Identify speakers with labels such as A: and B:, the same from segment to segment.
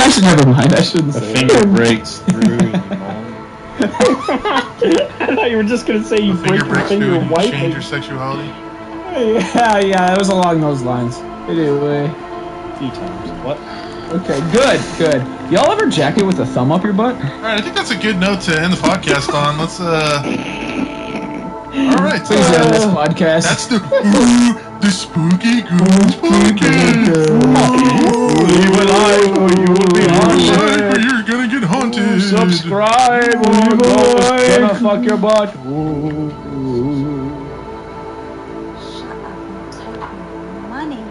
A: Actually, never mind. I shouldn't say
B: finger breaks through.
C: I thought you were just gonna say you break your finger
D: and
C: white.
D: change your sexuality.
A: Yeah, it was along those lines. Anyway.
C: A few times. What?
A: Okay, good. Y'all ever jack it with a thumb up your butt?
D: Alright, I think that's a good note to end the podcast on. Let's, Alright.
A: Please end this podcast.
D: That's the Spooky Goons Podcast.
C: Leave a like or you will be haunted.
D: Or you're gonna get haunted.
C: Subscribe or you're gonna fuck your butt.
E: Money.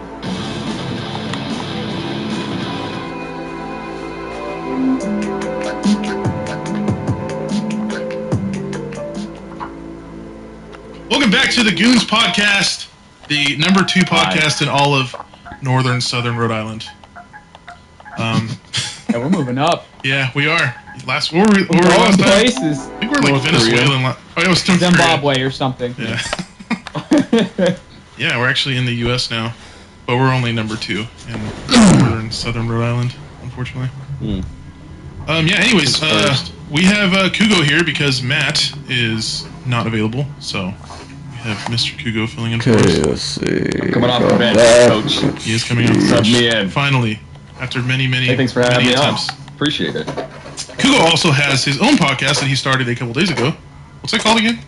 D: Welcome back to the Goons Podcast, the number 2 podcast in all of northern southern Rhode Island.
A: Yeah, we're moving up.
D: Yeah, we are. Last where were we last time?
A: Places.
D: I think we're like Venezuelan. Oh, it was North Korea.
A: Zimbabwe or something.
D: Yeah. Yeah, we're actually in the U.S. now, but we're only number 2 in northern southern Rhode Island, unfortunately. Yeah. Anyways, we have Kugo here because Matt is not available, so we have Mr. Kugo filling in for us.
C: Coming off the bench, coach.
D: He is coming out.
C: Sub me in.
D: Finally, after many
C: Hey, thanks for having me
D: attempts.
C: on. Appreciate it.
D: Kugo also has his own podcast that he started a couple days ago. What's that called again?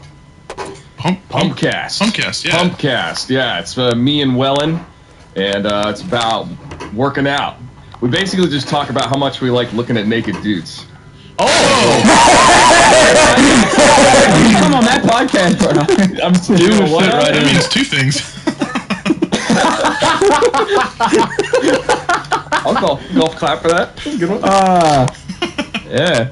C: Pumpcast.
D: Pumpcast, yeah.
C: Pumpcast, yeah. It's me and Wellen, and it's about working out. We basically just talk about how much we like looking at naked dudes.
D: Oh!
A: Come on that podcast, bro.
C: I'm doing shit right
D: That
C: now.
D: means 2 things.
C: I'll golf clap for that. Good one.
A: Yeah.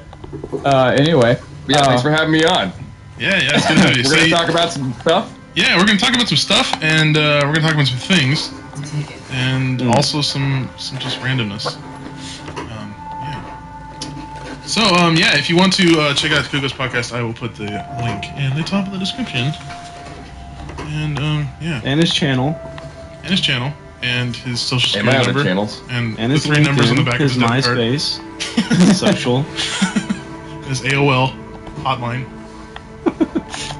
A: Anyway.
C: Yeah, thanks for having me on.
D: Yeah, it's good to have you.
C: We're gonna talk about some stuff.
D: Yeah, we're gonna talk about some stuff, and we're gonna talk about some things, and also some just randomness. Yeah. So, yeah, if you want to check out Kugo's podcast, I will put the link in the top of the description. And yeah,
B: And his channel.
D: and his channel, and his social
C: And my
D: security
C: other
D: number,
C: channels.
D: and
B: And
D: the
B: his
D: 3 numbers on the
B: LinkedIn,
D: back
B: his
D: of his debit card.
B: MySpace, his social.
D: His AOL hotline.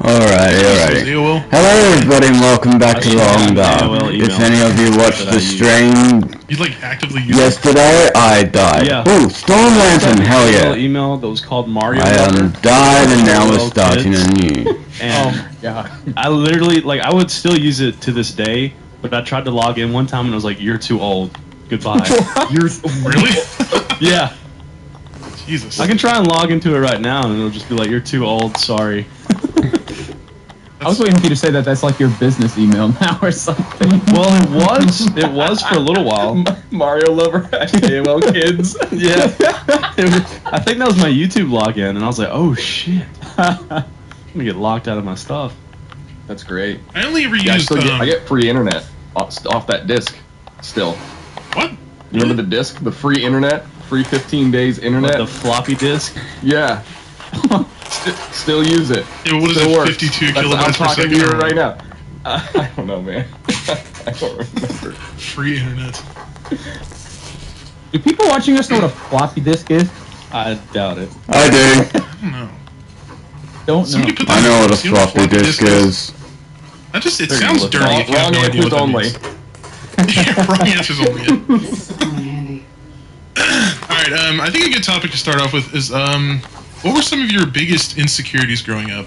F: Alright.
D: His AOL.
F: Hello everybody and welcome back to Long Dark.
B: AOL email.
F: If any of you watched
B: That I
F: the
B: use.
F: stream
D: You'd like actively use it.
F: yesterday, I died.
B: Yeah.
F: Ooh, Storm Lantern, hell
B: Little
F: yeah.
B: email that was called Mario
F: I
B: Lover.
F: died and now we're
B: AOL
F: starting
B: kids.
F: anew.
B: And
A: God.
B: I literally, like, I would still use it to this day, but I tried to log in one time and it was like, you're too old. Goodbye.
D: Really?
B: Yeah.
D: Jesus.
B: I can try and log into it right now and it'll just be like, you're too old, sorry.
A: I was waiting for you to say that that's like your business email now or something.
B: Well, it was for a little while.
C: Mario Lover at AOL Kids.
B: Yeah. I think that was my YouTube login and I was like, oh shit. I'm gonna get locked out of my stuff.
C: That's great.
D: I only ever
C: Yeah,
D: used.
C: I get free internet off that disc. Still,
D: What?
C: you remember the disc, the free internet, free 15 days internet?
B: The floppy disk.
C: Yeah. Still use it.
D: Yeah, what is
C: Still
D: it?
C: works.
D: 52
C: I'm
D: kilobytes per
C: talking
D: second.
C: to you
D: or
C: right now. I don't know, man. I don't remember.
D: Free internet.
A: Do people watching us know what a floppy disk is?
B: I doubt it.
F: I do.
D: I don't know.
A: Don't know.
D: Somebody put
F: I
D: that
F: know
D: in.
F: what a
D: See what
F: floppy disk is.
D: That just, it
B: They're
D: sounds
B: gonna
D: dirty
B: look
D: if you have
C: Wrong
D: no idea what
C: answers
D: that
C: only.
D: means. Yeah, wrong answers only. Alright, I think a good topic to start off with is, what were some of your biggest insecurities growing up?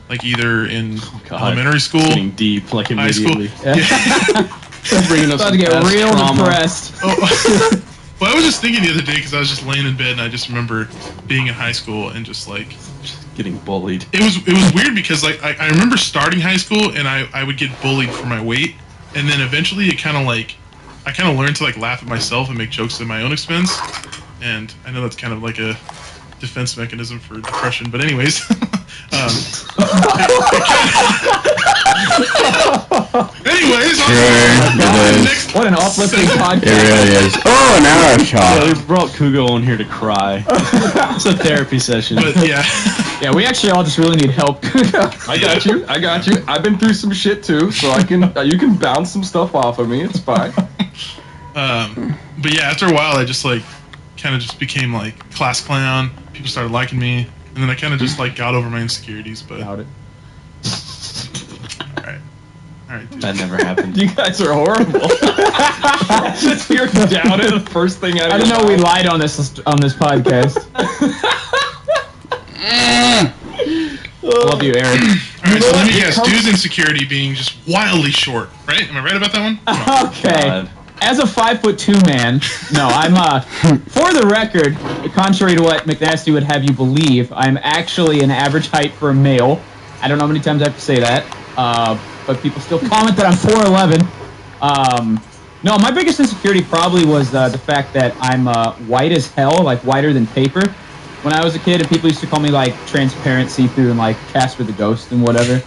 D: Like either in elementary school,
B: Getting deep, like
D: high school.
B: immediately. Bringing up
A: About
B: some
A: to get
B: past
A: real
B: trauma.
A: depressed.
D: Oh, well, I was just thinking the other day because I was just laying in bed and I just remember being in high school and just like
B: Getting bullied.
D: it was weird because like I remember starting high school and I would get bullied for my weight, and then eventually it kind of like I kind of learned to like laugh at myself and make jokes at my own expense, and I know that's kind of like a defense mechanism for depression, but anyways. Anyways, on to the next
A: What an uplifting
D: segment.
A: podcast.
F: It really is. Oh, an arrow
B: Yeah,
F: shot.
B: we brought Kugo on here to cry. It's a therapy session.
D: But yeah,
A: Yeah, we actually all just really need help.
C: I got you. I got you. I've been through some shit too, so I can. You can bounce some stuff off of me. It's fine.
D: But yeah, after a while, I just like kind of just became like class clown. People started liking me, and then I kind of just like got over my insecurities. But
A: Doubt it.
D: all right, dude.
B: That never happened.
C: You guys are horrible. Just hear doubted the first thing out of
A: I
C: your
A: didn't know we
C: mouth.
A: lied on this podcast. Love you, Eric.
D: All right, so let me
C: It
D: guess.
C: comes-
D: Dude's insecurity being just wildly short, right? Am I right about that one? Come on.
A: Okay.
B: God.
A: As a 5'2" man, no, I'm for the record, contrary to what McNasty would have you believe, I'm actually an average height for a male. I don't know how many times I have to say that, but people still comment that I'm 4'11". No, my biggest insecurity probably was the fact that I'm white as hell, like whiter than paper. When I was a kid, and people used to call me like transparent, see-through, and like Casper the Ghost and whatever.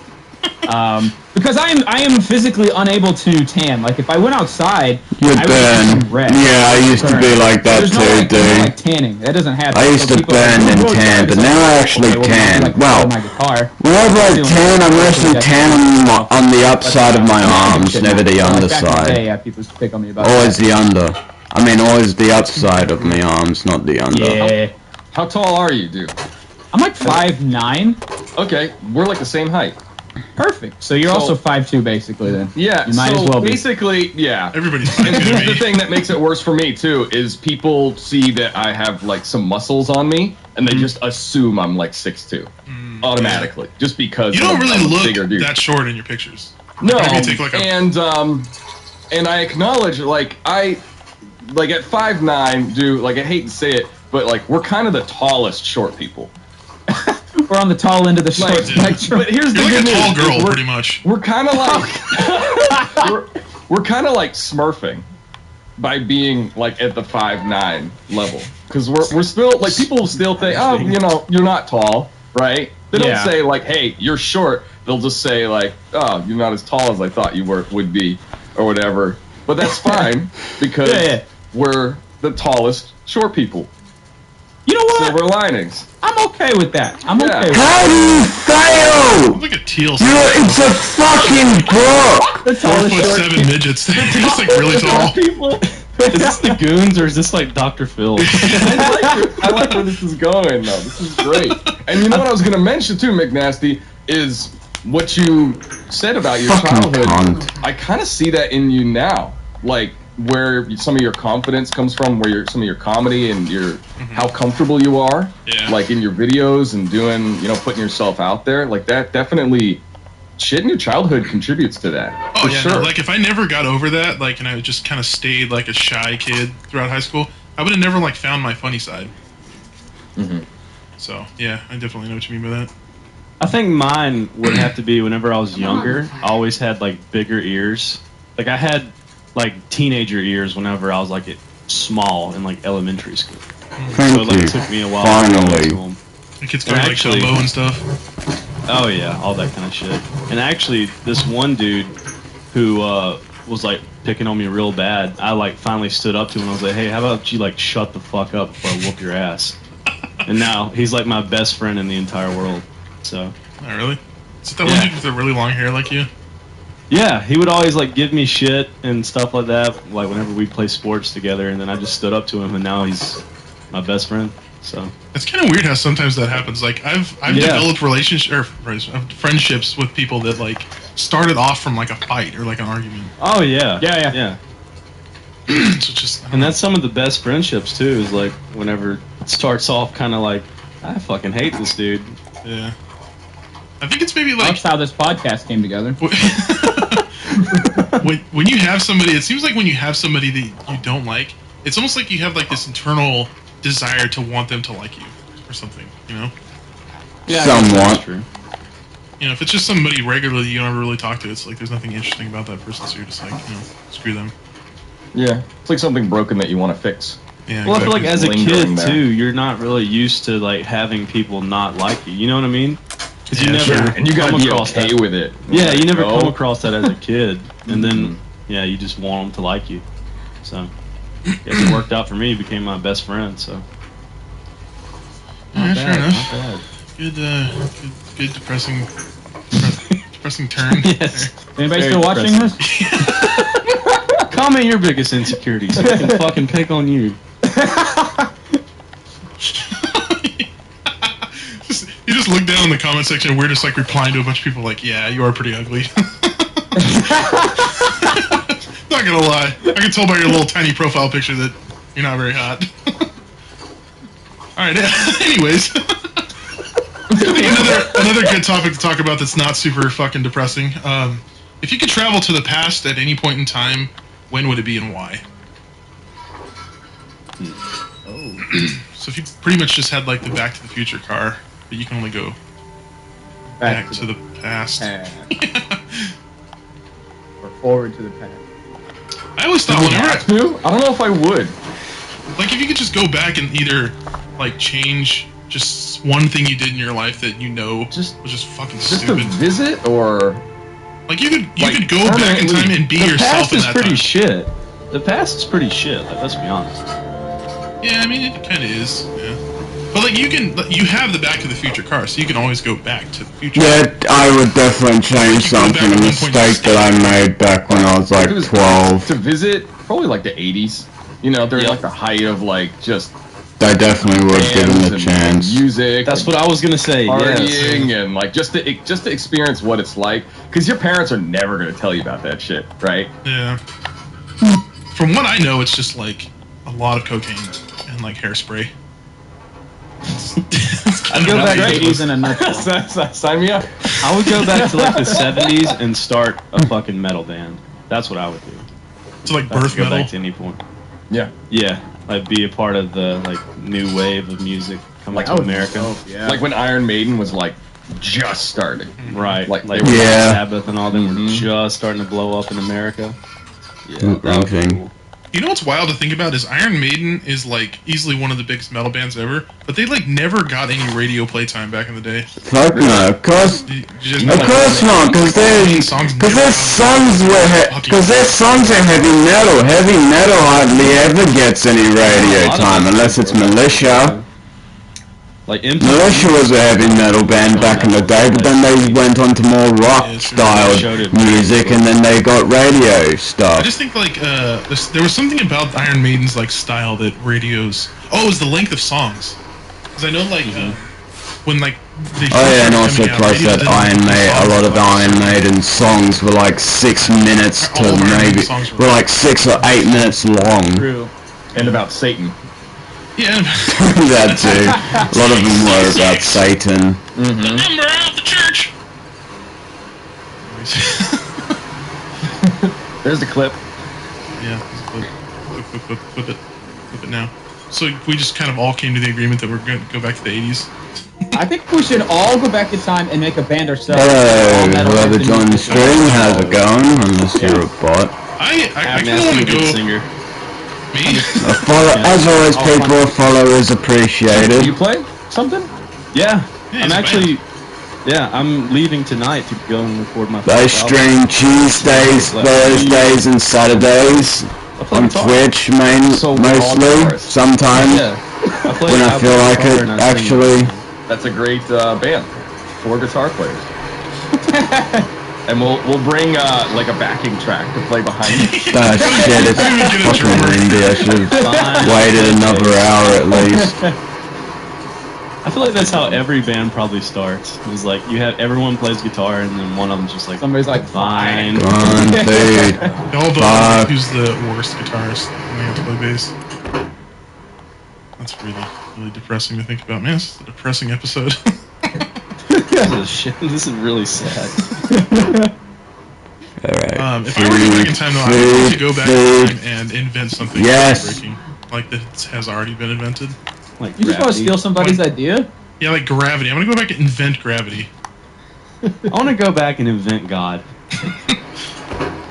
A: Because I am physically unable to tan. Like if I went outside,
F: You
A: I would
F: burn.
A: be red.
F: Yeah, I used to be like that
A: There's no,
F: too,
A: like, there's no, like
F: dude.
A: tanning. That doesn't happen.
F: I used
A: So
F: to
A: people are like,
F: burn and
A: "Oh,
F: tan,
A: it's
F: but
A: like,
F: now I actually
A: okay, well,
F: tan.
A: like,
F: Well,
A: my guitar.
F: whenever I tan, I mostly tan on the upside of my arms, never the
A: Back in the day,
F: underside.
A: yeah, people used to pick on me about
F: Always
A: that.
F: the under. I mean, always the upside of my arms, not the under.
A: Yeah.
C: How tall are you, dude?
A: I'm like 5'9".
C: Okay, we're like the same height.
A: Perfect. So you're
C: So-
A: also 5'2", basically, then.
C: Yeah,
A: You might
C: so
A: as well be.
C: basically, yeah.
D: Everybody's
C: And
D: fine
C: here's
D: to
C: the
D: me.
C: thing that makes it worse for me too is people see that I have like some muscles on me and they just assume I'm like 6'2" automatically just because
D: You don't really
C: I'm a
D: look
C: bigger dude.
D: that short in your pictures.
C: No,
D: Maybe take like a-
C: and I acknowledge like I like at 5'9", dude. Like I hate to say it, but like we're kind of the tallest short people.
A: We're on the tall end of the short
C: Like,
A: spectrum.
C: but here's the
D: You're like
C: good
D: a tall
C: news,
D: girl,
C: we're-
D: pretty much.
C: We're kind of like we're kind of like smurfing by being like at the 5'9" level because we're still like people still think, oh, you know, you're not tall, right? They don't
A: Yeah.
C: say like, hey, you're short. They'll just say like, oh, you're not as tall as I thought you would be or whatever. But that's fine because
A: Yeah.
C: we're the tallest short people.
A: You know what?
C: Silver linings.
A: I'm okay with that. I'm
C: Yeah.
A: okay with
F: How do you fail?
D: It's like a teal.
F: It's a fucking book!
A: the
D: 4'7" midgets. They're just like really tall.
C: People.
B: Is this the Goons or is this like Dr. Phil?
C: I like where this is going, though. This is great. And you know what I was going to mention, too, McNasty, is what you said about your
F: Fucking
C: childhood.
F: cunt.
C: I kind of see that in you now. Like, where some of your confidence comes from, where some of your comedy and your how comfortable you are.
D: Yeah.
C: Like, in your videos and doing, you know, putting yourself out there. Like, that definitely... Shit in your childhood contributes to that.
D: Oh
C: for
D: yeah,
C: sure.
D: no, like if I never got over that, like, and I just kind of stayed like a shy kid throughout high school, I would have never like found my funny side. So yeah, I definitely know what you mean by that.
B: I think mine would have to be whenever I was younger. I always had like bigger ears. Like I had like teenager ears whenever I was like small in like elementary school. So
F: Thank
B: it like
F: you.
B: took me a while to get
F: Finally.
B: used to 'em.
D: The kids started like
B: Actually-
D: Dumbo and stuff.
B: Oh yeah, all that kind of shit. And actually, this one dude who was like picking on me real bad, I like finally stood up to him and I was like, "Hey, how about you like shut the fuck up before I whoop your ass?" And now he's like my best friend in the entire world. So
D: Not really. Is it that
B: Yeah.
D: one dude with the really long hair like you?
B: yeah, he would always like give me shit and stuff like that. Like whenever we play sports together, and then I just stood up to him, and now he's my best friend. So
D: It's kind of weird how sometimes that happens. Like I've
B: Yeah.
D: developed friendships with people that like started off from like a fight or like an argument.
B: oh yeah,
A: Yeah.
B: yeah.
D: So it's just I don't
B: And
D: know.
B: that's some of the best friendships too. Is like whenever it starts off kind of like I fucking hate this dude.
D: Yeah. I think it's maybe like
A: That's how this podcast came together.
D: when you have somebody, it seems like when you have somebody that you don't like, it's almost like you have like this internal desire to want them to like you or something, you know?
B: Yeah, I guess that's
F: Somewhat.
B: true.
D: You know, if it's just somebody regularly you don't ever really talk to, it's like there's nothing interesting about that person, so you're just like, you know, screw them.
C: Yeah. It's like something broken that you want to fix.
D: Yeah,
B: Well, I feel like
C: Exactly.
B: as a
C: Lingering
B: kid
C: there.
B: too, you're not really used to like having people not like you. You know what I mean? Because you
D: Yeah,
B: never
D: sure.
C: And you gotta
B: come
C: be
B: across
C: okay
B: that.
C: with it.
B: Yeah, you never
C: Go.
B: come across that as a kid, and then
C: Mhm.
B: yeah, you just want them to like you. So it worked out for me. He became my best friend. So
D: Yeah, fair enough.
B: not bad.
D: Good depressing turn.
B: Yes.
A: Anybody
B: Very
A: still watching
B: depressing.
A: this?
B: Comment your biggest insecurities. I can fucking pick on you.
D: You just look down in the comment section and we're just like replying to a bunch of people like, yeah, you are pretty ugly. Not gonna lie. I can tell by your little tiny profile picture that you're not very hot. Alright, anyways. another good topic to talk about that's not super fucking depressing. If you could travel to the past at any point in time, when would it be and why? So if you pretty much just had like the Back to the Future car, but you can only go back to the past.
A: Or forward to the past.
D: I always thought whenever
C: I don't know if I would.
D: like if you could just go back and either like change just one thing you did in your life that you know
C: Just-
D: was just fucking
C: Just
D: stupid.
C: to visit, or
D: Like you could
C: like,
D: go back in time and be
B: The
D: yourself
B: past
D: in
B: is
D: that
B: pretty
D: time.
B: shit. The past is pretty shit. Like, let's be honest.
D: Yeah, I mean it kind of is. Yeah. But like you have the Back to the Future car, so you can always go back to the future.
F: Yeah, I would definitely change something. A mistake that I made back when I was like
C: if it was
F: 12.
C: to visit, probably like the 80s. You know, there's
B: Yep.
C: like the height of like just
F: I definitely would give
C: bands
F: him a
C: and
F: chance.
C: music.
B: That's what I was gonna say.
C: Partying
B: Yes.
C: and like just to experience what it's like, because your parents are never gonna tell you about that shit, right?
D: Yeah. From what I know, it's just like a lot of cocaine and like hairspray.
B: I'd go back.
A: Great, he's in a nutshell.
C: Sign me up.
B: I would go back to like the '70s and start a fucking metal band. That's what I would do.
D: To like
B: That's
D: birth
B: to go
D: metal.
B: back to any point.
C: Yeah,
B: Yeah, like be a part of the like new wave of music coming
C: Like,
B: to America.
A: Yeah.
C: like when Iron Maiden was like just starting.
B: Right,
C: Like,
B: like
F: Yeah.
B: Sabbath and all them were
C: Mhm.
B: just starting to blow up in America. Yeah,
F: Mm,
B: that would be
F: okay.
B: cool.
D: You know what's wild to think about is Iron Maiden is like easily one of the biggest metal bands ever, but they like never got any radio playtime back in the day.
F: Fuck no, cause
D: You just
F: of course not, cause their songs were their songs are heavy metal. Heavy metal hardly ever gets any radio time unless it's Militia.
B: Like MTV.
F: Militia was a heavy metal band back in the day, but then they went on to more rock styled music, and then they got radio
D: I
F: stuff.
D: just think like there was something about Iron Maiden's like style that radios. Oh, it was the length of songs. Because I know like when like they
F: Oh yeah, and
D: first
F: also
D: started coming out,
F: plus
D: radio
F: that
D: didn't have
F: Iron
D: the
F: Maiden, a
D: songs
F: lot of
D: like
F: Iron
D: this.
F: Maiden songs were like 6 minutes
D: All
F: to
D: of Iron Maiden
F: maybe,
D: songs were-
F: were like 6 or 8 minutes long.
A: True.
C: And about Satan.
D: Yeah.
F: That too. A lot of them were about Satan.
D: The number of the church.
C: There's the clip.
D: Yeah, flip it now. So we just kind of all came to the agreement that we're going to go back to the 80s.
A: I think we should all go back in time and make a band ourselves.
F: Hello,
A: All metal
F: whoever
A: bands.
F: joined the stream, how's it going? Unless you're a bot.
D: I kind of
B: Nasty,
D: want to
B: good
D: go.
B: singer.
D: Me?
F: A follow, as always, people, a follow is
C: Do you
F: appreciated.
C: play something?
B: Yeah,
D: Yeah,
B: I'm
D: it's a
B: actually. Yeah, I'm leaving tonight to go and record my.
F: They
B: first album.
F: stream Tuesdays, Thursdays, and Saturdays
B: play
F: on
B: guitar.
F: Twitch,
C: So we're all
F: mostly.
C: guitarists.
F: Sometimes
B: Yeah, I play
F: when I
B: album
F: feel like
B: guitar
F: it,
B: and I sing.
F: actually.
C: That's a great band. 4 guitar players. And we'll bring like a backing track to play behind you.
F: That shit is fucking windy. I should have
B: Fine.
F: waited another hour at least.
B: I feel like that's how every band probably starts. It's like you have everyone plays guitar and then one of them's just like
A: Somebody's like,
B: fine.
F: Come on, dude.
D: All the
F: Fuck.
D: who's the worst guitarist when they have to play bass. That's really depressing to think about. Man, this is a depressing episode.
B: This is shit. This is really sad.
F: Alright.
D: If I were to go back in time, though, I would like to go back in time and invent something
F: Yes.
D: breaking, like that has already been invented.
B: Like
A: you just want to
B: gravity.
A: steal somebody's idea?
D: Yeah, like gravity. I'm gonna go back and invent gravity.
B: I want to go back and invent God.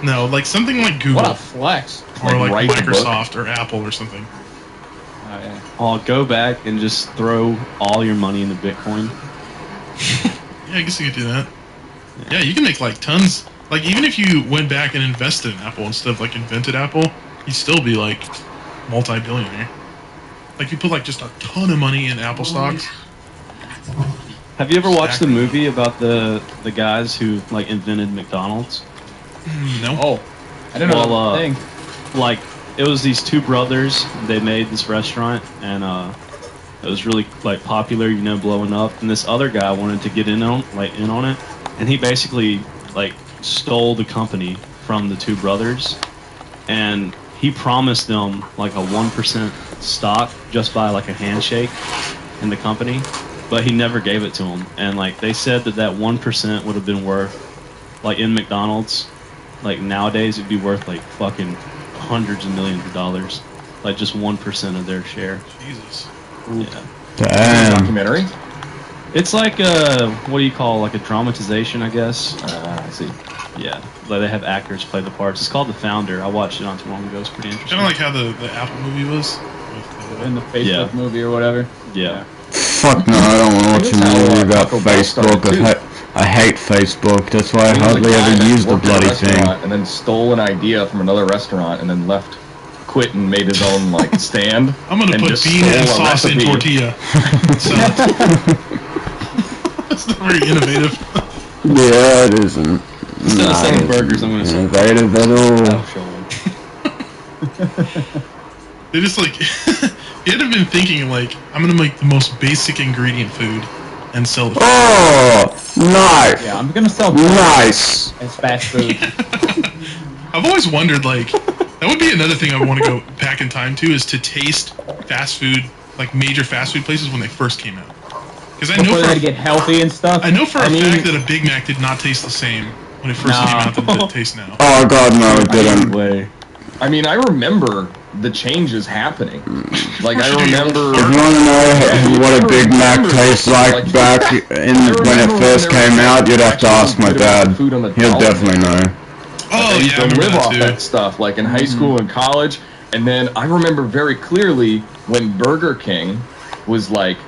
D: No, like something like
A: What
D: Google
A: a flex.
D: or like
C: write the book.
D: Microsoft or Apple or something.
A: Oh, yeah.
B: I'll go back and just throw all your money into Bitcoin.
D: Yeah, I guess you could do that. Yeah, you can make like tons. Like even if you went back and invested in Apple instead of like invented Apple, you'd still be like multi-billionaire. Like you put like just a ton of money in Apple stocks.
B: Have you ever watched the movie about the guys who like invented McDonald's?
D: No.
A: Oh, I didn't know
B: Well,
A: that was a thing.
B: like it was these two brothers. They made this restaurant, and it was really like popular, you know, blowing up. And this other guy wanted to get in on it, and he basically like stole the company from the two brothers, and he promised them like a 1% stock just by like a handshake in the company, but he never gave it to them. And like they said that 1% would have been worth, like in McDonald's, like nowadays it'd be worth like fucking hundreds of millions of dollars, like just 1% of their share.
D: Jesus.
B: Yeah.
F: Damn.
C: Documentary.
B: It's like a, what do you call, like a dramatization, I guess.
C: I see.
B: Yeah, like they have actors play the parts. It's called The Founder. I watched it not too long ago. It's pretty interesting.
D: Kind of like how the Apple movie was. With,
A: In the Facebook movie or whatever.
B: Yeah.
F: Fuck no, I don't want to watch a movie about
C: Taco Bell started
F: Facebook.
C: too.
F: I hate Facebook. That's why I
C: He was a
F: hardly
C: guy
F: ever
C: that
F: use the
C: worked at a
F: bloody thing.
C: restaurant And then stole an idea from another restaurant and then quit and made his own like stand.
D: I'm gonna
C: and
D: put
C: just
D: bean
C: stole
D: and
C: a
D: sauce in
C: recipe.
D: tortilla. So that's not very innovative.
F: Yeah, it isn't.
B: Instead of selling burgers, I'm gonna sell
F: innovative at all.
D: They just like you had to have been thinking like I'm gonna make the most basic ingredient food and sell the food.
F: Oh, nice.
A: Yeah, I'm gonna sell
F: Nice.
A: as fast food.
D: I've always wondered like that would be another thing I want to go back in time to is to taste fast food, like major fast food places when they first came out. Because I know
A: Before they
D: for
A: had to get healthy and stuff.
D: I know for a
C: I mean-
D: fact that a Big Mac did not taste the same when it first
A: No.
D: came out than it tastes now.
F: Oh god, no, it didn't.
B: way.
C: I mean, I remember the changes happening. Like I
D: Of course you do.
C: remember.
F: If you want to know what a Big Mac tastes like back in when it first came out, you'd have to ask my dad. He'll definitely know.
D: Oh
C: I used
D: yeah, I
C: to
D: remember
C: live
D: that
C: off
D: too.
C: that stuff, like in high school and college. And then I remember very clearly when Burger King was like,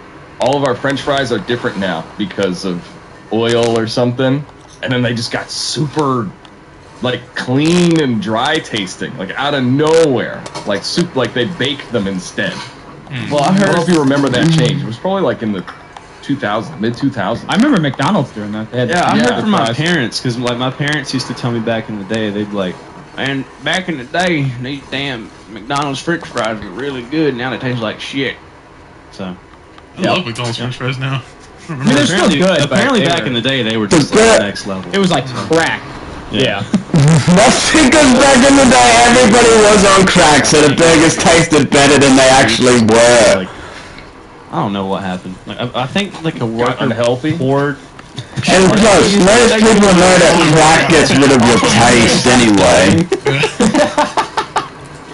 C: all of our French fries are different now because of oil or something. And then they just got super, like, clean and dry tasting, like out of nowhere, like soup, like they baked them instead.
A: Well, I
C: I don't know
A: heard.
C: if you remember that change. It was probably like in the 2000s, mid 2000s.
A: I remember McDonald's doing that. They had
B: Yeah, I
C: Yeah,
B: heard from my
A: fries.
B: parents, because like my parents used to tell me back in the day, they'd be like, and back in the day, these damn McDonald's French fries were really good. Now they taste like shit. So
D: I love McDonald's French fries now. I
A: I mean,
D: remember
A: they're
D: that.
A: still good.
B: apparently
A: but they
B: back
A: were-
B: in the day, they were just like the next level.
A: it was like crack. Yeah.
F: That's because back in the day, everybody was on crack, so the burgers tasted better than they actually were.
B: Like, I don't know what happened. Like I think like a
C: Got
B: worker
C: unhealthy.
B: poured.
F: And plus, most people know that crack gets rid of your taste anyway.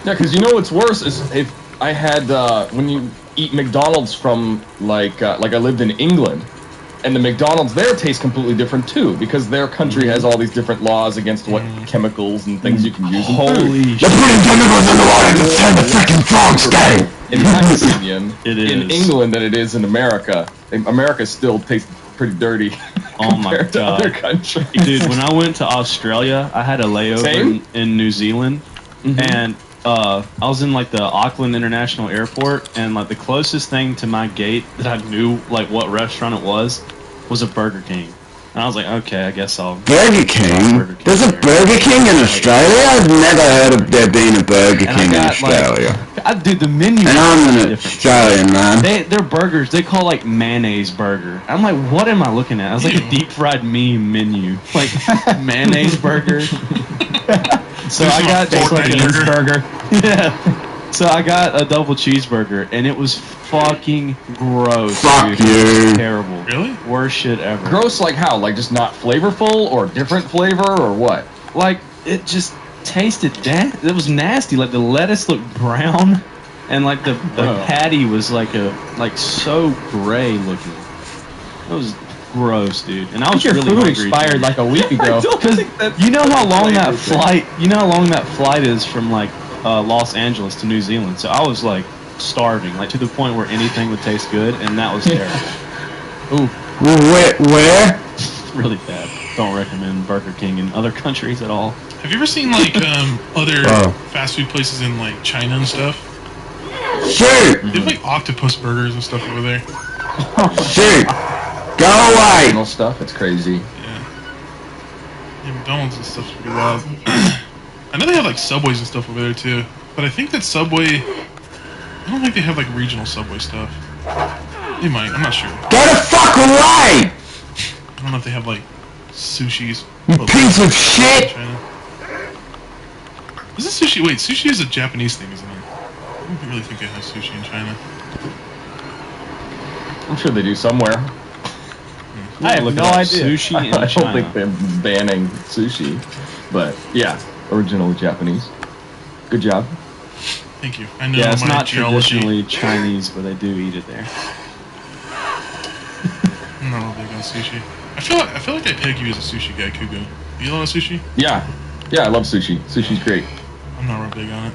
C: Yeah, because you know what's worse is if I had when you eat McDonald's from like I lived in England, and the McDonald's there tastes completely different too because their country has all these different laws against what chemicals and things you can use in food.
B: Holy
F: They're putting chemicals in the water to turn the freaking frogs gay!
C: In my opinion,
B: It
C: in
B: is.
C: England than it is in America. America still tastes pretty dirty
B: Oh my
C: compared to
B: God.
C: other countries.
B: Dude, when I went to Australia, I had a layover
C: Same?
B: in New Zealand, and I was in like the Auckland International Airport, and like the closest thing to my gate that I knew like what restaurant it was a Burger King, and I was like, okay, I guess I'll.
F: Burger King? There's a Burger King in Australia? I've never heard of there being a Burger
B: And I
F: King in
B: got, like,
F: Australia.
B: Dude, the menu.
F: And I'm
B: is
F: an
B: different.
F: Australian, man.
B: Their burgers, they call like mayonnaise burger. I'm like, what am I looking at? I was like a deep fried meme menu, like mayonnaise burger. So I got
D: Fortnite
B: like a
D: burger.
B: Yeah. So I got a double cheeseburger, and it was fucking gross.
F: Fuck
B: dude. It was
F: you.
B: terrible.
D: Really?
B: Worst shit ever.
C: Gross like how? Like just not flavorful or different flavor or what?
B: Like it just tasted it was nasty. Like the lettuce looked brown, and like the
C: Oh.
B: patty was like so gray looking. It was gross, dude. And I was
A: Your
B: really
A: food
B: hungry.
A: expired
B: dude.
A: like a week ago.
B: Because you know how long that flight. You know how long that flight is from like Los Angeles to New Zealand. So I was like starving, like to the point where anything would taste good, and that was terrible.
F: Where?
B: Really bad. Don't recommend Burger King in other countries at all.
D: Have you ever seen like other
F: Oh.
D: fast food places in like China and stuff?
F: Shoot!
D: They have like octopus burgers and stuff over there.
F: Shoot! Go away!
C: Original stuff. It's crazy.
D: Yeah. Yeah, McDonald's and stuff's pretty wild. I know they have like Subways and stuff over there too, but I think that Subway, I don't think they have like regional Subway stuff. They might, I'm not sure.
F: Get the fuck away!
D: I don't know if they have like sushis.
F: You piece of shit!
D: China. Is this sushi? Wait, sushi is a Japanese thing, isn't it? I don't really think they have sushi in China.
C: I'm sure they do somewhere.
A: I have no idea.
B: Sushi in
C: I don't
B: China.
C: think they're banning sushi, but yeah, originally Japanese. Good job.
D: Thank you. I know
B: Yeah, it's
D: my
B: not
D: geology.
B: traditionally Chinese, but they do eat it there.
D: I'm not real big on sushi. I feel like I peg you as a sushi guy, Kugo. You love sushi?
C: Yeah, I love sushi. Sushi's great.
D: I'm not real big on it.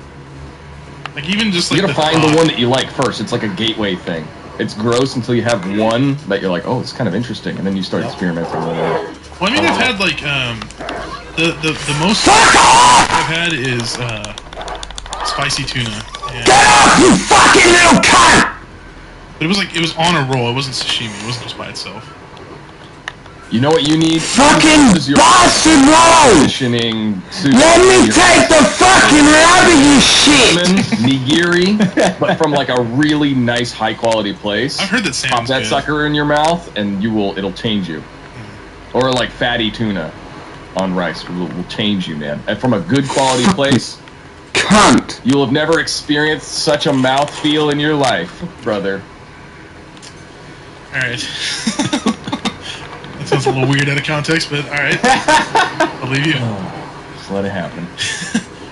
D: Like even just like
C: You gotta
D: the
C: find
D: thought-
C: the one that you like first. It's like a gateway thing. It's gross until you have one that you're like, oh, it's kind of interesting, and then you start experimenting with it.
D: Well, I mean, I've had like the most I've had is spicy tuna. And,
F: Get off, you fucking little cunt!
D: but it was on a roll. It wasn't sashimi. It wasn't just by itself.
C: You know what you need?
F: Fucking
C: Is your
F: bastard roll!
C: conditioning sushi.
F: Let me take the fucking rub of you shit!
C: Nigiri, but from like a really nice, high quality place.
D: I've heard that
C: Pop
D: salmon's
C: that
D: good.
C: sucker in your mouth, and it'll change you. Or like fatty tuna on rice will change you, man. And from a good quality place,
F: Cunt!
C: you'll have never experienced such a mouthfeel in your life, brother.
D: All right. That sounds a little weird out of context, but all right. I'll believe you.
C: Just let it happen.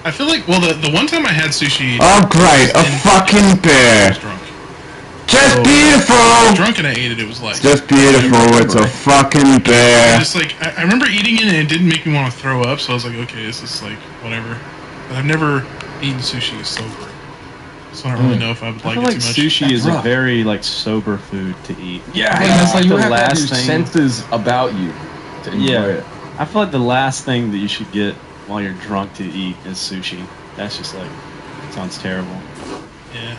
D: I feel like the one time I had sushi,
F: Oh great, a fucking
D: I
F: bear!
D: was drunk.
F: Just
D: I was
F: beautiful!
D: drunk and I ate it. It was like
F: Just beautiful, it's a fucking bear.
D: just like I remember eating it and it didn't make me want to throw up, so I was like, okay, this is like whatever. But I've never eaten sushi sober, so I don't really know if I would
B: I
D: like
B: feel
D: it
B: like
D: too much.
B: sushi is a
C: rough.
B: very like sober food to eat.
C: Yeah,
B: I
C: that's
B: feel
C: like you
B: the
C: have to have
B: last
C: your
B: thing.
C: senses about you to enjoy
B: Yeah.
C: it.
B: I feel like the last thing that you should get while you're drunk to eat is sushi. That's just like sounds terrible.
D: Yeah.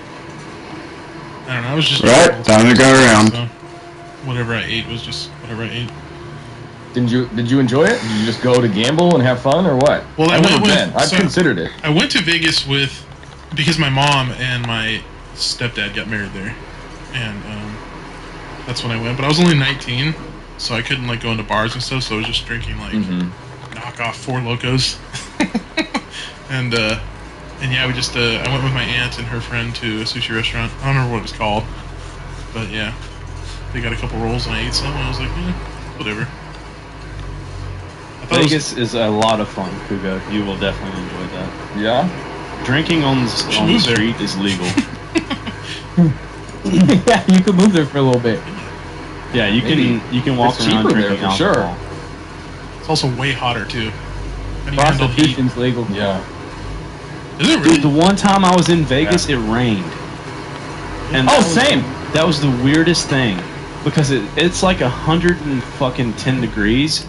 D: I don't know. I was just
F: Right, time to go around.
D: So whatever I ate was just whatever I ate.
C: Did you enjoy it? Did you just go to gamble and have fun, or what?
D: Well, I
C: I've never
D: went with-
C: been. I've
D: so-
C: considered it.
D: I went to Vegas because my mom and my stepdad got married there, and that's when I went. But I was only 19, so I couldn't like go into bars and stuff. So I was just drinking like knockoff Four Locos, and yeah, we just I went with my aunt and her friend to a sushi restaurant. I don't remember what it was called, but yeah, they got a couple rolls and I ate some. And I was like, whatever. I thought it was-
B: Vegas is a lot of fun, Kugo. You will definitely enjoy that.
C: Yeah.
B: Drinking on the
D: move there.
B: street is legal.
A: Yeah, you could move there for a little bit.
B: Yeah, you
C: Maybe.
B: can walk
C: It's
B: around
C: cheaper there,
B: drinking
C: for sure.
B: alcohol.
D: it's also way hotter too. How do you handle heat?
A: Prostitution's legal.
C: Yeah.
D: Is it really?
B: Dude, the one time I was in Vegas, it rained. And
A: Oh, same.
B: That was the weirdest thing because it's like 110 degrees,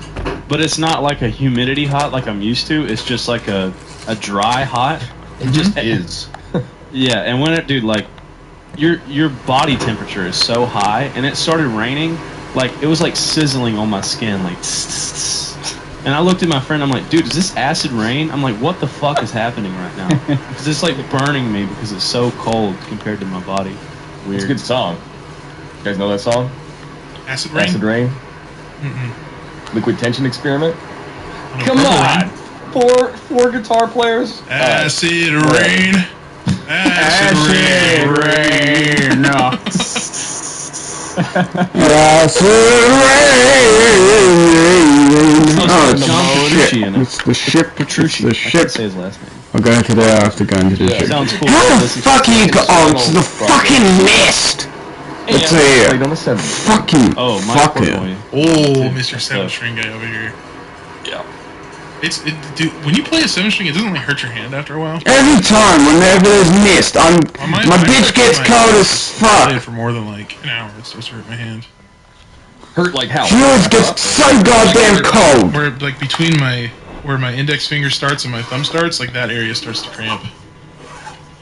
B: but it's not like a humidity hot like I'm used to. It's just like a dry hot.
C: It just is.
B: Yeah, and when it, dude, like your body temperature is so high, and it started raining, like it was like sizzling on my skin, like. And I looked at my friend. I'm like, dude, is this acid rain? I'm like, what the fuck is happening right now? Because it's like burning me because it's so cold compared to my body. Weird.
C: It's a good song. You guys know that song?
D: Acid rain?
C: Acid Rain?
D: Mm-mm.
C: Liquid Tension Experiment?
D: I know
C: Come
D: Purple
C: on!
D: Rain.
C: Four guitar players?
D: Acid rain. Acid rain.
A: No.
F: Oh, it's
B: John Petrucci in it.
F: It's the ship. It's the
B: I
F: ship.
B: can't say his last name.
F: I'll go into there after going to the
C: Yeah.
F: ship.
B: Sounds cool.
F: How the
B: Listen-
F: fuck you got on to the fucking mist? It's
C: Played
F: a
C: on the 7th.
F: fucking
B: Oh, my poor
F: fucker.
B: boy.
D: Oh,
B: Dude,
D: Mr. Seven
B: so-
D: String guy over here.
C: Yeah.
D: Dude, when you play a 7-string, it doesn't like hurt your hand after a while.
F: Every time, whenever there's mist, my bitch gets cold as
D: I play it
F: fuck.
D: for more than like an hour. It starts to hurt my hand.
C: Hurt like hell.
F: Yours gets so goddamn cold.
D: Where like between where my index finger starts and my thumb starts, like that area starts to cramp.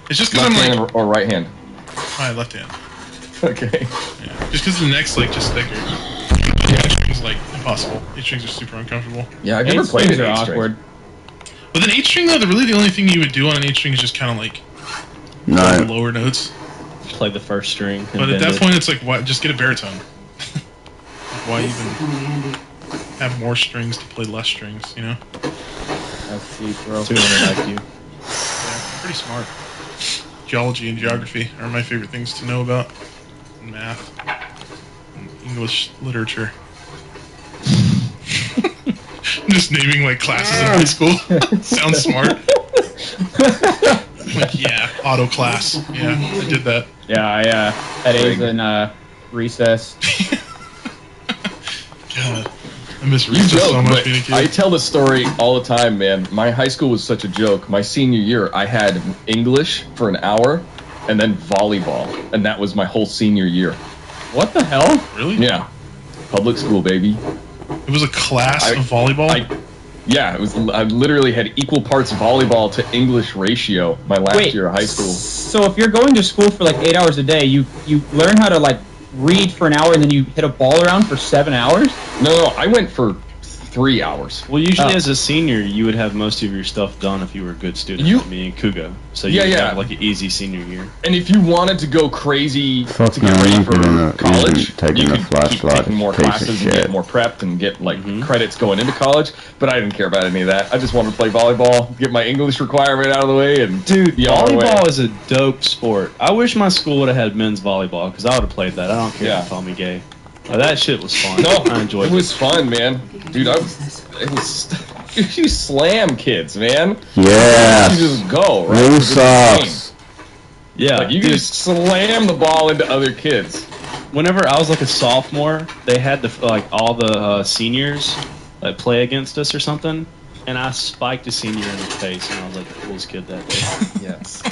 D: It's just because
C: Left
D: I'm
C: hand
D: like
C: or right hand?
D: my left hand.
C: Okay.
D: Yeah. Just because the neck's like just thicker. The 8 strings like impossible. 8 strings are super uncomfortable.
C: Yeah, I've never played it.
A: are awkward.
D: With an 8-string, though, really the only thing you would do on an 8-string is just kind of like play the lower notes.
B: Play the first string.
D: But at that point, it's like, why, just get a baritone. Like, why even have more strings to play less strings, you know?
A: That's deep, bro.
B: 200 IQ.
D: Yeah, pretty smart. Geology and geography are my favorite things to know about. And math. And English literature. I'm just naming like classes in high school. Sounds smart. Like, yeah, auto class. Yeah, I did that.
A: Yeah, I had A's in recess.
D: God, I miss
C: You
D: recess
C: joke,
D: so much
C: but
D: being a kid.
C: I tell the story all the time, man. My high school was such a joke. My senior year, I had English for an hour, and then volleyball, and that was my whole senior year.
A: What the hell?
D: Really?
C: Yeah, public school, baby.
D: It was a class of volleyball?
C: Yeah, it was. I literally had equal parts volleyball to English ratio my last year of high school.
A: So if you're going to school for like 8 hours a day, you learn how to like read for an hour and then you hit a ball around for 7 hours?
C: No, I went for 3 hours.
B: Well, usually as a senior, you would have most of your stuff done if you were a good student, like me and Kuga. So you would have like an easy senior year.
C: And if you wanted to go crazy
F: Fuck
C: to get
F: no,
C: ready
F: you
C: for
F: couldn't,
C: college,
F: taking
C: you
F: a
C: could keep
F: flashlight,
C: taking more
F: piece of
C: classes and
F: shit.
C: get more prepped and get like credits going into college. But I didn't care about any of that. I just wanted to play volleyball, get my English requirement out of the way, and be on my way.
B: Volleyball is a dope sport. I wish my school would have had men's volleyball because I would have played that. I don't care if you call me gay. That shit was fun.
C: No,
B: I enjoyed it.
C: It was fun, man. Dude, you slam kids, man.
F: Yeah.
C: You just go, right?
F: Blue
C: It's just a game.
F: socks.
B: Yeah,
C: Like, you can just slam the ball into other kids.
B: Whenever I was like a sophomore, they had like all the seniors like play against us or something, and I spiked a senior in the face, and I was like the coolest kid that day.
C: Yes.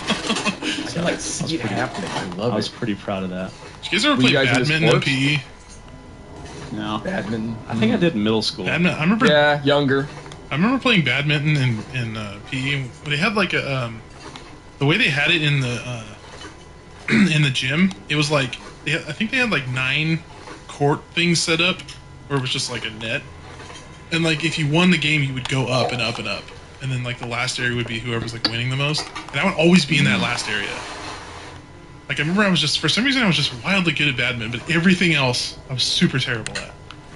C: I like see it happening. I love it.
B: I was pretty proud of that.
D: Did you guys ever
C: Were
D: play
C: you guys into
D: badminton in
C: sports?
D: PE?
A: No.
C: Badminton.
B: I think I did in middle school.
D: Badminton. I remember.
C: Yeah, younger.
D: I remember playing badminton in PE. They had like a the way they had it in the in the gym. It was like I think they had like 9 court things set up, where it was just like a net. And like if you won the game, you would go up and up and up, and then like the last area would be whoever's like winning the most. And I would always be in that last area. Like I remember, I was just for some reason I was just wildly good at badminton, but everything else I was super terrible at.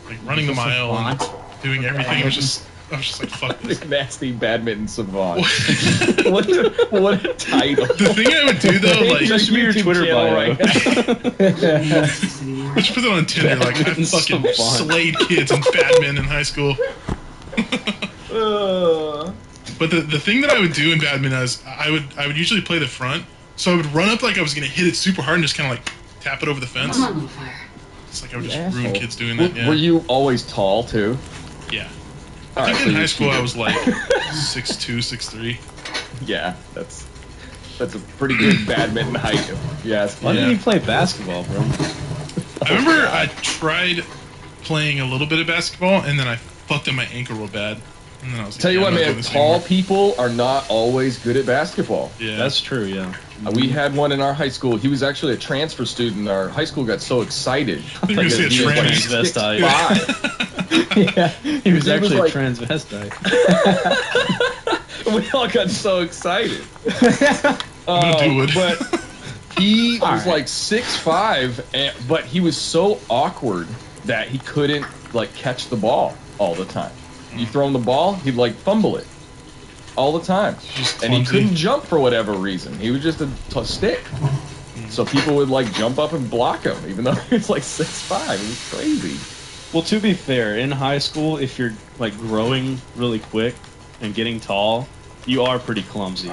D: Like running the mile and doing everything. I was just like, fuck this.
C: Nasty badminton savant. what a title.
D: The thing I would do though, like
B: Just be your Twitter bio.
D: Let's put it on Tinder. Like I fucking slayed kids in badminton in high school. But the thing that I would do in badminton is I would usually play the front, so I would run up like I was gonna hit it super hard and just kind of like tap it over the fence. It's like I would just ruin kids doing that. Yeah.
C: Were you always tall too?
D: Yeah.
C: All
D: I
C: right,
D: think
C: so
D: in
C: you
D: high school I
C: cheated.
D: was like 6'2", 6'3".
C: Yeah, that's a pretty good badminton height, if you ask
B: Why
C: me.
B: didn't you play basketball, bro?
D: I remember I tried playing a little bit of basketball and then I fucked up my ankle real bad. And then I was like,
C: Tell you
D: yeah,
C: what,
D: I'm not doing
C: man,
D: this
C: tall
D: anymore.
C: people are not always good at basketball.
D: Yeah,
B: That's true, yeah.
C: We had one in our high school. He was actually a transfer student. Our high school got so excited.
D: I think you're gonna say a
C: He was like
D: tranny.
B: Transvestite.
C: 6'5".
A: Yeah.
B: He was
C: He was
B: actually
C: like-
B: a transvestite.
C: We all got so excited.
D: No, dude.
C: But he
A: All
C: was
A: right.
C: like 6'5", but he was so awkward that he couldn't like catch the ball all the time. You throw him the ball, he'd like fumble it all the time,
D: Just
C: and he
D: clumsy.
C: couldn't jump for whatever reason. He was just a stick. So people would like jump up and block him, even though he was like 6'5". It was crazy.
B: Well, to be fair, in high school, if you're like growing really quick and getting tall, you are pretty clumsy.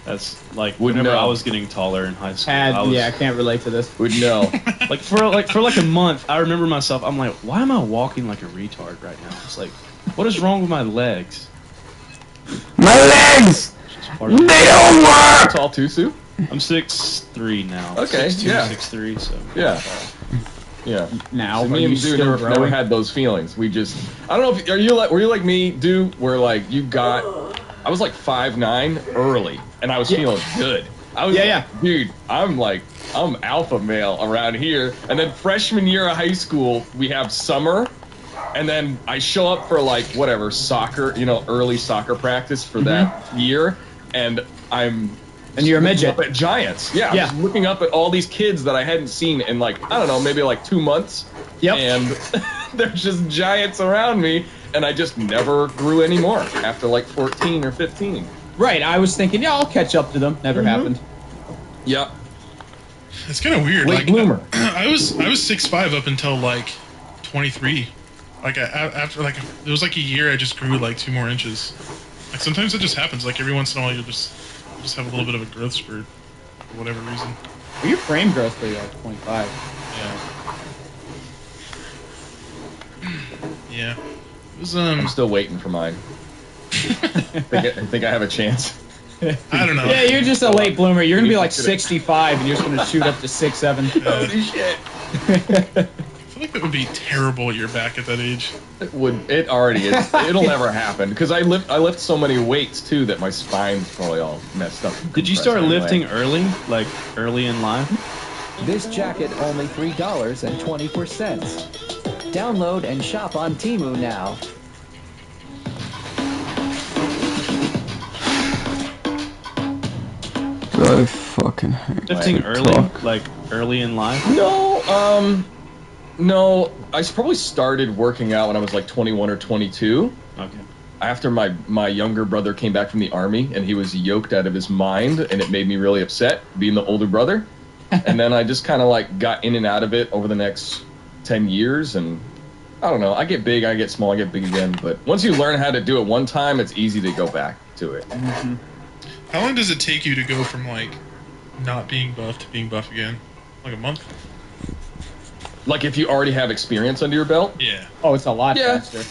B: That's like
C: Wouldn't
B: whenever
C: know.
B: I was getting taller in high school. I was,
A: I can't relate to this.
C: Would know.
B: like for a month, I remember myself. I'm like, why am I walking like a retard right now? It's like, what is wrong with my legs?
F: My legs!
B: Part of
F: They
B: it.
F: don't work!
C: Tall Tusu?
B: I'm 6'3" now.
C: Okay,
B: 6'2",
C: yeah.
B: 6'3", so
C: Yeah. Yeah.
A: Now,
C: So me
A: are
C: and
A: you
C: Dude
A: still
C: never
A: growing?
C: had those feelings. We just, I don't know if were you like me, Dude, where like I was like 5'9" early, and I was feeling good. I was
A: Yeah,
C: like, dude, I'm alpha male around here. And then freshman year of high school, we have summer, And then I show up for like whatever soccer, early soccer practice for that year, and I'm
A: you're a midget
C: up at Giants. Yeah,
A: Yeah.
C: I'm just looking up at all these kids that I hadn't seen in like I don't know, maybe like 2 months.
A: Yep.
C: And there's just giants around me, and I just never grew anymore after like 14 or 15.
A: Right, I was thinking, yeah, I'll catch up to them. Never happened.
C: Yep.
D: It's kind of weird.
C: Late bloomer.
D: I was 6'5" up until like 23. Like after like it was like a year, I just grew like 2 more inches. Like sometimes it just happens. Like every once in a while, you just have a little bit of a growth spurt for whatever reason.
A: Well, your frame growth for like 25.
D: Yeah. It was
C: I'm still waiting for mine. I think I have a chance.
D: I don't know.
A: Yeah, you're just a late bloomer. You're gonna be like 65, and you're just gonna shoot up to 6'7".
C: Holy shit.
D: I feel like that would be terrible at your back at that age.
C: It already is. It'll never happen because I lift so many weights too that my spine's probably all messed up.
B: Did you start lifting early, like early in life?
G: This jacket only $3.24. Download and shop on Temu now.
F: So fucking
B: Lifting early, like early in life?
C: No, I probably started working out when I was like 21 or 22.
B: Okay.
C: After my younger brother came back from the army and he was yoked out of his mind, and it made me really upset being the older brother. And then I just kind of like got in and out of it over the next 10 years, and I don't know, I get big, I get small, I get big again, but once you learn how to do it one time, it's easy to go back to it.
A: Mm-hmm.
D: How long does it take you to go from like not being buff to being buff again? Like a month?
C: Like if you already have experience under your belt?
D: Yeah.
A: Oh, it's a lot
C: Yeah.
A: faster.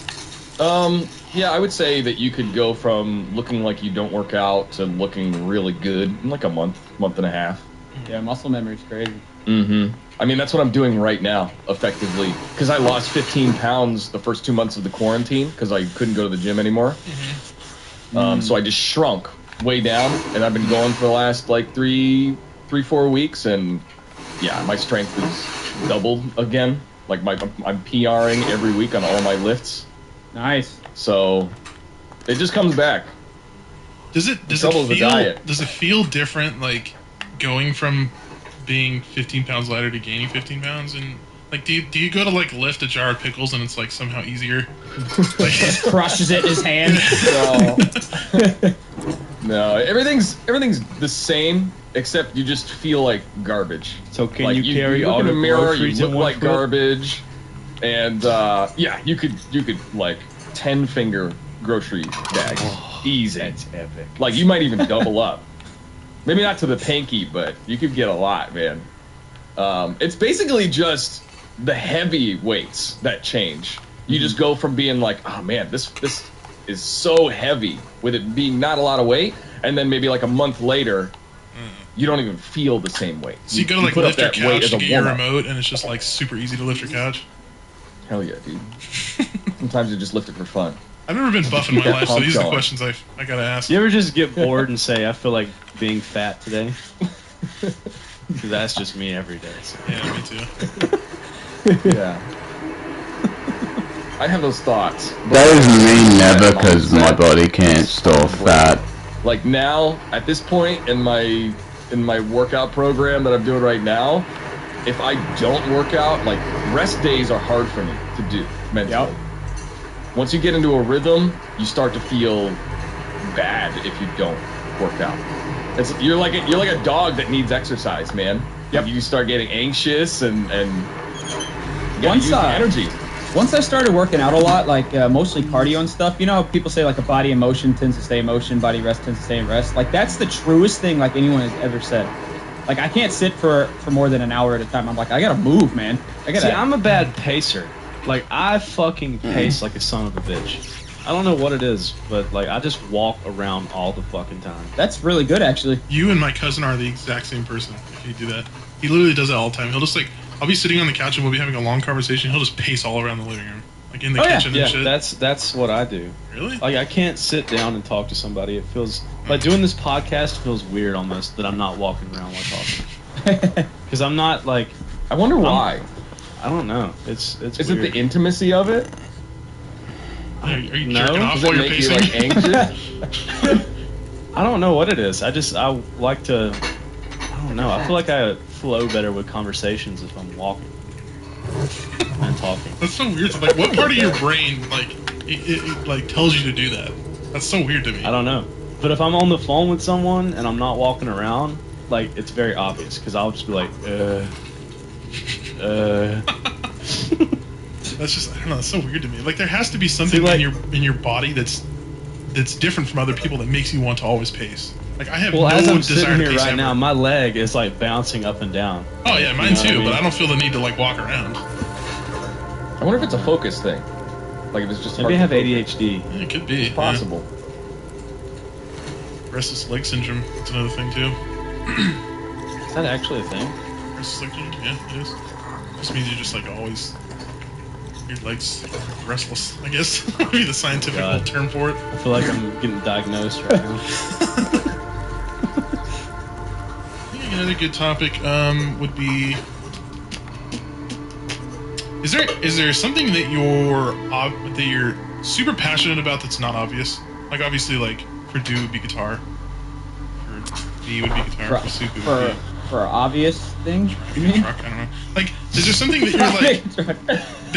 C: Yeah, I would say that you could go from looking like you don't work out to looking really good in like a month and a half.
A: Yeah, muscle memory's crazy.
C: Mm-hmm. I mean, that's what I'm doing right now, effectively, because I lost 15 pounds the first 2 months of the quarantine because I couldn't go to the gym anymore. So I just shrunk way down, and I've been going for the last like 4 weeks, and yeah, my strength is doubled again. Like I'm PRing every week on all my lifts.
A: Nice.
C: So it just comes back.
D: Does it feel different, like going from being 15 pounds lighter to gaining 15 pounds? And like, do you go to like lift a jar of pickles and it's like somehow easier? Like,
A: Crushes it in his hand.
C: No, everything's the same, except you just feel like garbage.
B: So can
C: Like,
B: you carry
C: look
B: all
C: in
B: the
C: the mirror, you
B: groceries
C: look
B: in one
C: like
B: foot?
C: garbage, and yeah, you could like 10-finger grocery bag, easy.
B: That's epic.
C: Like you might even double up. Maybe not to the pinky, but you could get a lot, man. It's basically just the heavy weights that change. You just go from being like, oh man, this is so heavy, with it being not a lot of weight, and then maybe like a month later, you don't even feel the same weight.
D: so you go to like
C: put up
D: lift your
C: that weight
D: couch
C: as
D: to
C: a
D: get your
C: warm-up.
D: remote and it's just like super easy to lift your couch.
C: Hell yeah, dude. Sometimes you just lift it for fun.
D: I've never been buff in
C: Get
D: my
C: that
D: life, so
C: pump
D: these are the
C: going.
D: questions I gotta ask.
B: You ever just get bored and say, I feel like being fat today? 'Cause that's just me every day. So.
D: Yeah, me too.
C: Yeah. I have those thoughts.
F: That is me never, because my body can't store fat.
C: Like now, at this point in my workout program that I'm doing right now, if I don't work out, like rest days are hard for me to do mentally. Once you get into a rhythm, you start to feel bad if you don't work out. You're like a dog that needs exercise, man. Yep. You start getting anxious and you gotta use the energy.
A: Once I started working out a lot, like mostly cardio and stuff, you know how people say like a body in motion tends to stay in motion, body rest tends to stay in rest? Like that's the truest thing like anyone has ever said. Like I can't sit for more than an hour at a time. I'm like, I gotta move, man.
B: See, I'm a bad pacer. Like I fucking pace like a son of a bitch. I don't know what it is, but like I just walk around all the fucking time.
A: That's really good, actually.
D: You and my cousin are the exact same person if you do that. He literally does that all the time. He'll just like, I'll be sitting on the couch and we'll be having a long conversation. He'll just pace all around the living room, like in the kitchen
B: Yeah,
D: and shit.
B: that's what I do.
D: Really?
B: Like I can't sit down and talk to somebody. It feels like doing this podcast feels weird almost that I'm not walking around while talking. Because I'm not like.
C: I wonder why.
B: I don't know. It's
C: Is
B: weird.
C: it the intimacy of it?
D: Are you
B: No.
D: jerking off
C: Does
D: while
C: it
D: you're
C: make you
D: pacing?
C: like anxious?
B: I don't know what it is. I like to. I don't know. I feel like I flow better with conversations if I'm walking and talking.
D: That's so weird. So, like, what part of your brain like it like tells you to do that? That's so weird to me.
B: I don't know. But if I'm on the phone with someone and I'm not walking around, like it's very obvious because I'll just be like,
D: That's just I don't know. That's so weird to me. Like there has to be something
B: See, like-
D: in your body that's different from other people that makes you want to always pace. Like I have
B: Well,
D: no
B: as I'm
D: desire
B: sitting
D: to
B: here
D: pace
B: right
D: ever.
B: now, my leg is like bouncing up and down.
D: Oh yeah, mine
B: You know what
D: too.
B: I mean?
D: But I don't feel the need to like walk around.
C: I wonder if it's a focus thing. Like if it's just
B: Maybe I
C: hard
B: have
C: to focus.
B: ADHD.
D: Yeah, it could be
C: It's possible.
D: Yeah. Restless leg syndrome. That's another thing too.
B: Is that actually a thing?
D: Restless leg syndrome. Yeah, it is. Just means you're just like always. Your legs restless. I guess would be the scientific
B: God.
D: term for it.
B: I feel like I'm getting diagnosed right now.
D: I think another good topic would be: is there something that you're super passionate about that's not obvious? Like obviously, like for Do would be guitar, for D would be guitar, for Suku would be
A: For obvious things, you mean?
D: truck. I don't know. Like, is there something that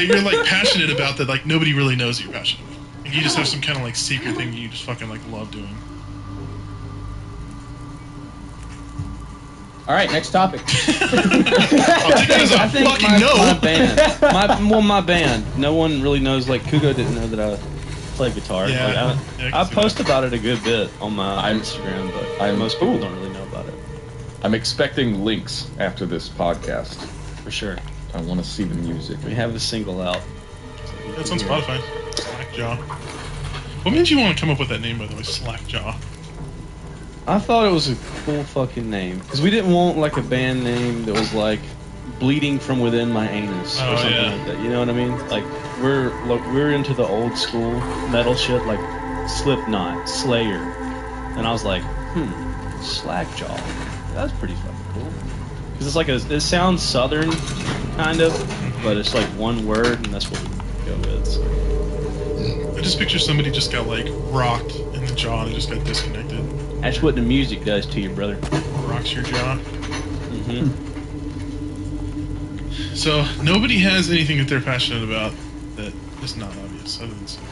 D: you're like passionate about that like nobody really knows that you're passionate about? Like, you just have some kind of like secret thing you just fucking like love doing.
A: All right, next topic.
D: I'll take it as a fucking
B: my
D: no.
B: band, my band. No one really knows. Like Kugo didn't know that I play guitar.
D: Yeah,
B: Like,
D: yeah, I
B: I
D: can see
B: post
D: that.
B: about it a good bit on my
C: I'm-
B: Instagram, but most people don't really know about it.
C: I'm expecting links after this podcast.
B: For sure.
C: I want to see the music.
B: We have a single out.
D: That's on Spotify. Slackjaw. What made you want to come up with that name, by the way? Slackjaw.
B: I thought it was a cool fucking name because we didn't want like a band name that was like bleeding from within my anus or
D: Oh,
B: something
D: yeah.
B: like that. You know what I mean? Like we're into the old school metal shit like Slipknot, Slayer, and I was like, Slackjaw. That's pretty fucking cool. Because it's like it sounds southern, kind of, but it's like one word, and that's what we go with. So.
D: I just picture somebody just got like rocked in the jaw and just got disconnected.
B: That's what the music does to you, brother.
D: Rocks your jaw.
B: Hmm.
D: So nobody has anything that they're passionate about that is not obvious, other than super.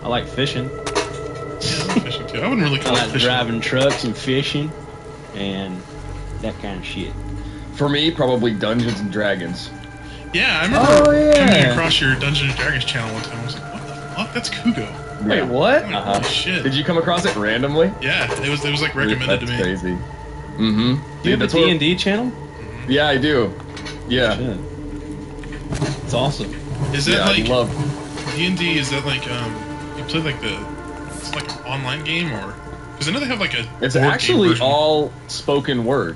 B: I like fishing.
D: Yeah, I like fishing too. I wouldn't really
B: I
D: call it
B: like
D: fishing.
B: driving trucks and fishing, and that kind of shit.
C: For me, probably Dungeons and Dragons.
D: Yeah, I remember
A: Oh,
D: coming
A: yeah.
D: across your Dungeons and Dragons channel one time. I was like, what the fuck? That's Kugo.
B: Wait, what?
D: I'm like, holy shit.
C: Did you come across it randomly?
D: Yeah, it was like recommended
C: That's
D: to me.
C: crazy. Mm-hmm.
B: Do you have a D&D channel?
C: Yeah, I do. Yeah.
B: Shit. It's awesome.
D: Is that
C: Yeah,
D: like
C: I love.
D: D&D? Is that like you play like it's like an online game or? Because I know they have like a.
C: It's
D: board game
C: actually
D: version.
C: all spoken word.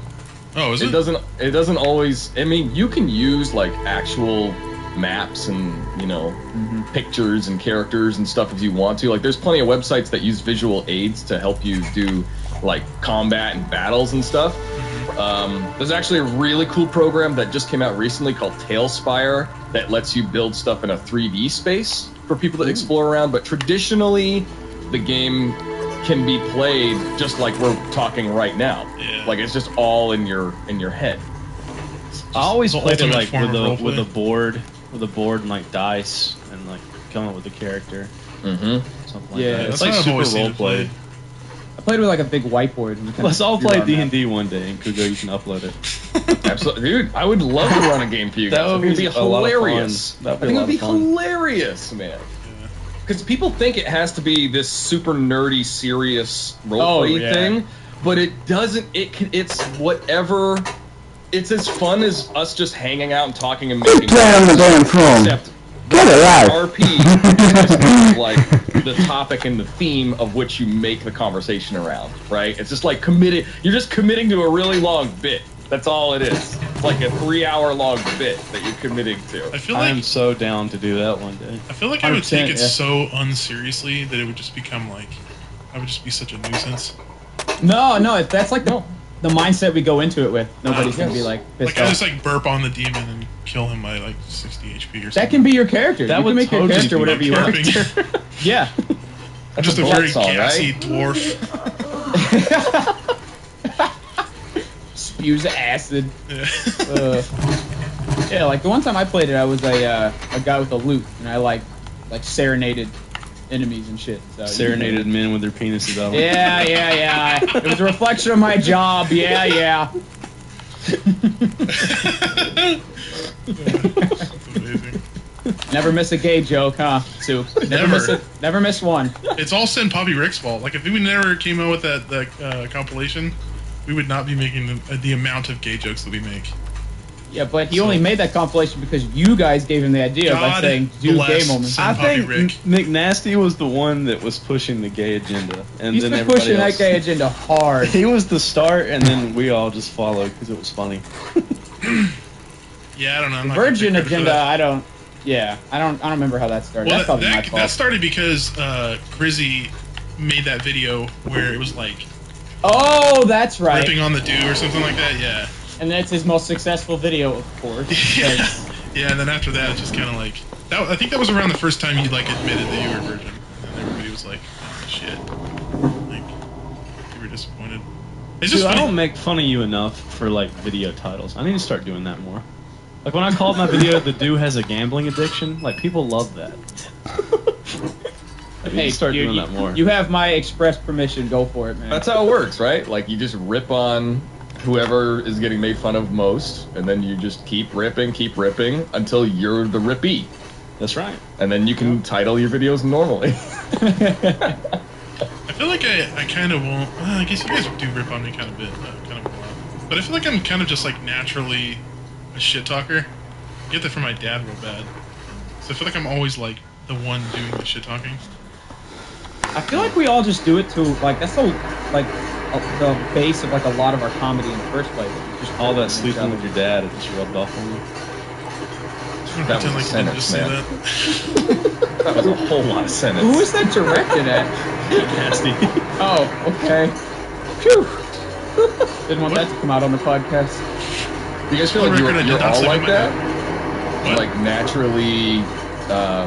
D: Oh, is
C: It doesn't always. I mean, you can use like actual maps and pictures and characters and stuff if you want to. Like, there's plenty of websites that use visual aids to help you do like combat and battles and stuff. There's actually a really cool program that just came out recently called Tailspire that lets you build stuff in a 3D space for people to explore around. But traditionally, the game can be played just like we're talking right now.
D: Yeah.
C: Like, it's just all in your head.
B: I always
D: the
B: played it
D: ultimate
B: like
D: form of
B: with
D: roleplay.
B: a board and like dice and like come up with a character,
C: Mm-hmm.
B: something like
A: Yeah,
B: that.
D: That's
B: It's like
D: how I've
B: super
D: always seen
B: role
D: it
B: play.
D: played.
A: I played with like a big whiteboard. And you
B: Let's all
A: drew
B: play
A: on that.
B: D&D one day, and Kugo, you can upload it.
C: Absolutely, dude. I would love to run a game for you guys.
B: That would
C: It'd
B: be
C: be
B: a lot of fun.
C: hilarious. I
B: That'd be
C: think
B: a
C: it would be
B: lot of fun.
C: hilarious, man. Because people think it has to be this super nerdy, serious
A: Oh,
C: roleplay
A: yeah.
C: thing, but it doesn't. It's whatever. It's as fun as us just hanging out and talking and making.
F: Play on the damn phone.
C: Except
F: Get it out.
C: RP is like the topic and the theme of which you make the conversation around, right? It's just like committed. You're just committing to a really long bit. That's all it is. It's like a 3-hour long bit that you're committing to.
D: I feel
B: I
D: like
B: am so down to do that one day.
D: I feel like I would take
A: 100%,
D: it
A: yeah.
D: so unseriously that it would just become like I would just be such a nuisance.
A: No, that's like the the mindset we go into it with. Nobody's gonna be like pissed
D: Like I
A: off.
D: just like burp on the demon and kill him by like 60 HP or something.
A: That can be your character.
B: That
A: You
B: would
A: can make your
B: totally
A: character
B: be
A: whatever you want.
D: burping.
A: Yeah.
D: I'm just a
C: a
D: very
C: blood song,
D: gassy
C: right?
D: dwarf.
A: Spews acid.
D: Yeah.
A: Yeah, like the one time I played it, I was a guy with a lute, and I like serenaded enemies and shit. So
B: Serenaded men with their penises out.
A: Yeah. It was a reflection of my job. Yeah.
D: That's amazing.
A: Never miss a gay joke, huh, Sue?
D: Never.
A: Never miss one.
D: It's all Send Poppy Rick's fault. Like if we never came out with that compilation, we would not be making the amount of gay jokes that we make.
A: Yeah, but he only made that compilation because you guys gave him the idea by
D: God
A: saying do
D: bless
A: gay moments.
D: Send
B: I
D: Poppy
B: think
D: Rick.
B: McNasty was the one that was pushing the gay agenda, and
A: He's
B: then
A: been
B: everybody
A: pushing
B: else.
A: that gay agenda hard.
B: He was the start, and then we all just followed because it was funny.
D: Yeah, I don't know. I'm not gonna
A: Virgin
D: take credit for
A: agenda,
D: that.
A: I don't remember how that started.
D: Well,
A: That's probably my
D: that
A: fault.
D: started because Grizzy made that video where it was like
A: Oh, that's right.
D: ripping on the dude or something like that. Yeah.
A: And that's his most successful video, of course.
D: Yeah.
A: because-
D: Yeah, and then after that, it's just kind of like that. I think that was around the first time you like admitted that you were a virgin, and everybody was like, oh, "Shit!" Like you were disappointed. It's just
B: Dude, I
D: funny.
B: don't make fun of you enough for like video titles. I need to start doing that more. Like when I called my video "The Dude Has a Gambling Addiction," like people love that. I need
A: Hey,
B: to start
A: you,
B: doing that more.
A: You have my express permission. Go for it, man.
C: That's how it works, right? Like you just rip on whoever is getting made fun of most, and then you just keep ripping until you're the rippee,
B: That's right.
C: and then you can title your videos normally.
D: I feel like I kind of won't. Well, I guess you guys do rip on me kind of a lot. But I feel like I'm kind of just like naturally a shit talker. I get that from my dad real bad. So I feel like I'm always like the one doing the shit talking.
A: I feel like we all just do it to like that's the like the base of like a lot of our comedy in the first place. Just
B: All that
A: each
B: sleeping
A: other.
B: with your dad, it just rubbed off on you.
D: I'm
C: That
D: pretend
C: was
D: like
C: a
D: you didn't just say
C: sentence,
D: that.
C: That was a whole lot of sentence.
A: Who is that directed at?
B: Nasty.
A: Oh, okay. Phew. Didn't want that to come out on the podcast.
C: Do you guys feel
D: For
C: like
D: the record, I
C: you're
D: did not
C: all
D: sleep
C: like
D: with my
C: that?
D: What?
C: Like naturally,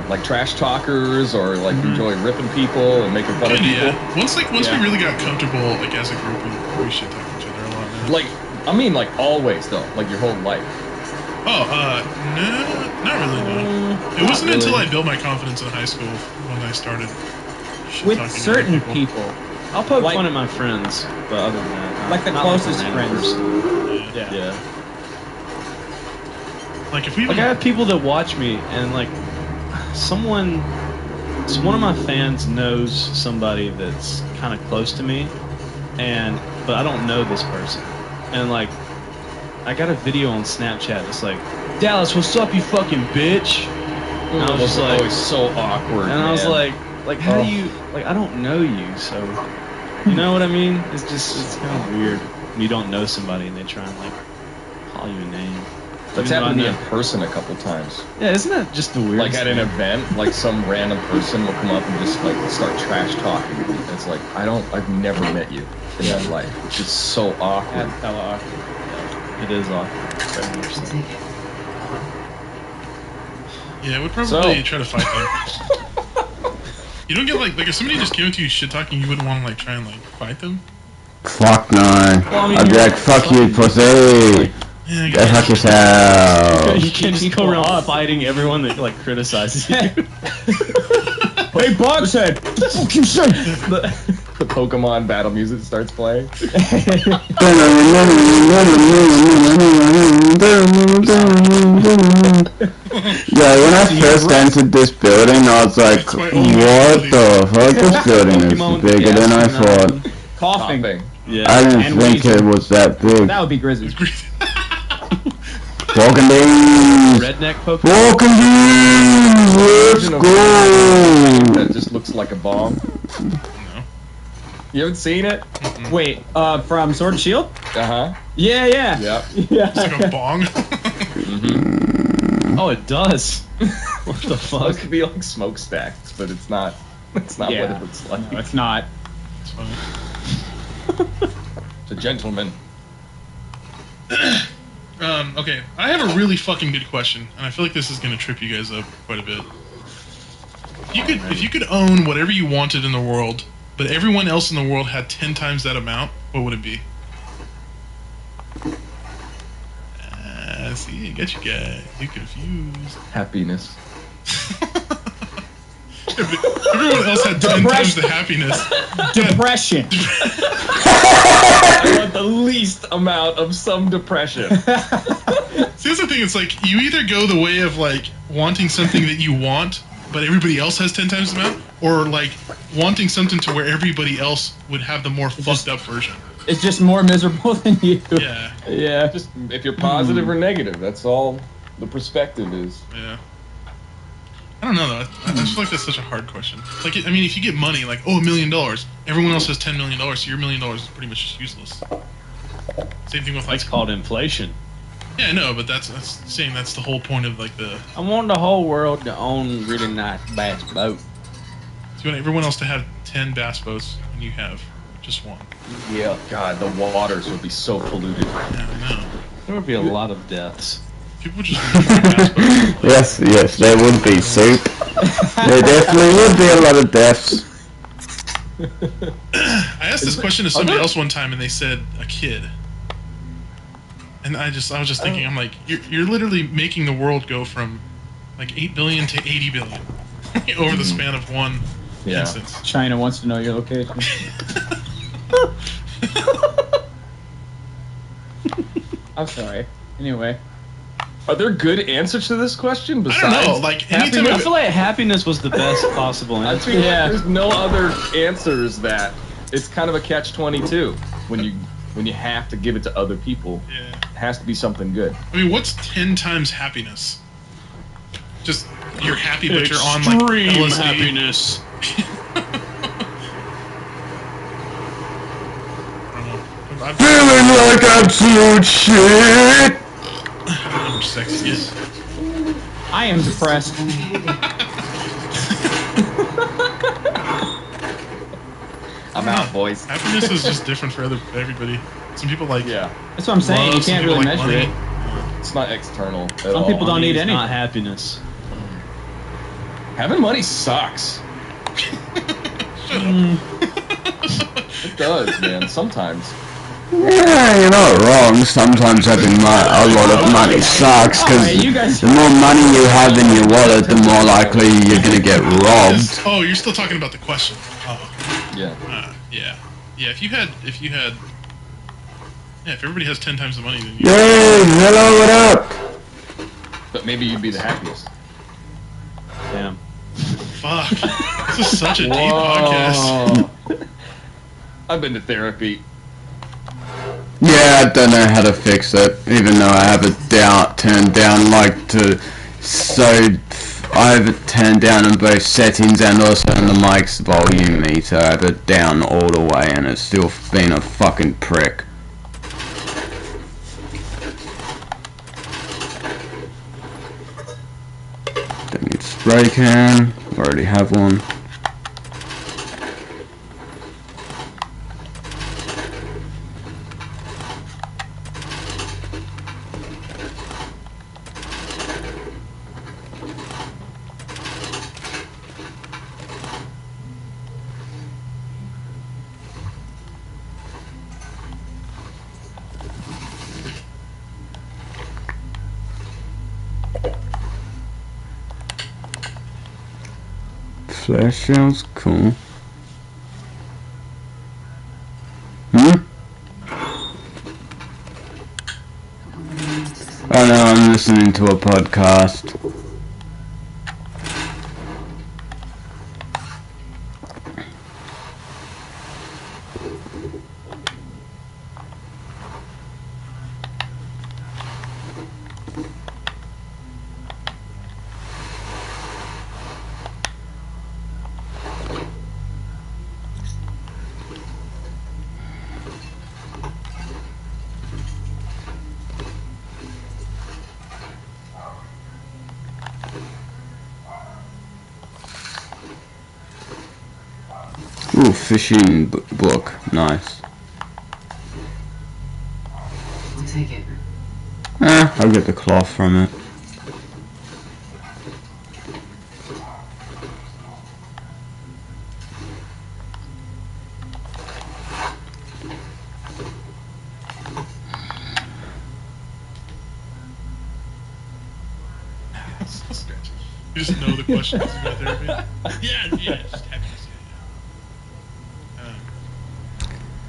C: like trash talkers, or like enjoy ripping people and making fun of
D: Kinda,
C: people?
D: yeah. Once
C: Yeah.
D: we really got comfortable, like as a group, we shit talk each other a lot now.
C: Like, I mean, like always though, like your whole life.
D: Oh, no, not really. No. It wasn't until I built my confidence in high school when I started shit
A: With
D: talking to
A: certain
D: other
A: people.
B: I'll poke
A: Like-
B: fun at my friends, but other than that,
A: Like the
B: not
A: closest
B: a random
A: friends.
B: person.
D: Yeah.
B: Yeah.
D: Like if we
B: Like I have people that watch me, and like someone, so one of my fans knows somebody that's kind of close to me, but I don't know this person, and like I got a video on Snapchat. It's like, Dallas, what's up, you fucking bitch? And I was
C: Those
B: just
C: are
B: like,
C: always so awkward.
B: and I was
C: man.
B: like, how
C: Oh.
B: do you, like, I don't know you, so you know what I mean? It's kind of weird when you don't know somebody and they try and like call you a name.
C: That's
B: Even though I
C: happened to me
B: know-
C: in person a couple times.
B: Yeah, isn't that just the weirdest
C: Like at an
B: thing?
C: event, like some random person will come up and just like start trash talking to me. It's like I've never met you in my life. It's just so awkward.
A: That's hella awkward.
B: It is awkward. Very much so.
D: Yeah, I would probably
C: So-
D: try to fight them. You don't get like if somebody just came up to you shit talking, you wouldn't want to like try and like fight them.
F: Fuck no.
B: I mean,
F: I'd be
B: you're-
F: like, fuck you, pussy.
D: Yeah, I
F: Go
D: guess.
F: fuck yourself.
B: You can't just go around fighting everyone that like criticizes you.
A: Hey, Boxhead! Fuck you say?
C: The Pokemon battle music starts playing.
F: Yeah, when I first entered this building, I was like,
D: That's my
F: what
D: only
F: the fuck? This building
B: Pokemon
F: is
B: with
F: bigger than I
B: gas and,
F: thought.
A: Coughing.
C: Coughing.
B: Yeah.
F: I didn't
A: And
F: think
A: Weezer.
F: it was that big.
A: That would be Grizzly.
F: Walking beans!
B: Redneck Pokemon.
F: Walking beans! Let's
C: Version of
F: go!
C: That just looks like a bomb.
D: No.
C: You haven't seen it?
A: Wait, from Sword and Shield?
C: Uh huh.
A: Yeah.
C: Yep.
A: Yeah.
D: It's like a bong.
B: Oh, it does. What the
C: Supposed
B: fuck?
C: to be like smokestacks, but it's not. It's not
A: Yeah.
C: what it looks like.
A: No, it's not.
D: It's funny.
C: It's a gentleman.
D: Okay, I have a really fucking good question, and I feel like this is gonna trip you guys up quite a bit. If you could own whatever you wanted in the world, but everyone else in the world had 10 times that amount, what would it be? See, I got you guys. You confused.
C: Happiness.
D: Everyone else had 10 times the happiness.
A: Depression.
C: I want the least amount of some depression.
D: See, that's the thing. It's like you either go the way of like wanting something that you want, but everybody else has 10 times the amount, or like wanting something to where everybody else would have the more fucked up version.
A: It's just more miserable than you.
D: Yeah.
A: Yeah.
C: Just if you're positive or negative, that's all the perspective is.
D: Yeah. I don't know though. I just feel like that's such a hard question. Like, I mean, if you get money, like, oh, $1 million, everyone else has $10 million, so your $1 million is pretty much just useless. Same thing with like.
B: It's called inflation.
D: Yeah, I know, but that's saying that's the whole point of like the.
B: I want the whole world to own really nice bass boat.
D: So you want everyone else to have 10 bass boats, and you have just one.
C: Yeah. God, the waters would be so polluted.
D: Yeah, I know.
B: There would be a lot of deaths.
D: People just remove their bass boats.
F: Yes, there would be soup. There definitely would be a lot of deaths.
D: I asked this question to somebody else one time, and they said a kid. And I was just thinking, I'm like, you're literally making the world go from like 8 billion to 80 billion over the span of one instance.
A: China wants to know your location. I'm sorry. Anyway.
C: Are there good answers to this question besides?
D: I don't know. Like anytime
B: I feel like happiness was the best possible
C: I
B: answer.
C: feel like there's no other answers that it's kind of a catch-22 when you have to give it to other people.
D: Yeah.
C: It has to be something good.
D: I mean, what's 10 times happiness? Just you're happy, but you're on like
B: Extreme
D: LSD.
B: happiness.
D: I don't know.
F: Feeling like absolute shit!
D: I'm sexy.
A: I am depressed.
C: I'm out, boys.
D: Happiness is just different for everybody. Some people like
A: That's what I'm saying.
D: love,
A: You
D: some
A: can't
D: people
A: really
D: like
A: measure
D: money.
A: it.
C: It's not external at
A: Some
C: all.
A: people don't need
B: It's
A: anything.
B: not happiness.
C: Having money sucks. It does, man. Sometimes.
F: Yeah, you're not wrong. Sometimes having a lot of money sucks, because
A: Alright, you guys-
F: the more money you have in your wallet, the more likely you're gonna get robbed.
D: Oh, you're still talking about the question. Oh,
C: Yeah.
D: yeah. If everybody has 10 times the money, then you.
F: Yay, hello, what up?
C: But maybe you'd be the happiest.
B: Damn.
D: Fuck. This is such a deep podcast.
C: I've been to therapy.
F: Yeah, I don't know how to fix it, even though I have it turned down, I have it turned down in both settings and also in the mic's volume meter. I have it down all the way and it's still been a fucking prick. Don't need spray can, already have one. Flash shells, cool. Oh no, I'm listening to a podcast. Ooh, fishing book, nice.
H: I'll take it.
F: I'll get the cloth from it.
D: You just know the questions about therapy. Yeah, just happy to see it.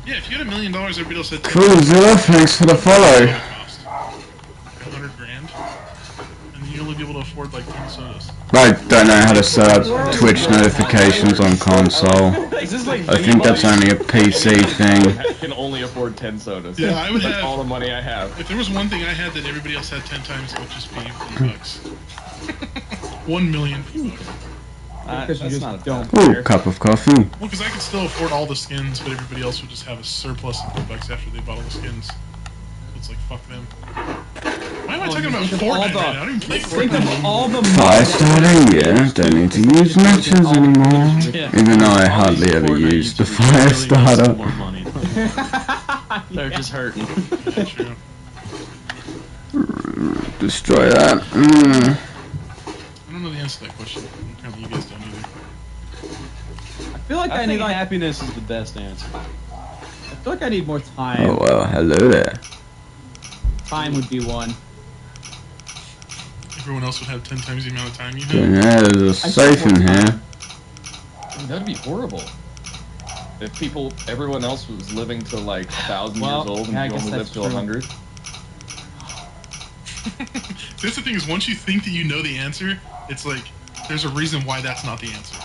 D: Yeah, if you had $1 million, everybody else had
F: Cool, Zilla, thanks for the follow.
D: cost. $100,000, and then you'd only be able to afford like 10 sodas.
F: I don't know how to set up Twitch notifications on console.
C: Is this like
F: I think that's only a PC thing.
C: I can only afford 10 sodas.
D: Yeah, I would
C: That's
D: have.
C: all the money I have.
D: If there was one thing I had that everybody else had 10 times, it would just be $1. 1 million $1.
A: Because you
B: That's
A: just
B: not a
A: don't
F: Ooh,
A: care.
F: cup of coffee.
D: Well, because I could still afford all the skins, but everybody else would just have a surplus of $1 after they bought all the skins. So it's like, fuck them. Why am I talking about
A: think of all
D: Fortnite
A: the-
D: right now? I don't even play
A: Think
D: Fortnite.
A: of all the
F: Five starting, yeah. Don't need to use matches anymore. Even though I hardly ever use the fire starter.
B: More money. They're just hurting.
D: Yeah, true.
F: Destroy that.
D: I don't know the answer to that question. Apparently you guys don't either.
A: I feel like I,
B: I
A: need
B: think
A: like
B: happiness is the best answer.
A: I feel like I need more time.
F: Oh well, hello there.
A: Time would be one.
D: Everyone else would have 10 times the amount of time you have.
F: Yeah, there's a safe in here.
C: That'd be horrible. If everyone else was living to like 1,000
A: Well,
C: years old and
A: yeah, I
C: you
A: guess
C: only
A: that's
C: lived to
A: true.
C: 100.
D: That's the thing is, once you think that you know the answer, it's like, there's a reason why that's not the answer.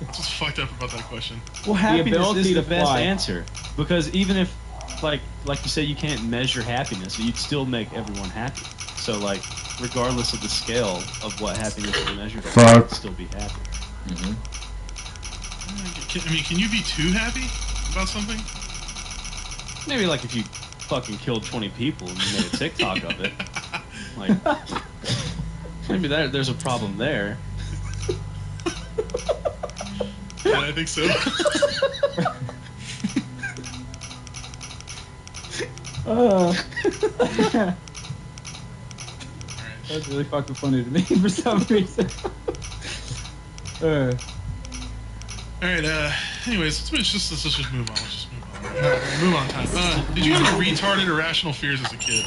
D: It's just fucked up about that question.
B: Well, happiness
A: ability
B: is the
A: to
B: best
A: fly.
B: answer because even if, like you say, you can't measure happiness, you'd still make everyone happy. So, like, regardless of the scale of what happiness is measured,
F: Fuck.
B: you'd still be happy.
D: Can you be too happy about something?
B: Maybe like if you fucking killed 20 people and you made a TikTok of it, like maybe there's a problem there.
D: Yeah, I think so.
A: That's really fucking funny to me for some reason.
D: Alright, anyways, let's just move on. Let's just move on. Move on time. Did you have any retarded irrational fears as a kid?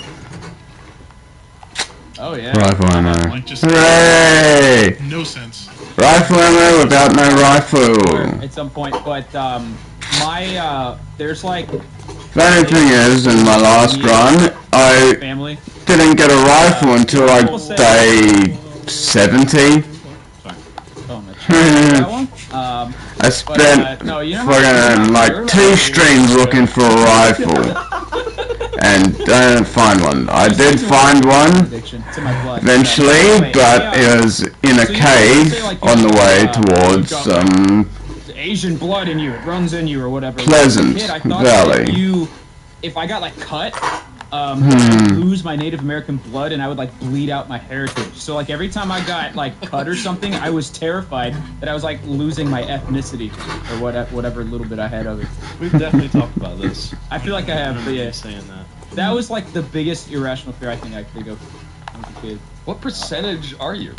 A: Oh yeah.
F: Rifle ammo.
D: Like, just
F: Hooray!
D: no sense.
F: Rifle ammo without no rifle.
A: At some point, but there's like
F: Funny thing is, in my last run, I
A: family.
F: didn't get a rifle until like day 70.
A: Oh, that one.
F: I spent
A: no, you know how
F: fucking like 2 streams looking for a rifle, and I didn't find one. I did find one
A: addiction to my blood.
F: eventually, but it was in a cave on the way towards
A: Asian blood in you, it runs in you or whatever.
F: Pleasant
A: As a kid, I thought
F: Valley.
A: that if I got like cut, I'd lose my Native American blood and I would like bleed out my heritage. So like every time I got like cut or something, I was terrified that I was like losing my ethnicity or whatever little bit I had of it.
B: We've definitely talked about this.
A: I feel like I have, but yeah,
B: saying that.
A: that was like the biggest irrational fear I think I could think of when I was a kid.
C: What percentage are you?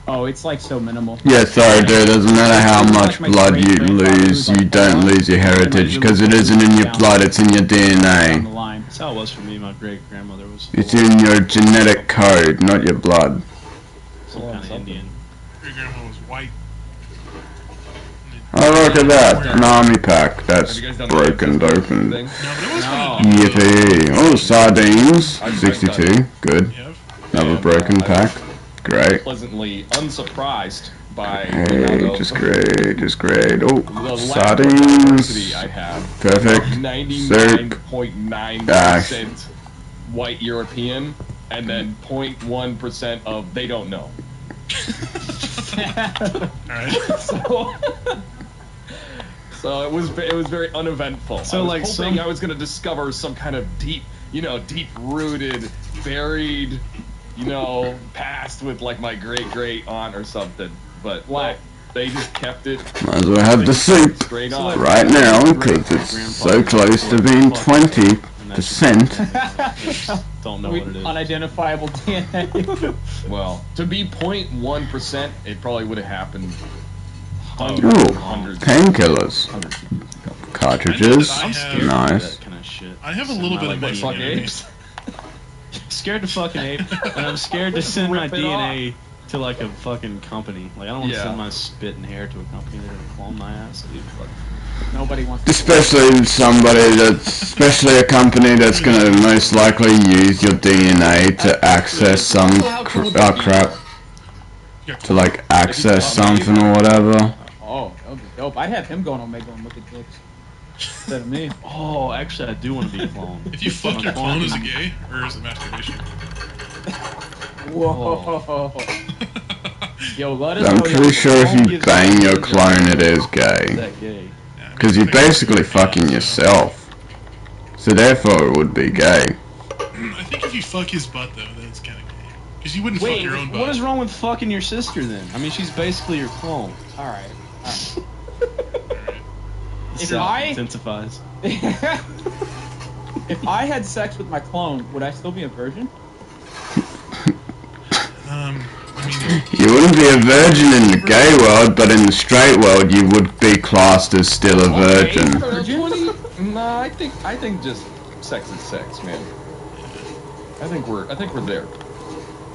A: Oh, it's like so minimal.
F: Yeah, sorry dude, doesn't matter how much blood you lose, you don't lose your heritage, because it isn't in your blood, it's in your
A: Down the
F: DNA.
A: line.
B: That's how it was for me. My great grandmother was
F: It's in your genetic code, not your blood.
B: some kind of Indian.
D: Your grandma was white.
F: Oh look at that, an army pack, that's
C: Have you guys done
F: broken
C: the
F: open.
C: thing?
D: No, but it was
A: No.
D: fun to do.
F: Yippee. Oh, sardines, 62, good.
D: You have?
F: Another
C: Yeah,
F: broken
C: I
F: pack, great.
C: Pleasantly unsurprised by the
F: Hey,
C: amount of
F: just great, just great.
C: the
F: Oh,
C: lack of
F: sardines,
C: diversity I have.
F: perfect.
C: 99.9% white European, and then 0.1% of they don't know.
D: Alright.
C: So it was very uneventful.
B: So,
C: I was
B: like,
C: hoping
B: some-
C: I was gonna discover some kind of deep-rooted, buried, past with like my great aunt or something. But they just kept it
F: Might as well have the soup
C: straight on.
F: right now, because it's so close to being 20.
B: Don't know what it is.
A: Unidentifiable DNA.
C: Well, to be 0.1%, it probably would have happened.
F: Ooh, painkillers. Cartridges.
B: I'm scared
F: Nice.
B: of that kind of shit.
D: I have a little bit of
B: like
D: money.
C: fuck
D: in
C: apes.
B: Scared to fucking ape, and I'm scared to send my
C: Rip it
B: DNA to like a fucking company. Like I don't want to
C: Yeah.
B: send my spit and hair to a company that will clone my ass. Dude, fuck.
A: Nobody wants to.
F: Especially especially a company that's gonna most likely use your DNA to access some crap, to like access something or whatever.
A: Oh, that would be dope. I'd have him go on Omega and look at dicks instead of me.
B: Oh, actually, I do want to be a clone.
D: If you fuck your clone, is it gay or is it masturbation?
A: Whoa. Yo, let us
F: I'm
A: know
F: pretty sure if you bang your clone, it is
B: Is
F: gay.
B: that gay?
D: Yeah,
F: Because you're basically fucking yourself. So therefore it would be gay.
D: I think if you fuck his butt though, then it's kind of gay. Because you wouldn't fuck
B: Wait,
D: your own butt.
B: what is wrong with fucking your sister then? I mean, she's basically your clone.
A: Alright. If
B: So,
A: I
B: intensifies.
A: if I had sex with my clone, would I still be a virgin?
D: I mean,
F: You wouldn't be a virgin in the gay world, but in the straight world you would be classed as still a virgin.
C: No, I think just sex is sex, man. I think we're there. I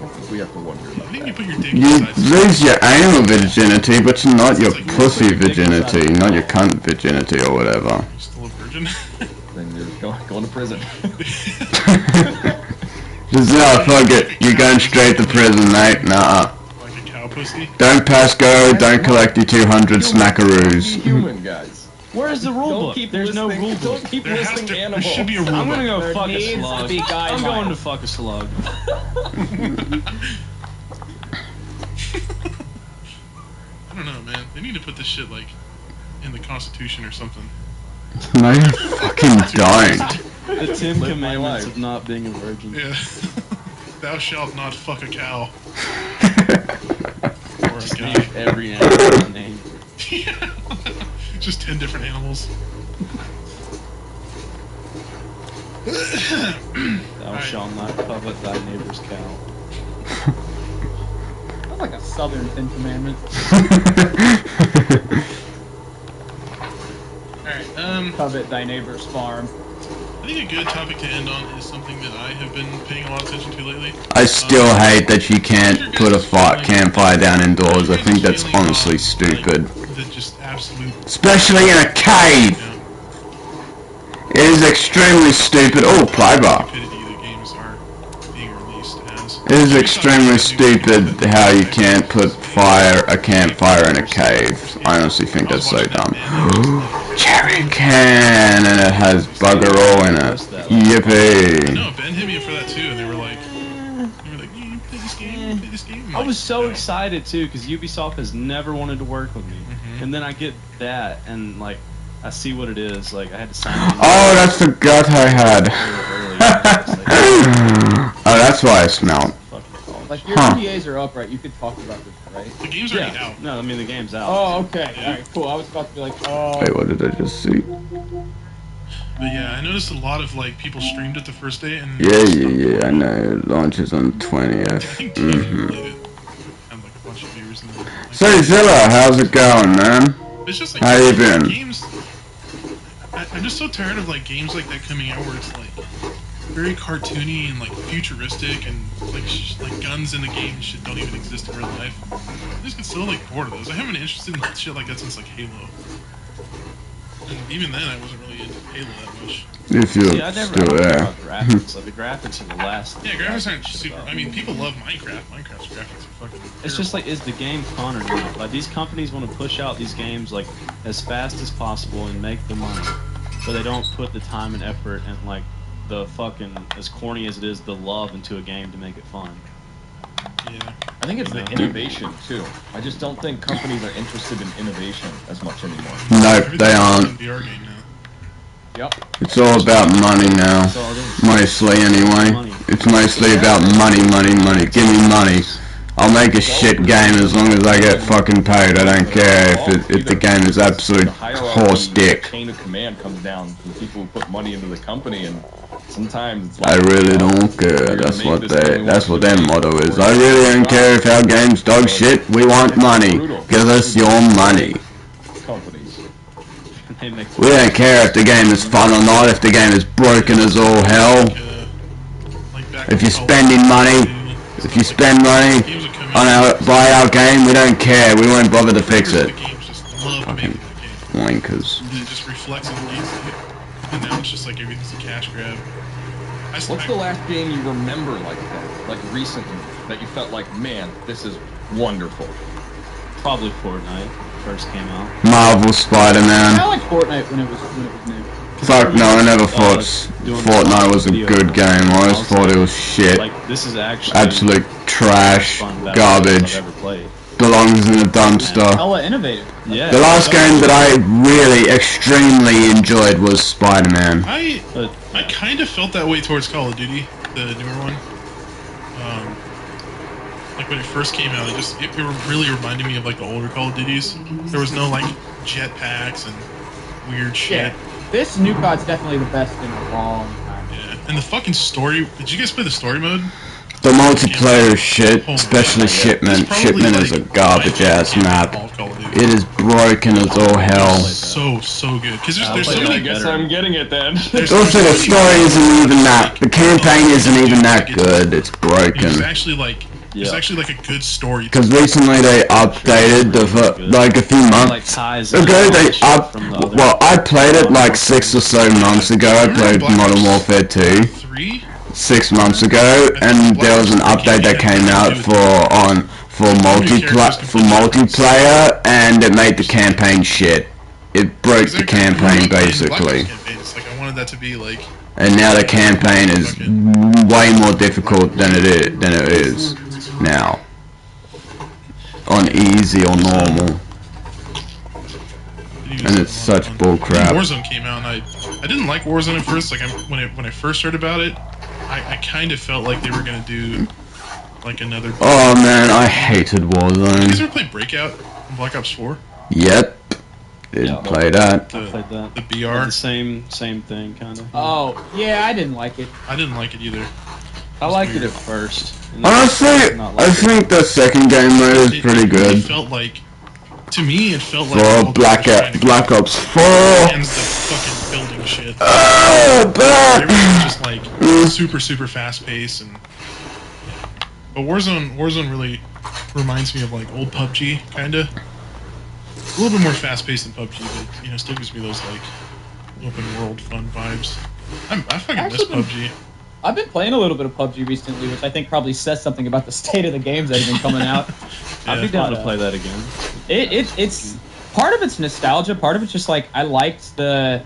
C: don't think we have to wonder
D: I
C: about
D: think you
C: that.
D: put your dick
F: You
D: inside.
F: lose your anal virginity, but not your pussy virginity, not your cunt virginity or whatever.
D: You're still a virgin.
C: Then you're going to prison.
F: Just no, fuck it. You're going straight to prison, mate. Nah.
D: Like a cow pussy.
F: Don't pass go, don't collect your 200
C: Be
F: smackaroos.
C: human, guys.
B: Where's the rule
C: Don't
B: book?
C: keep
B: There's no
C: listening-
B: rule book.
C: Don't keep
D: There has
C: listening
D: to.
C: to
D: There
C: animals.
D: should be a rule
B: I'm
D: book.
B: gonna go
A: There
B: fuck a
A: needs to
B: slug.
A: be
B: I'm
A: guidelines.
B: going to fuck a slug.
D: I don't know, man. They need to put this shit like in the Constitution or something.
F: No, you fucking don't.
B: The 10
C: Live my
B: commandments
C: life.
B: of not being a virgin.
D: Yeah. Thou shalt not fuck a cow. Or a guy.
B: Every animal name.
D: Just 10 different animals.
B: Thou shalt not covet thy neighbor's cow.
A: Sounds like a southern Ten Commandments.
D: Alright,
A: Covet thy neighbor's farm.
D: I think a good topic to end on is something that I have been paying a lot of attention to lately.
F: I still hate that you can't put a campfire down indoors. I think that's honestly stupid.
D: The just absolute,
F: Especially in a cave!
D: you know,
F: It is extremely stupid. Oh, ply bar.
D: stupidity that games are being released as.
F: It is extremely stupid how you can't put a campfire in a cave. I honestly think that's so dumb. Cherry can, and it has bugger all in it. Yippee!
D: No, Ben hit me up for that too, and they were like, you play this game, you play this game. I'm
B: I
D: like,
B: was so
D: "No."
B: excited too because Ubisoft has never wanted to work with me, and then I get that and like I see what it is. Like I had to sign.
F: Oh, that's the gut I had.
B: Early.
F: Oh, that's why I smelled.
A: Like your
F: Huh.
A: NDAs are up, right? You could talk about this, right?
D: The game's already out.
B: No, I mean the game's out.
A: Oh, okay. Alright, cool. I was about to be like, oh.
F: Wait, what did I just see?
D: But yeah, I noticed a lot of like people streamed it the first day, and
F: Yeah, I know. It launches on
D: I
F: 20th.
D: think Team played it. Had like a bunch of viewers in there. Like,
F: So, Zilla, how's it going, man?
D: it's just like
F: How you been?
D: games. I'm just so tired of like games like that coming out where it's like very cartoony and like futuristic and like like guns in the game and shit don't even exist in real life. I just get so like bored of those. I haven't been interested in shit like that since like Halo. And even then, I wasn't really into Halo that much.
F: If you're
B: See, I never
F: still
B: thought
F: there.
B: about graphics. Like the graphics are the last.
D: Yeah,
B: thing
D: graphics
B: I
D: aren't
B: give a shit
D: super.
B: about.
D: I mean, people love Minecraft. Minecraft's graphics are fucking.
B: It's just like, is the game fun or not? Like these companies want to push out these games like as fast as possible and make the money, but they don't put the time and effort and like the fucking, as corny as it is, the love into a game to make it fun.
D: Yeah.
C: I think it's the innovation too. I just don't think companies are interested in innovation as much anymore.
F: Nope,
D: Everything's
F: they
D: a
F: aren't.
D: fucking VR game now.
A: Yep.
F: It's all about money now.
B: So it is.
F: Mostly, anyway. It's mostly about money. Give me money. I'll make a shit game as long as I get fucking paid. I don't care if the game is absolute horse dick.
C: Chain of command comes down from people who put money into the company, and sometimes it's like,
F: I really don't care. That's what their motto is. I really don't care if our game's dog shit. We want money. Give us your money.
C: companies.
F: We don't care if the game is fun or not. If the game is broken as all hell. If you're spending money, if you spend money on buy our game, we don't care. We won't bother to fix it. Fucking wankers.
D: It just reflects on the gameplay. And now it's just like everything's a cash grab.
C: What's the last game you remember like that? Like recently, that you felt like, man, this is wonderful?
B: Probably Fortnite first came out.
F: Marvel Spider-Man.
A: I liked Fortnite when it was new.
F: Fuck no, I never thought Fortnite was a good game. I always thought it was shit.
B: Like, this is actually
F: Absolute trash,
B: fun
F: garbage,
B: I've ever played.
F: belongs in a dumpster.
A: Hella innovative.
B: Yeah.
F: The last game that I really extremely enjoyed was Spider-Man.
D: I kind of felt that way towards Call of Duty, the newer one. Like when it first came out, it really reminded me of like the older Call of Duties. There was no like jetpacks and weird shit.
A: Yeah. This new COD's definitely the best in a long time.
D: Yeah, and the fucking story. Did you guys play the story mode?
F: The multiplayer is shit,
D: Oh,
F: especially
D: man.
F: Shipment.
D: It's probably,
F: Shipment is a
D: like,
F: garbage ass
D: my favorite
F: map.
D: game of all Call of Duty.
F: It is broken as all hell.
D: So good. Because there's so
C: I
D: many.
C: guess I'm getting it then.
F: Also, the story isn't even that. The campaign isn't even that good. It's
D: It's
F: broken.
D: actually like there's actually like a good story.
F: Because recently they updated like a few
B: Like
F: months
B: ties
F: ago. They
B: from the other.
F: Well, I played it like 6 or so months ago. I played Modern Warfare 2
D: 3.
F: 6 months ago, and there was an update that came out for multiplayer, and it made the campaign shit. It broke the campaign basically,
D: It's like I wanted that to be like.
F: and now the campaign is way more difficult than it is now on easy or normal, and it's such bullcrap.
D: Warzone came out, and I didn't like Warzone at first. Like when I first heard about it, I kind of felt like they were gonna do like another.
F: Oh man, I hated
D: You guys
F: Warzone.
D: ever play Breakout in Black Ops 4?
F: Yep, didn't play that.
B: I played that.
D: The BR.
B: The same thing, kind of.
A: Oh, yeah, I didn't like it.
D: I didn't like it either.
B: I liked it at first. and
F: Honestly,
B: not
F: I
B: like
F: think the second game mode is pretty
D: It
F: good.
D: felt like, to me, it felt like
F: For Black Ops 4.
D: And the fucking building shit.
F: Oh,
D: Everything was
F: but
D: just like super fast paced and. But Warzone really reminds me of like old PUBG, kinda. A little bit more fast paced than PUBG, but still gives me those like open world fun vibes. I fucking miss
A: Actually,
D: PUBG.
A: I've been playing a little bit of PUBG recently, which I think probably says something about the state of the games that have been coming out.
B: I'd be down to play that again.
A: It's part of it's nostalgia, part of it's just like I liked the.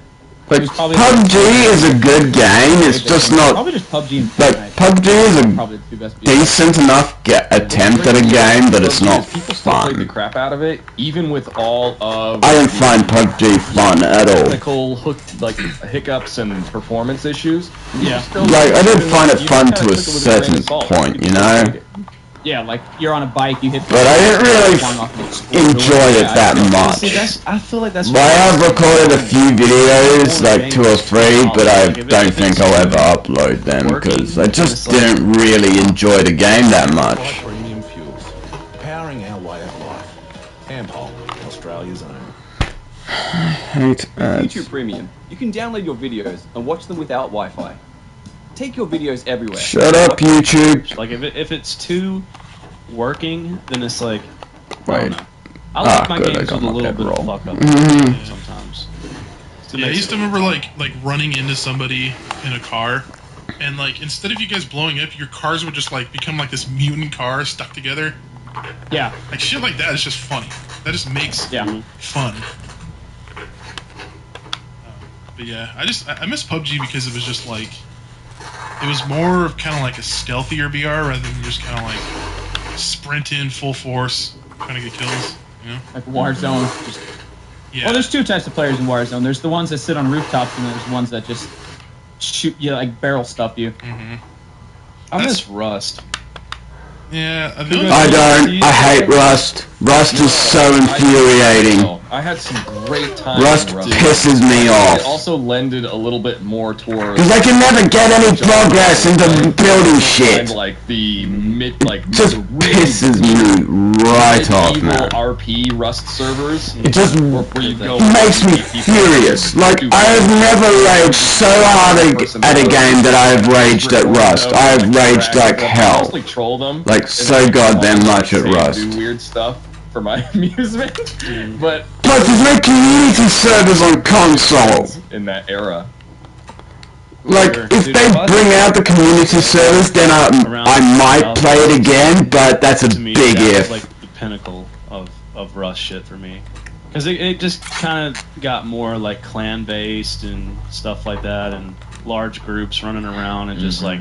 F: Like,
A: it was probably
F: PUBG is a good game, it's just not...
A: probably just PUBG and
F: Like,
A: Fortnite.
F: PUBG is a
A: Probably the two best.
F: decent enough attempt at a game, but it's not
C: People still play the
F: fun.
C: crap out of it, even with all of
F: I don't find PUBG fun at all.
C: technical hiccups and performance issues.
A: Yeah.
F: Like, I did find it fun to a certain point, you know?
A: Yeah, like you're on a bike, you hit.
F: But I didn't really
A: flying off and explode.
F: enjoy it that much.
B: See, I feel like that's.
F: But I have recorded a few videos, like 2 or 3, but I don't think I'll ever upload them, because I just didn't really enjoy the game that much.
H: Premium fuels, powering our way of life. Ampol, Australia's own.
F: Hate ads.
I: YouTube Premium, you can download your videos and watch them without Wi-Fi. Take your videos everywhere.
F: Shut up, YouTube.
B: Like if it's too working, then it's like. I
F: Wait.
B: don't know. I like my
F: good, I
B: games
F: got
B: with a
F: my
B: little
F: bed
B: bit
F: roll.
B: of fuck up
F: Mhm.
B: sometimes.
D: Yeah, I used to remember like running into somebody in a car, and like instead of you guys blowing up, your cars would just like become like this mutant car stuck together.
A: Yeah.
D: Like shit like that is just funny. That just makes
A: Yeah.
D: fun. But yeah, I miss PUBG because it was just like it was more of kind of like a stealthier BR rather than just kind of like sprint in full force trying to get kills. You know?
A: Like Warzone. Just,
D: Yeah.
A: well, there's two types of players in Warzone. There's the ones that sit on rooftops, and there's ones that just shoot you, like barrel stuff you.
D: Mm-hmm.
B: I miss Rust.
D: Yeah,
F: I don't. I hate Rust. Rust is so infuriating.
C: I had some great time.
F: Rust
C: in
F: pisses me
C: It
F: off.
C: also lended a little bit more towards.
F: Because I can never get any progress into building shit.
C: Like the
F: Just pisses me right off, man.
C: RP Rust servers.
F: It just
C: where you go
F: makes me furious. Like, I have never raged so hard at a game that I have raged at Rust. I have raged like hell.
C: Troll them.
F: Like, so goddamn much at Rust.
C: Do weird stuff for my amusement, but
F: plus there's no community servers on console
C: in that era.
F: Like, if they bring out the community servers, then I might play it again, but that's a big if.
B: Like the pinnacle of Rust shit for me, because it just kind of got more like clan based and stuff like that, and large groups running around and just like.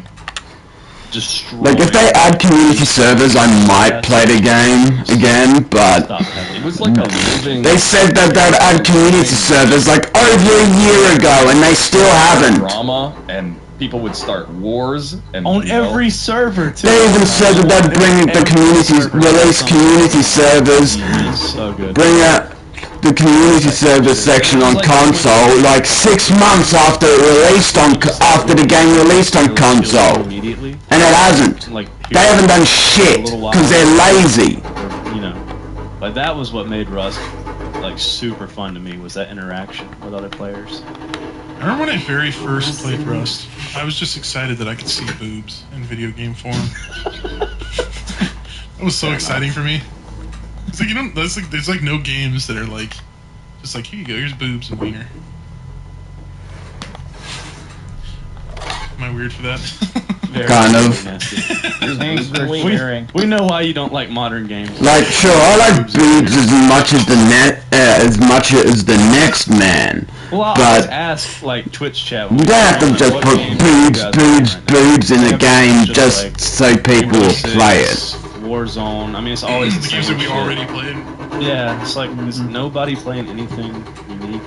F: Like, if they add community servers, I might play the game again, but
C: it was like a living
F: they said that they'd add community servers like over a year ago, and they still haven't.
C: Drama, and people would start wars, and
B: on every server too.
F: They even said that they'd bring the release community servers,
B: so good.
F: Bring out the community service section on console like 6 months after the game released on console, and it hasn't. They haven't done shit because they're lazy.
B: You know, like that was what made Rust like super fun to me, was that interaction with other players.
D: I remember when I very first played Rust, I was just excited that I could see boobs in video game form. That was so exciting for me. It's like, you know, there's like no games that are like, just like, here you go, here's boobs and wiener. Am I weird for that?
F: Kind of.
B: We know why you don't like modern games.
F: Like, sure, I like boobs as much as the next man.
B: Well, I always ask like Twitch chat.
F: You don't have to just put boobs in the game just so people will play it.
B: Warzone. I mean, it's always the
D: games that we
B: shit.
D: already played.
B: Yeah, it's like there's nobody playing anything unique.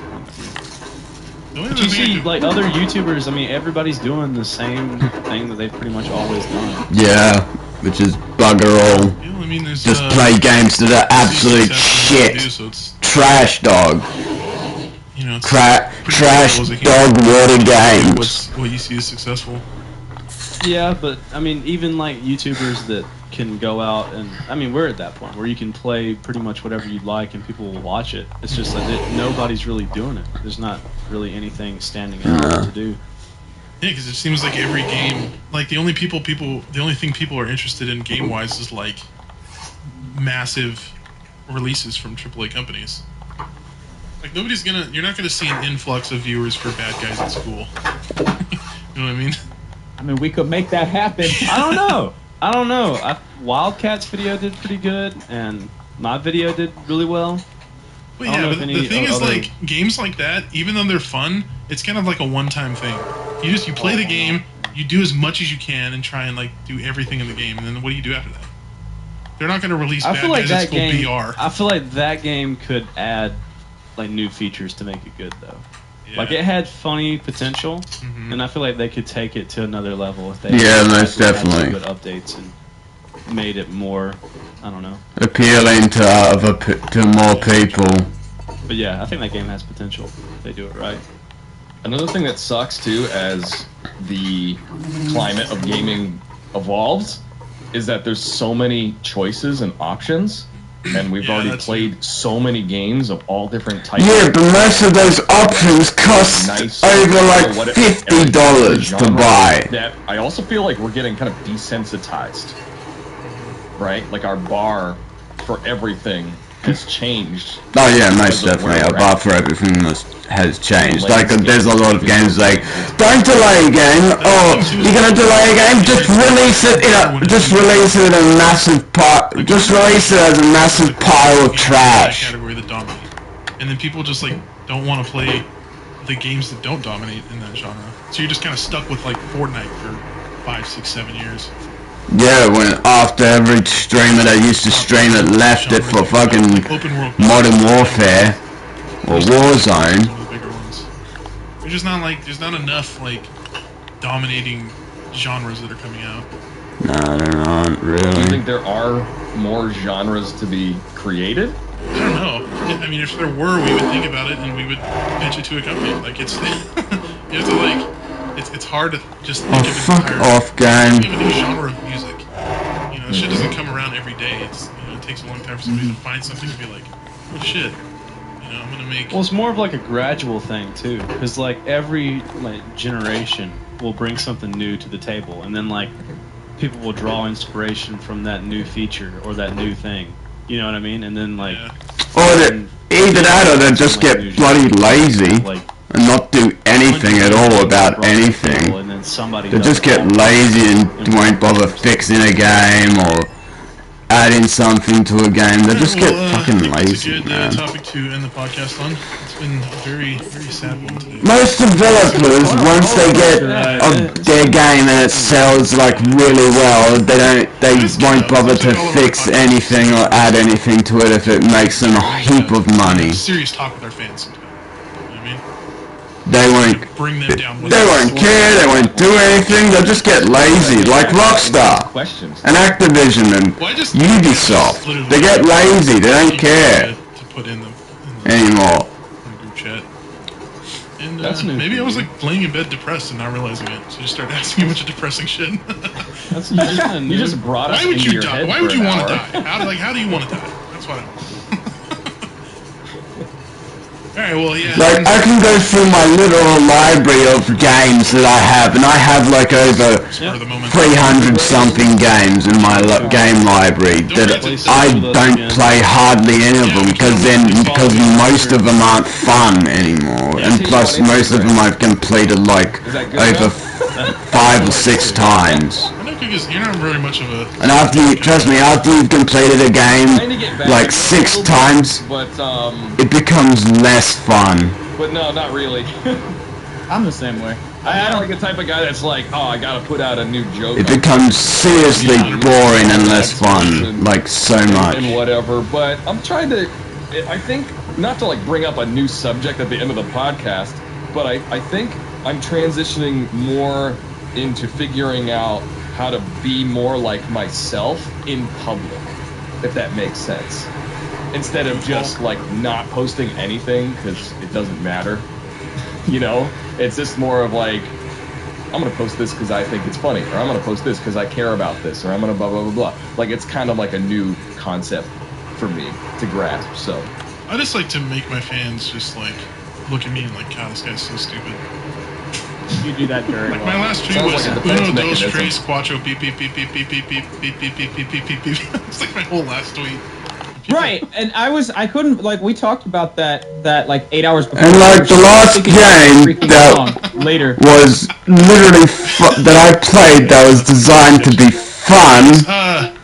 B: But you see, like other YouTubers, I mean, everybody's doing the same thing that they've pretty much always done.
F: Yeah, which is bugger all.
D: Yeah, I mean,
F: just play games that are absolute shit. Trash dog.
D: You know,
F: trash dog water games.
D: What you see is successful.
B: Yeah, but I mean, even like YouTubers that can go out and, I mean, we're at that point where you can play pretty much whatever you'd like and people will watch it. It's just that nobody's really doing it. There's not really anything standing out to do.
D: Yeah, because it seems like every game, like the only thing people are interested in game-wise is like massive releases from AAA companies. Like you're not gonna see an influx of viewers for Bad Guys at School. You know what I mean?
A: I mean, we could make that happen.
B: I don't know. Wildcat's video did pretty good, and my video did really well.
D: Well, yeah, but the thing is, like, games like that, even though they're fun, it's kind of like a one-time thing. You play the game, you do as much as you can, and try and like do everything in the game, and then what do you do after that? They're not going to release Bad Guys at School BR.
B: I feel like that game could add like new features to make it good, though. Yeah. Like, it had funny potential, and I feel like they could take it to another level if they
F: most definitely
B: good updates and made it more, I don't know,
F: appealing to more people.
B: But yeah, I think that game has potential if they do it right.
C: Another thing that sucks too, as the climate of gaming evolves, is that there's so many choices and options. And we've already played so many games of all different types.
F: Yeah, but most of those options cost over like $50 to buy.
C: That I also feel like we're getting kind of desensitized, right? Like our bar for everything has changed.
F: Oh yeah, most definitely. Our bar for everything has changed. Like, there's a lot of games like, don't delay a game. Oh, you're gonna delay a game? Just release it in a massive pile. Just release it as a massive pile of trash.
D: Category that dominate, and then people just like don't want to play the games that don't dominate in that genre. So you're just kind of stuck with like Fortnite for 5, 6, 7 years.
F: Yeah, when after every streamer that used to stream it left it for fucking Modern Warfare or Warzone.
D: There's just not like, there's not enough like dominating genres that are coming out.
F: No, there aren't really.
C: Do you think there are more genres to be created?
D: I don't know. I mean, if there were, we would think about it and we would pitch it to a company. Like it's, you have to like, it's hard to just think of
F: fuck off, game.
D: Think of a new genre of music. You know, shit doesn't come around every day. It's it takes a long time for somebody to find something to be like, oh shit. I'm gonna make.
B: Well, it's more of like a gradual thing too, because like every generation will bring something new to the table, and then like people will draw inspiration from that new feature or that new thing. You know what I mean? And then like,
F: either that or they'll just get bloody lazy and not do anything at all about anything.
B: And then somebody
F: they'll just get lazy and won't bother fixing a game or adding something to a game. They just get fucking lazy,
D: it's a good topic to end the podcast on. It's been a very, very sad one today.
F: Most developers, once they get their game and it sells like really well, they won't bother to fix anything or add anything to it if it makes them a heap of money.
D: Serious talk with our fans sometimes.
F: They won't
D: bring them down.
F: They won't care, they won't do anything, they'll just get lazy, like Rockstar, and Activision, and Ubisoft. They get lazy, they don't care anymore.
D: Group chat. And maybe I was like laying in bed depressed and not realizing it, so I just started asking a bunch of depressing shit.
C: You just brought us
D: Why would
C: into
D: you
C: your
D: die?
C: head
D: Why
C: for
D: would you
C: an
D: want to
C: hour.
D: die? How do you want to die? That's what I want. Alright, well, yeah.
F: Like, I can go through my literal library of games that I have, and I have like over 300 something games in my game library that I don't play hardly any of them because most of them aren't fun anymore, and plus most of them I've completed like over 5 or 6 times.
D: You're not very much of a...
F: And trust me, after you've completed a game like 6 times, it becomes less fun.
C: But no, not really.
A: I'm the same way.
C: I don't like the type of guy that's like, oh, I gotta put out a new joke.
F: It becomes seriously boring and less fun, like so much.
C: And whatever, but I'm trying to, I think, not to like bring up a new subject at the end of the podcast, but I think I'm transitioning more into figuring out how to be more like myself in public, if that makes sense. Instead of just like not posting anything because it doesn't matter. You know, it's just more of like, I'm gonna post this because I think it's funny, or I'm gonna post this because I care about this, or I'm gonna blah blah blah blah. Like it's kind of like a new concept for me to grasp. So
D: I just like to make my fans just like look at me and like, God, this guy's so stupid.
A: You do that very well.
D: My last tweet
C: Sounds
D: was
C: like a defense
D: uno, dos,
C: mechanism.
D: tres, cuatro, beep, beep, beep, beep, beep, beep, beep, beep, beep, beep, beep, beep, beep, beep. It's like my whole last tweet.
A: Right, and I couldn't, like, we talked about that like 8 hours before.
F: And like the last game that
A: later
F: was literally that I played that was designed to be fun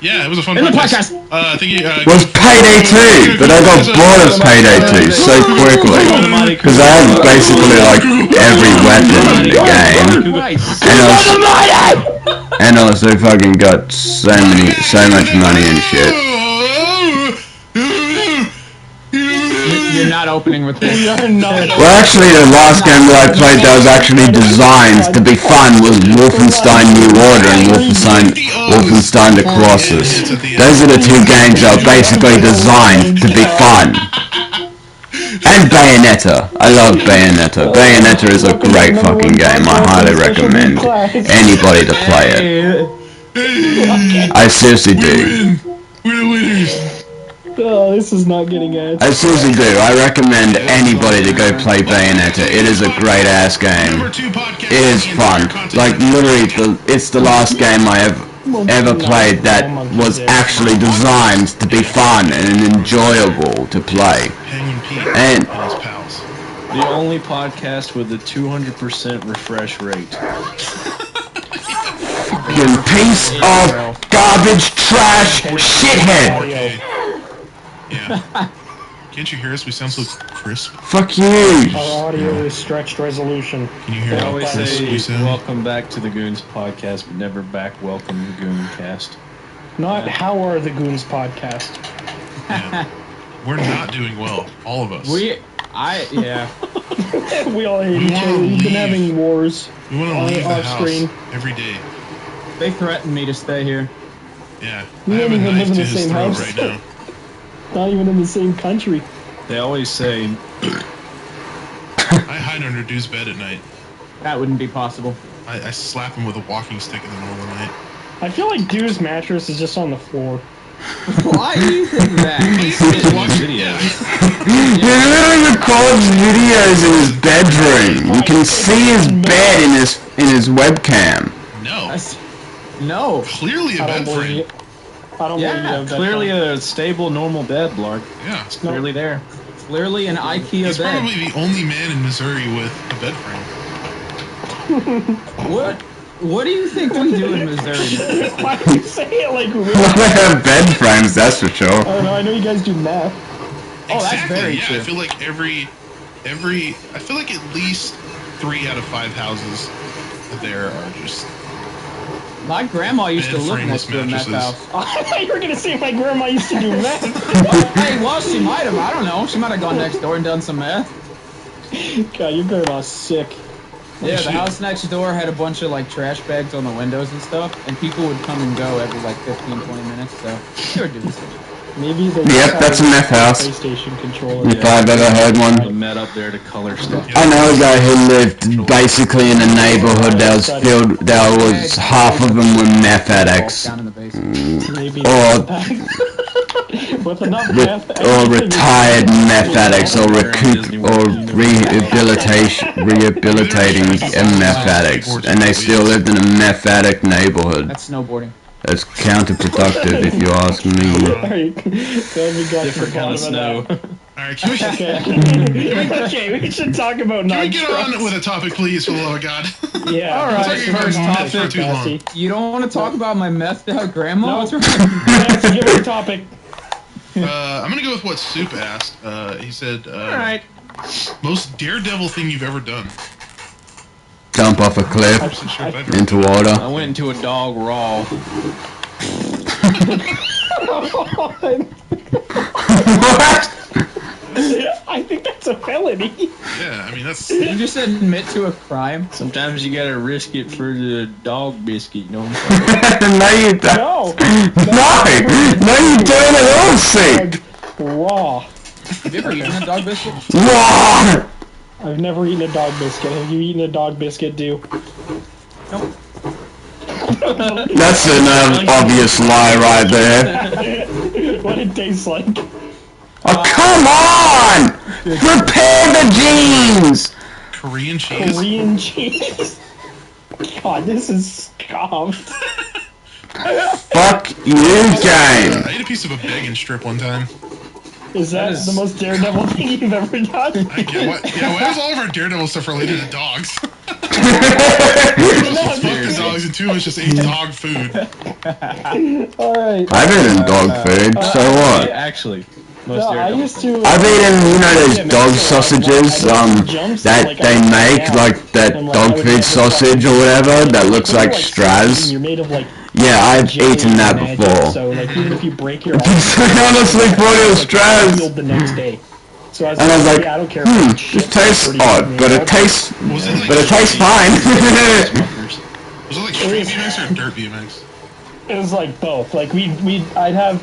D: Yeah, it was a fun
A: in the
D: podcast.
A: podcast.
F: was Payday 2, but I got bored of Payday 2 so quickly because I had basically like every weapon in the game, and also fucking got so much money and shit.
A: You're not opening with this.
F: Well, actually, the last game that I played that was actually designed to be fun was Wolfenstein New Order and Wolfenstein The Colossus. Those are the 2 games that are basically designed to be fun. And Bayonetta. I love Bayonetta. Bayonetta is a great fucking game. I highly recommend anybody to play it. I seriously do.
D: We're the winners.
J: Oh, this is not getting ads.
F: I seriously do. I recommend anybody to go play Bayonetta. It is a great ass game. It is fun. Like literally, it's the last game I ever played that was actually designed to be fun and enjoyable to play. And
B: the only podcast with a 200% refresh rate.
F: Fucking piece of garbage, trash, shithead.
D: Yeah. Can't you hear us? We sound so crisp.
F: Fuck you.
J: Our audio is stretched resolution.
D: Can you hear
B: I
D: how
B: always
D: crisp we
B: say,
D: sound?
B: welcome back to the Goons podcast, but never back welcome the Gooncast.
J: Not how are the Goons podcast.
D: Yeah. We're not doing well, all of us.
A: Yeah.
J: We all hate
D: We
J: each
D: wanna
J: other. We've been
D: leave.
J: having wars.
D: We want to
J: on
D: leave the
J: our
D: house
J: screen.
D: every day.
A: They threatened me to stay here.
D: Yeah.
J: We
D: I have
J: don't
D: a
J: even
D: knife
J: live in
D: to
J: the
D: his
J: same
D: throat
J: house.
D: right now.
J: Not even in the same country.
B: They always say,
D: I hide under Dude's bed at night.
A: That wouldn't be possible.
D: I slap him with a walking stick in the middle of the night.
J: I feel like Dude's mattress is just on the floor.
A: Why do you think that?
B: just watch videos.
F: He literally records videos in his bedroom. You can see his bed in his webcam.
D: No.
A: No.
D: Clearly a
J: I
D: bed
J: don't believe
D: frame.
J: it. I don't believe you
B: Yeah,
J: have that
B: clearly
J: phone.
B: a stable, normal bed, Blark.
D: Yeah.
B: It's clearly there.
A: Clearly an IKEA
D: He's
A: bed.
D: probably the only man in Missouri with a bed frame.
A: What do you think we do in Missouri?
J: Why do you say it like really?
F: They have bed frames, that's for sure.
J: I don't know. I know you guys do math.
A: Oh, that's
D: Exactly,
A: very
D: yeah,
A: true.
D: I feel like I feel like at least 3 out of 5 houses there are just
A: My grandma used to
D: bed
A: live
D: frameless
A: next to a meth
D: mattresses.
A: house.
J: I thought you were gonna say my grandma used to do math.
A: Hey, well, she might have. I don't know. She might have gone next door and done some meth.
J: God, your grandma's sick.
A: Yeah, the house next door had a bunch of like trash bags on the windows and stuff, and people would come and go every like 15, 20 minutes. So they were doing some.
J: Maybe they
F: Yep, that's a meth house.
J: PlayStation controller.
F: If I've ever heard
B: I
F: one.
B: met up there to color stuff.
F: I know a guy who lived basically in a neighborhood that was filled, that was half of them were meth addicts.
A: Down in the basement.
J: Maybe
F: Or
J: with enough math.
F: or retired meth addicts or rehabilitating meth addicts, and they still lived in a meth addict neighborhood.
A: That's snowboarding.
F: That's counterproductive, if you ask me.
J: Alright, glad we got to
B: Different
J: the
B: kind of
J: bottom
B: snow.
J: of that.
D: Alright, can we
J: Okay, we should talk about
D: can we get
J: non-trucks.
D: on with a topic, please, for the love of God?
J: Yeah.
A: All right,
D: Talking about
A: first
D: non-trucks
A: topic.
D: for too long.
J: Cassie.
A: You don't want to talk about my methed out grandma?
J: No.
A: What's wrong?
J: Let's give it a topic.
D: I'm gonna go with what Soup asked. He said,
A: Alright.
D: most daredevil thing you've ever done.
F: Jump off a cliff
D: Sure, bedroom.
F: into water.
B: I went into a dog raw.
F: What?
J: I think that's a felony.
D: Yeah, I mean, that's...
A: You just admit to a crime?
B: Sometimes you gotta risk it for the dog biscuit, you know what I'm saying?
F: No, you don't.
J: No.
F: No, you doing it all, sick.
J: Raw.
A: Have you ever eaten a dog biscuit?
F: Raw.
J: I've never eaten a dog biscuit. Have you eaten a dog biscuit, Do?
A: Nope.
F: That's an obvious lie right there.
J: What it tastes like.
F: Oh, come on! Prepare the jeans!
D: Korean cheese?
J: Korean cheese. God, this is scum.
F: Fuck you, game.
D: I ate a piece of a bacon strip one time.
J: Is that the most daredevil thing you've ever done?
D: Why is all of our daredevil stuff related to dogs? Fuck the dogs, and 2 of us just ate dog food.
J: Alright.
F: I've eaten dog food, so what?
B: Actually,
J: No, I used to.
F: I've eaten, you know, those dog sausages, that they make, like that dog food sausage or whatever, that looks like straws.
J: You're made of like.
F: Yeah, I've eaten that before.
J: So like even if you break your
F: I honestly thought it was straws.
J: the next day. So I was,
F: And I was like,
J: yeah, I don't care.
F: this tastes odd, but it tastes fine.
D: Was it like street BMX or dirt BMX?
J: It was like both. Like I had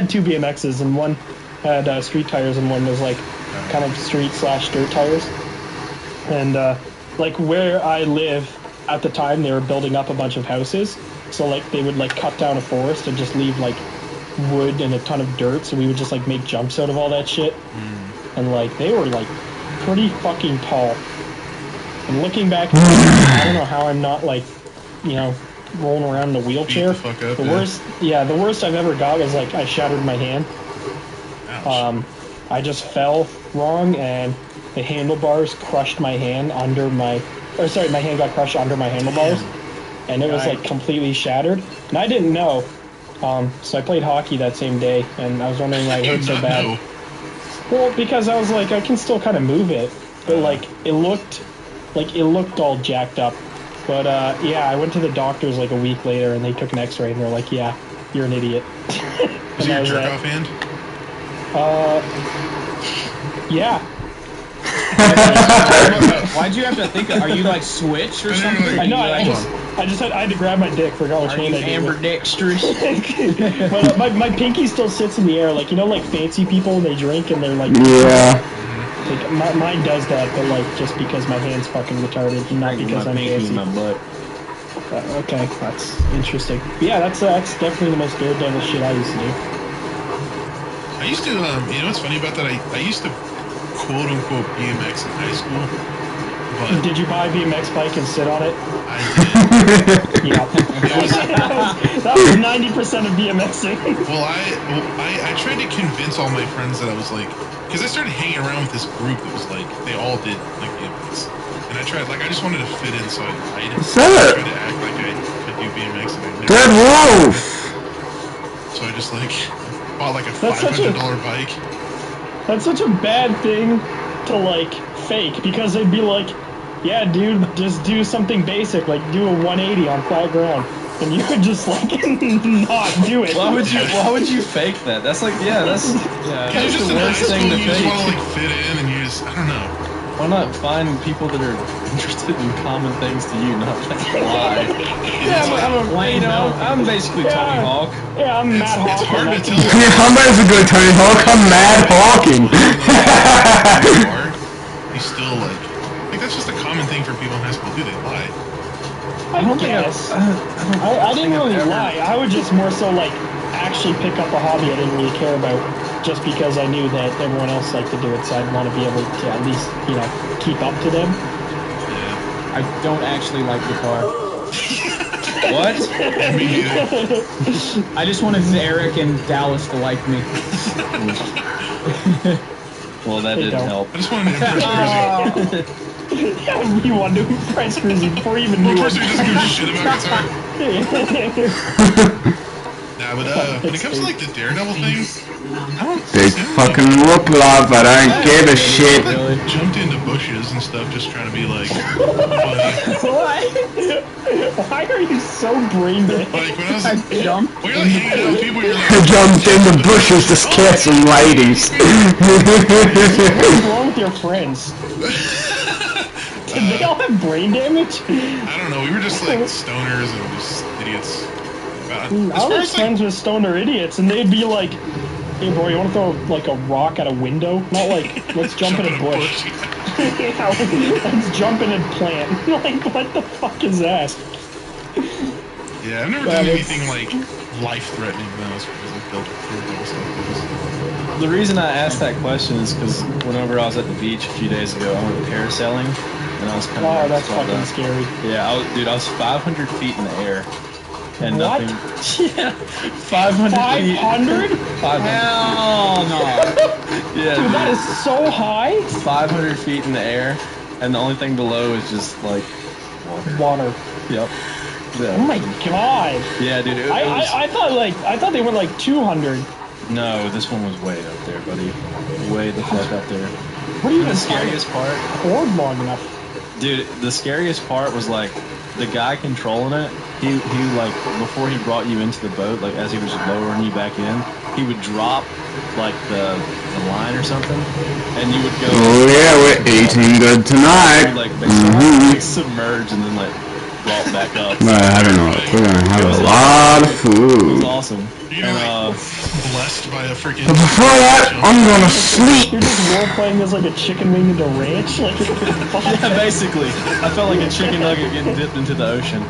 J: 2 BMXs and one had street tires and one was like kind of street/dirt tires. And like where I live at the time, they were building up a bunch of houses. So like they would like cut down a forest and just leave like wood and a ton of dirt. So we would just like make jumps out of all that shit. And like they were like pretty fucking tall. And looking back, I don't know how I'm not like, you know, rolling around in a wheelchair.
D: Beat the fuck up,
J: The worst I've ever got was like I shattered my hand.
D: Ouch.
J: I just fell wrong and the handlebars crushed my hand under my, or sorry, my hand got crushed under my handlebars, and it was like completely shattered. And I didn't know, so I played hockey that same day, and I was wondering why it hurt so bad.
D: No.
J: Well, because I was like, I can still kind of move it, but like it looked all jacked up. But yeah, I went to the doctors like a week later, and they took an X-ray, and they're like, yeah, you're an idiot.
D: Was it your jerk-off hand?
J: Yeah.
A: Why'd you have to think? Are you like Switch or something?
J: I know. I had to grab my dick. Forgot which
A: Are
J: hand
A: you
J: I did.
A: ambidextrous?
J: But my pinky still sits in the air, like, you know, like fancy people when they drink and they're like,
F: Yeah.
J: like mine does that, but like just because my hand's fucking retarded, not because I'm fancy.
B: my butt.
J: Okay, that's interesting. But yeah, that's definitely the most daredevil shit I used to do.
D: I used to, you know what's funny about that? I used to quote unquote BMX in high school, but
J: Did you buy a BMX bike and sit on it?
D: I did.
J: Yeah. that was 90% of BMXing.
D: Well, I tried to convince all my friends that I was like, because I started hanging around with this group that was like, they all did like BMX. And I tried, like, I just wanted to fit in, so I tried to act like I could do BMX and I never.
F: Dead Wolf!
D: So I just like bought like a
J: That's such
D: $500
J: a-
D: bike.
J: That's such a bad thing to like fake, because they'd be like, yeah, dude, just do something basic, like do a 180 on flat ground. And you would just like not do it.
C: Why would you fake that? That's like, that's
D: Because you're just
C: the
D: in high
C: worst
D: school
C: thing to
D: and you just
C: fake.
D: want to like fit in and you just, I don't know.
C: Why not find people that are interested in common things to you, not like lie? I'm basically Tony Hawk.
J: Yeah, I'm Matt Hawk.
D: It's hard to tell.
F: Yeah, I'm basically Tony Hawk. I'm mad hawking.
D: He's still like that's just a common thing for people in high school. Do they lie?
J: I guess. I didn't really lie. I would just more so like actually pick up a hobby I didn't really care about, just because I knew that everyone else liked to do it, so I'd want to be able to at least, you know, keep up to them.
A: I don't actually like guitar.
C: What?
D: Me neither.
A: I just wanted Eric and Dallas to like me.
C: Well, that
J: They
C: didn't
J: don't.
C: help.
D: I just wanted to impress Cruzy.
J: Yeah, you wanted to impress Cruzy before you even
D: Well,
J: knew
D: first we just give a shit about guitar.
J: it.
D: Nah, but when it comes to like the Daredevil thing, I don't.
F: Big
D: I
F: fucking whoop love, I don't give a shit.
D: like, jumped into bushes and stuff, just trying to be like funny.
J: Why are you so brain dead?
D: Like when I was
A: I
D: like,
A: jumped.
D: when you're like hanging out with people, you're
F: I
D: like,
F: jumped in the bushes to scare some ladies.
J: What's wrong with your friends? Did they all have brain damage?
D: I don't know. We were just like stoners and just idiots.
J: I was friends with stoner idiots, and they'd be like, "Hey, bro, you want to throw like a rock at a window? Not like let's jump in a bush. Yeah, let's jump in a plant. Like, what the fuck is that?"
D: Yeah, I've never
J: That
D: done
J: is-
D: anything like life-threatening though, as far as like building stuff.
C: The reason I asked that question is because whenever I was at the beach a few days ago, I went parasailing, and I was kind of
J: Oh, that's fucking scary.
C: Yeah, I was 500 feet in the air, and
J: What?
C: nothing. Yeah, 500 feet.
J: 500?
C: 500.
A: Hell no.
C: Yeah,
J: Dude, that is so high.
C: 500 feet in the air, and the only thing below is just like
J: Water.
C: Yep.
J: Oh
C: Yeah.
J: my god.
C: Yeah, dude. It was,
J: I thought they went like 200.
C: no, this one was way up there, buddy. Way the fuck up there.
J: What are you
C: The
J: even
C: scariest part,
J: cord long enough?
C: dude. The scariest part was like the guy controlling it. He like before he brought you into the boat, like as he was lowering you back in, he would drop like the line or something, and you would go.
F: Oh yeah, we're eating good tonight.
C: Like basically like, submerge and then like brought back up.
F: We're gonna have a lot of
C: It was
F: food.
C: awesome.
D: You're
C: And
D: like blessed by a freaking.
F: But before that, I'm gonna sleep.
J: You're just role playing as like a chicken wing into ranch. Like,
C: yeah, basically, I felt like a chicken nugget getting dipped into the ocean.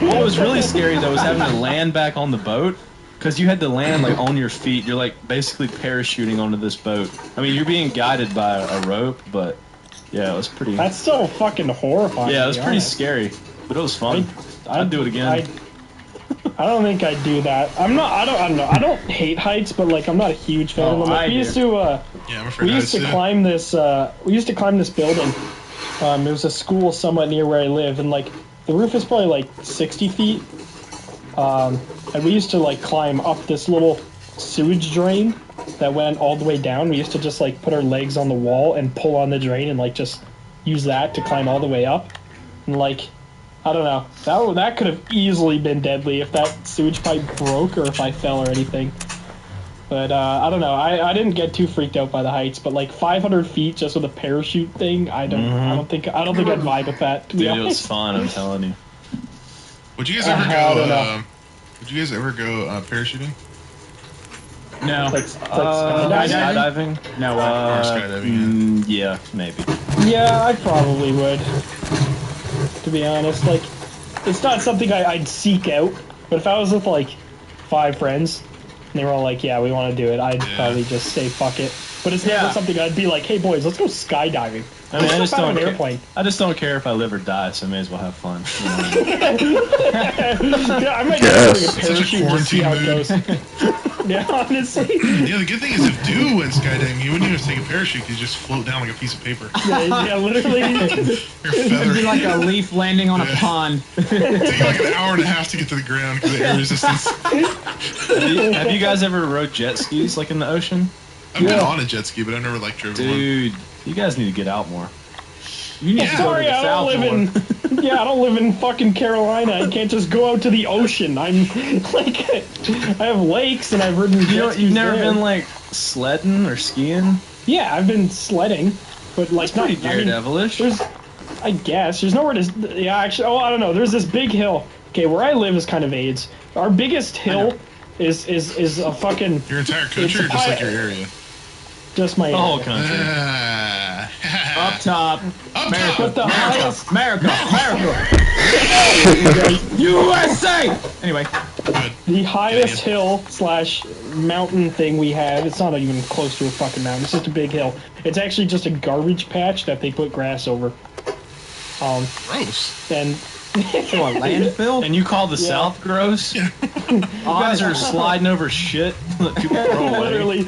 C: What was really scary though was having to land back on the boat, because you had to land like on your feet. You're like basically parachuting onto this boat. I mean, you're being guided by a rope, but yeah, it was pretty.
J: that's so fucking horrifying.
C: Yeah, it
J: to
C: was
J: be
C: pretty
J: honest.
C: scary, but it was fun. I'd do it again.
J: I don't think I'd do that. I don't know. I don't hate heights, but like I'm not a huge fan of them. Like,
A: I
J: we
A: do.
J: used to
D: Yeah, I'm afraid
J: we used to climb this building. It was a school somewhat near where I live, and like the roof is probably like 60 feet. And we used to like climb up this little sewage drain that went all the way down. We used to just like put our legs on the wall and pull on the drain and like just use that to climb all the way up. And like, I don't know, that could have easily been deadly if that sewage pipe broke or if I fell or anything. But I don't know. I didn't get too freaked out by the heights, but like 500 feet just with a parachute thing, I don't think I'd vibe with that. To be
C: Dude, it was
J: honest.
C: fun. I'm telling you.
D: Would you guys ever
J: I don't
D: go?
J: know.
D: Would you guys ever go parachuting?
A: No.
J: Like
I: skydiving?
A: No.
D: Or skydiving?
I: Yeah, maybe.
J: Yeah, I probably would. To be honest, like, it's not something I'd seek out. But if I was with like 5 friends, and they were all like, "Yeah, we want to do it," I'd probably just say "fuck it." But it's never something I'd be like, "Hey boys, let's go skydiving."
I: I mean, I just don't.
J: an airplane.
I: I just don't care if I live or die, so I may as well have fun. You know?
J: Yeah, I might
F: Yes.
J: just bring a parachute and just see how it goes. Yeah, honestly.
D: Yeah, the good thing is if Dew went skydiving, you wouldn't even have to take a parachute. You just float down like a piece of paper.
J: Yeah, literally.
A: It'd be like a leaf landing on a pond.
D: It'd take you like an hour and a half to get to the ground because of air resistance.
I: Have you guys ever rode jet skis like in the ocean?
D: I've been on a jet ski, but I've never like driven one.
I: Dude, you guys need to get out more.
A: You need to go to the
J: I
A: south
J: don't
A: more.
J: live in. Yeah, I don't live in fucking Carolina. I can't just go out to the ocean. I'm like, I have lakes and I've ridden.
I: You've never been like sledding or skiing?
J: Yeah, I've been sledding, but like
I: That's pretty
J: not. I mean,
I: daredevilish.
J: I guess there's nowhere to. Yeah, actually, I don't know. There's this big hill. Okay, where I live is kind of AIDS. Our biggest hill is a fucking.
D: Your entire country or just like your area?
J: Just my
I: The whole
J: area.
I: country.
A: Up top. America.
J: What the highest?
A: America. USA! Anyway.
J: The highest hill / mountain thing we have, it's not even close to a fucking mountain, it's just a big hill. It's actually just a garbage patch that they put grass over.
D: Gross.
J: And
A: So a landfill?
I: And you call the South gross?
D: Yeah.
I: You guys are sliding over shit that people throw away.
J: literally,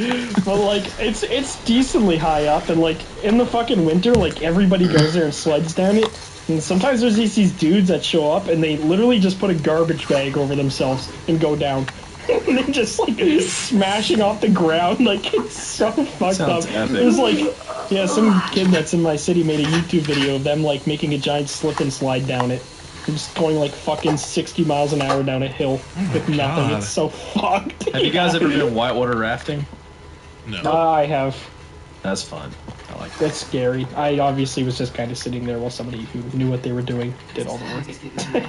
J: but like, it's decently high up, and like, in the fucking winter, like, everybody goes there and sleds down it. And sometimes there's these dudes that show up, and they literally just put a garbage bag over themselves and go down. And they're just like smashing off the ground, like it's so fucked
I: Sounds
J: up.
I: epic.
J: It was like, yeah, some kid that's in my city made a YouTube video of them like making a giant slip and slide down it. I'm just going like fucking 60 miles an hour down a hill with nothing.
D: God.
J: It's so fucked.
I: Have you guys ever been whitewater rafting?
D: No.
J: I have.
I: That's fun. I like that.
J: That's scary. I obviously was just kind of sitting there while somebody who knew what they were doing did all the work.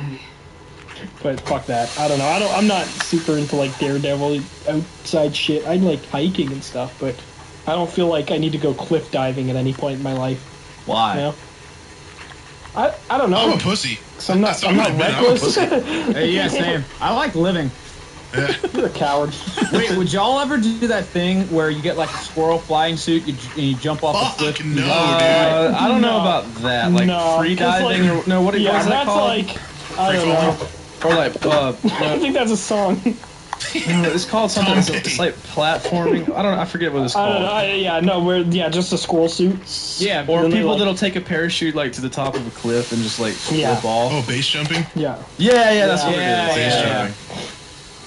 J: But fuck that. I don't know. I'm not super into like daredevil outside shit. I like hiking and stuff, but I don't feel like I need to go cliff diving at any point in my life.
I: Why?
J: You know? I don't know.
D: I'm a pussy.
J: So I'm not
D: That's all I've been. I'm a
J: reckless.
D: pussy.
A: Hey, yeah, same. I like living.
J: You're a coward.
A: Wait, would y'all ever do that thing where you get like a squirrel flying suit and you jump off a cliff?
D: Fuck no, dude.
I: I don't know about that. Like
J: No,
I: free
J: 'cause,
I: diving
J: like,
I: or no? What is
J: Yeah,
I: that
J: that's
I: called?
J: like I don't know.
I: Or like
J: I think that's a song.
I: it's called something. It's like platforming. I forget what it's
J: I don't
I: called.
J: know. Just a squirrel suit.
A: Yeah,
I: Or
J: Then they,
I: people
J: like-
I: that'll take a parachute like to the top of a cliff and just like flip
J: Yeah.
I: off.
D: Oh, base jumping?
J: Yeah.
I: Yeah, that's what
A: Yeah,
I: it is.
D: Base
A: yeah.
D: jumping.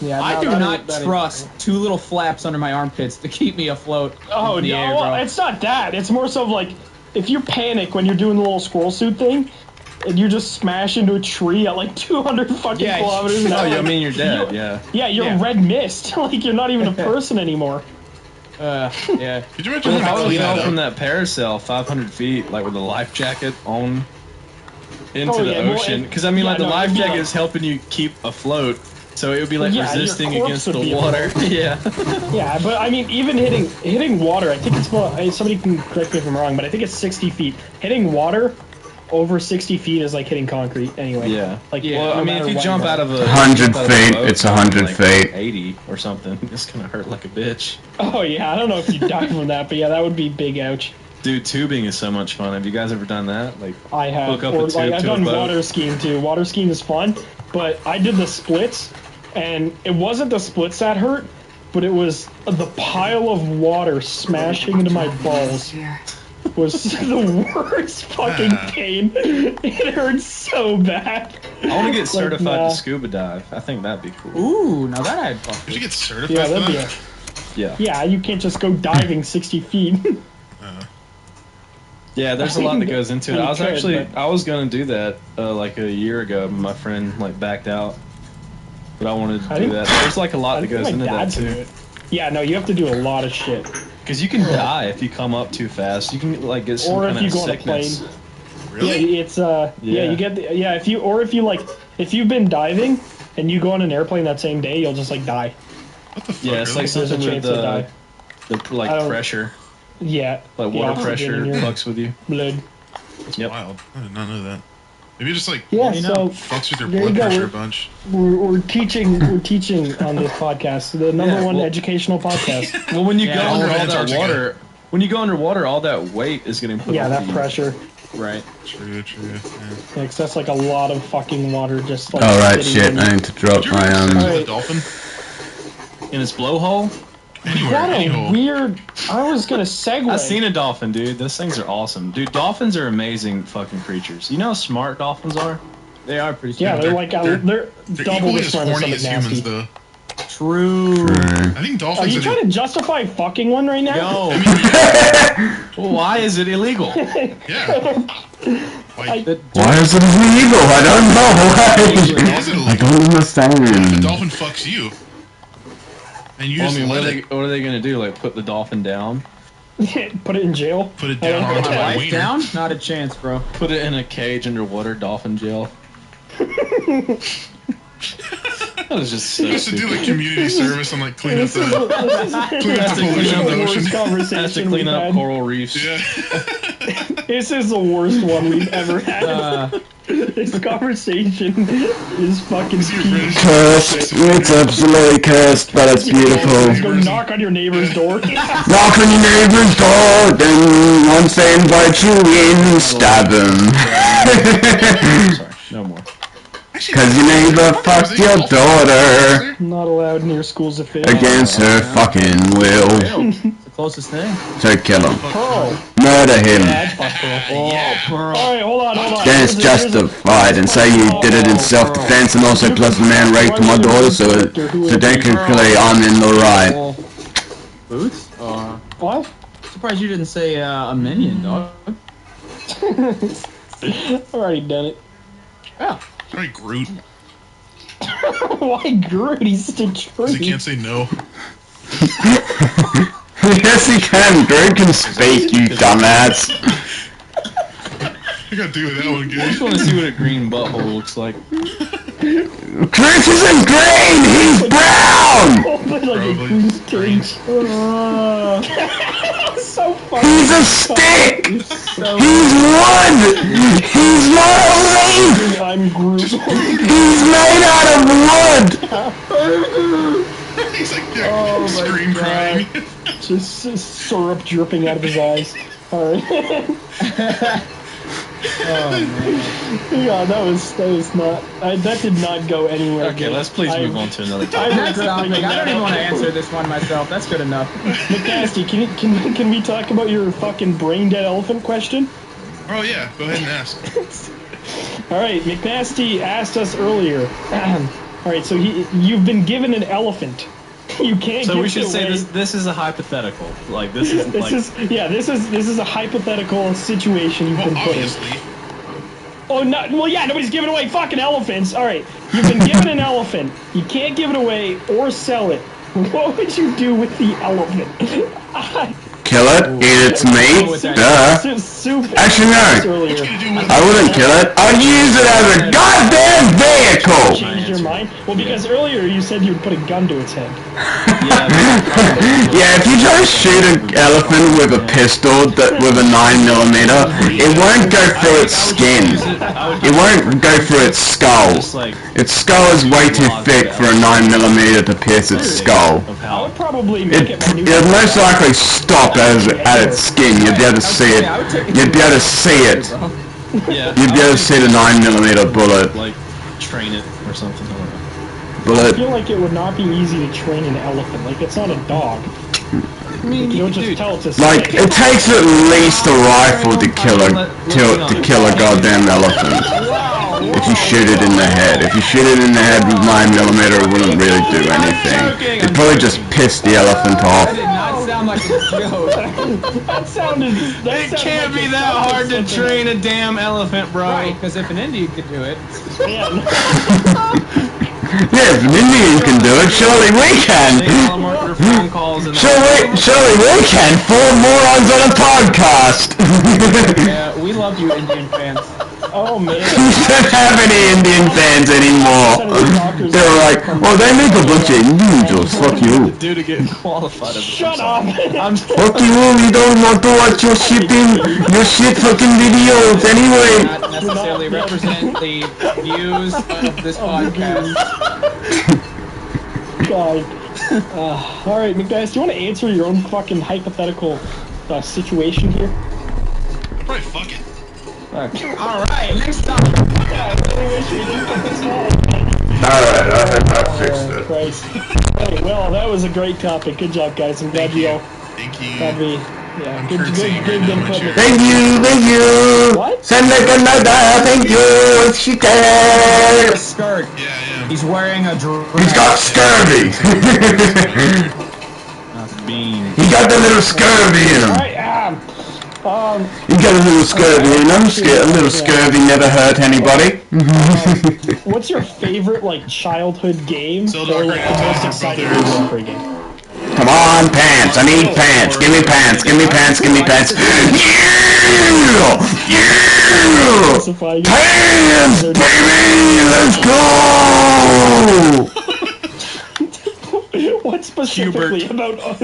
J: Yeah.
A: I
J: no,
A: do
J: that
A: not
J: ain't- that ain't-
A: trust 2 little flaps under my armpits to keep me afloat.
J: Oh
A: in the
J: no,
A: air, bro.
J: it's not that. It's more so of like if you panic when you're doing the little squirrel suit thing, and you just smash into a tree at like 200 fucking
A: Yeah,
J: kilometers an
I: Oh,
J: hour.
I: yeah, I mean you're dead. Yeah.
J: Yeah, you're
A: Yeah.
J: red mist. Like you're not even a person anymore.
A: Yeah.
D: Could you imagine
I: Well,
D: how
I: how
D: to
I: would you
D: clean
I: know
D: that
I: from
D: up?
I: that parasail 500 feet, like with a life jacket on into
J: Oh,
I: the
J: yeah, well,
I: ocean?
J: it-
I: Because I mean,
J: yeah,
I: like the
J: no,
I: life
J: it'd be
I: jacket
J: like-
I: is helping you keep afloat, so it would be like
J: Yeah, your
I: resisting
J: corpse
I: against
J: would
I: the
J: be
I: water. yeah.
J: Yeah, but I mean, even hitting water, I think it's about, somebody can correct me if I'm wrong, but I think it's 60 feet. Hitting water over 60 feet is like hitting concrete anyway.
I: Yeah.
J: Like,
I: Well, I
J: no
I: mean,
J: matter
I: if you
J: what
I: jump
J: you're
I: out of a
F: 100
I: jump out of a
F: feet,
I: boat
F: it's
I: going,
F: 100
I: like,
F: feet.
I: 80 or something, it's gonna hurt like a bitch.
J: Oh yeah, I don't know if you die from that, but yeah, that would be big ouch.
I: Dude, tubing is so much fun. Have you guys ever done that? Like,
J: I have.
I: hook up
J: Or
I: a
J: like
I: tube
J: I've
I: to a
J: done
I: boat?
J: water skiing too. Water skiing is fun, but I did the splits, and it wasn't the splits that hurt, but it was the pile of water smashing into my balls. Was the worst fucking pain. It hurt so bad.
I: I want to get certified
J: nah.
I: to scuba dive. I think that'd be cool.
A: Ooh, now that I'd fuck.
D: Did you get certified
J: Yeah,
D: for
J: that'd be
D: that?
I: Yeah.
J: Yeah, you can't just go diving 60 feet.
I: Yeah, there's a lot that goes into it. I was
J: You could,
I: actually,
J: but-
I: I was gonna do that like a year ago. But my friend like backed out, but I wanted to
J: I
I: do
J: think-
I: that. There's like a lot
J: I
I: that
J: think
I: goes
J: my
I: into that
J: dad can do
I: too.
J: it. Yeah, no, you have to do a lot of shit.
I: Because you can die if you come up too fast. You can like get some
J: Or
I: kind
J: if you
I: of
J: go on a
I: sickness.
J: plane.
D: Really?
J: Yeah, it's yeah,
I: Yeah.
J: you get the, yeah, if you like if you've been diving and you go on an airplane that same day, you'll just like die.
D: What the fuck?
B: Yeah, it's like
J: There's a
B: something with
J: chance to die.
B: the
J: I don't-
B: pressure,
J: Yeah.
B: like
J: the
B: water
J: oxygen
B: pressure
J: in your
B: fucks with you.
J: blood.
D: That's
B: Yep.
D: wild. I did not know that. Maybe it just like
J: Yeah.
A: you
J: So
A: know.
D: fucks with your
J: there you
D: blood
J: go.
D: pressure a bunch.
J: we're teaching on this podcast, the number one
B: well-
J: educational podcast.
C: Well, when you
A: Yeah,
C: go
A: all
C: under
D: over
C: all that
D: Antarctica.
C: water, when you go underwater, all that weight is getting put
J: Yeah,
C: on
J: that
C: you.
J: pressure.
A: Right.
D: True. Yeah.
J: Yeah, 'cause that's like a lot of fucking water just like.
F: Alright,
J: sitting
F: shit,
J: in
F: I
J: you.
F: need to drop
D: Did you ever
F: my,
D: have sex with a
J: Alright.
D: dolphin?
B: In its blowhole?
D: Anywhere,
J: What
D: any
J: a
D: hole.
J: weird. I was gonna segue.
B: I've seen a dolphin, dude. Those things are awesome. Dude, dolphins are amazing fucking creatures. You know how smart dolphins are?
A: They are pretty
J: Yeah,
A: smart.
J: they're like
D: They're
J: double
D: equally
J: the
D: as
J: smart as
D: horny
J: something
D: as
J: nasty.
D: humans, though.
A: True.
D: I think
J: Are
D: dolphins
J: you trying to justify fucking one right now?
B: Yo. Well, why is it illegal?
D: Yeah. Like,
F: Why is it illegal? I don't know
D: is it
F: why. I
D: illegal?
F: don't
D: The
F: understand.
D: dolphin fucks you. And you
B: Well, I
D: just
B: mean,
D: let it
B: what are they gonna do? Like, put the dolphin down?
J: Put it in jail.
D: put it down
J: Oh,
D: onto
J: my
D: a
A: Life
D: wiener.
A: down? Not a chance, bro.
B: Put it in a cage underwater, dolphin jail. That was just so
D: You used to do
B: stupid.
D: like community service and like clean up
J: This is
D: the
J: clean
D: up the pollution of the
J: the
D: ocean.
J: worst
B: Has to
J: conversation
B: clean
J: we've
B: up
J: had.
B: coral reefs.
D: Yeah.
J: This is the worst one we've ever had. This conversation is fucking peak.
F: Cursed. It's absolutely cursed, but it's
J: Just
F: beautiful.
J: go knock on your neighbor's door.
F: Knock on your neighbor's door, then once they invite you in, stab them.
B: Sorry, no more.
D: Actually,
F: Cause your neighbor fucked your daughter
J: Not allowed near schools of fish.
F: against her fucking will.
A: It's the closest thing.
F: So kill him.
J: Pearl.
F: Murder him.
J: Yeah, I'd fuck Pearl.
A: Pearl.
J: Alright, hold on.
F: Then it's justified and say you did it in self-defense and also plus the man raped my daughter, so technically I'm in the right.
A: Boots?
J: What?
A: Surprised you didn't say a minion, dog.
J: I've already done it.
A: Yeah.
D: Probably Groot.
J: Why Groot? He's such a
D: Because he
J: tree.
D: can't say no.
F: Yes he can, Groot can speak, you dumbass.
D: I gotta do with that one
B: I just
D: good.
B: want to see what a green butthole looks like.
F: Groot isn't green, he's brown!
J: Like a
D: Probably.
J: goose tinge. So funny.
F: He's a stick! He's wood! He's not a leaf!
J: I'm Groot.
F: He's made out of wood!
D: He's like, yeah, scream crying.
J: Just syrup dripping out of his eyes. Alright. Yeah, that was not. That did not go anywhere.
B: Okay, let's please move on to another topic.
A: That's topic. I don't even want to answer this one myself. That's good enough.
J: McNasty, can we talk about your fucking brain dead elephant question?
D: Oh yeah, go ahead and ask.
J: All right, McNasty asked us earlier. All right, so you've been given an elephant. You can't.
B: So
J: give
B: we should
J: it
B: say
J: away.
B: this is a hypothetical. Like this is
J: This
B: like
J: is a hypothetical situation you've
D: Well,
J: been put in.
D: obviously.
J: Oh, no, well, yeah, nobody's giving away fucking elephants. All right, you've been given an elephant. You can't give it away or sell it. What would you do with the elephant?
F: Kill it, eat its meat, duh.
J: Soup
F: Actually, no.
J: earlier.
F: I wouldn't kill it. I'd use it as a goddamn vehicle!
J: Changed your mind? Well, because earlier you said you would put a gun to its head.
F: Yeah, if you try to shoot an elephant with a pistol with a 9mm, it won't go through its skin. It won't go through its skull.
B: just like
F: Its skull is way too thick for a 9mm to pierce its skull.
B: of
J: I
B: how
J: would probably make it my new
F: It'd most likely stop at its skin. You'd be able to see it. You'd be able to see it.
B: yeah
F: You'd be able to see the 9mm bullet.
B: like train it or something. I don't know.
J: I
F: Bullet.
J: feel like it would not be easy to train an elephant. Like, it's not a dog.
B: I mean,
J: You don't just tell it to
F: Like, it takes at least a rifle to kill a goddamn elephant. If you shoot it in the head. If you shoot it in the head with 9mm, it wouldn't really do anything. It'd probably just piss the elephant off.
A: That did not sound like a joke.
J: That sounded. That
B: It can't be that hard to train a damn elephant, bro.
A: Right, because if an Indian could do it,
F: Yeah, if an Indian can do it, surely we can!
B: They tell them what their phone calls and
F: Surely we can! 4 morons on a podcast!
A: yeah, we love you, Indian fans.
J: Oh man.
F: You don't have any Indian fans anymore. They were like, well, they make a bunch of Indians. Fuck you.
B: Dude to get qualified.
J: Shut up.
F: Fuck you. You don't want to watch your shit fucking videos anyway.
A: Not necessarily represent the views of this podcast.
J: God. All right, McDice, do you want to answer your own fucking hypothetical situation here?
D: Probably fuck it.
A: Alright, next topic.
F: Alright, I fixed it.
J: Christ. Hey, well, that was a great topic. Good job, guys. I'm glad you all.
D: Thank you.
J: Glad we. Yeah,
D: I'm
J: good
D: curtsying right now,
J: input.
D: Richard.
F: Thank you.
J: What?
F: Send like another, thank you. She can.
A: Skirt.
D: Yeah.
A: He's wearing a dress.
F: He's got scurvy.
B: Bean.
F: He got the little scurvy in him.
J: Alright,
F: He got a little scurvy in him. A little scurvy never hurt anybody.
J: what's your favorite, like, childhood game?
D: Zelda
J: Or, like,
D: Ocarina of
J: the
D: Time
J: most
D: for
J: exciting
D: both
J: game for a game?
F: Come on, pants. I need pants. Give me pants. Give me pants. Give me pants. Yeah! Yeah!
J: Specify-
F: Pants, baby! Let's go!
J: What specifically about 5?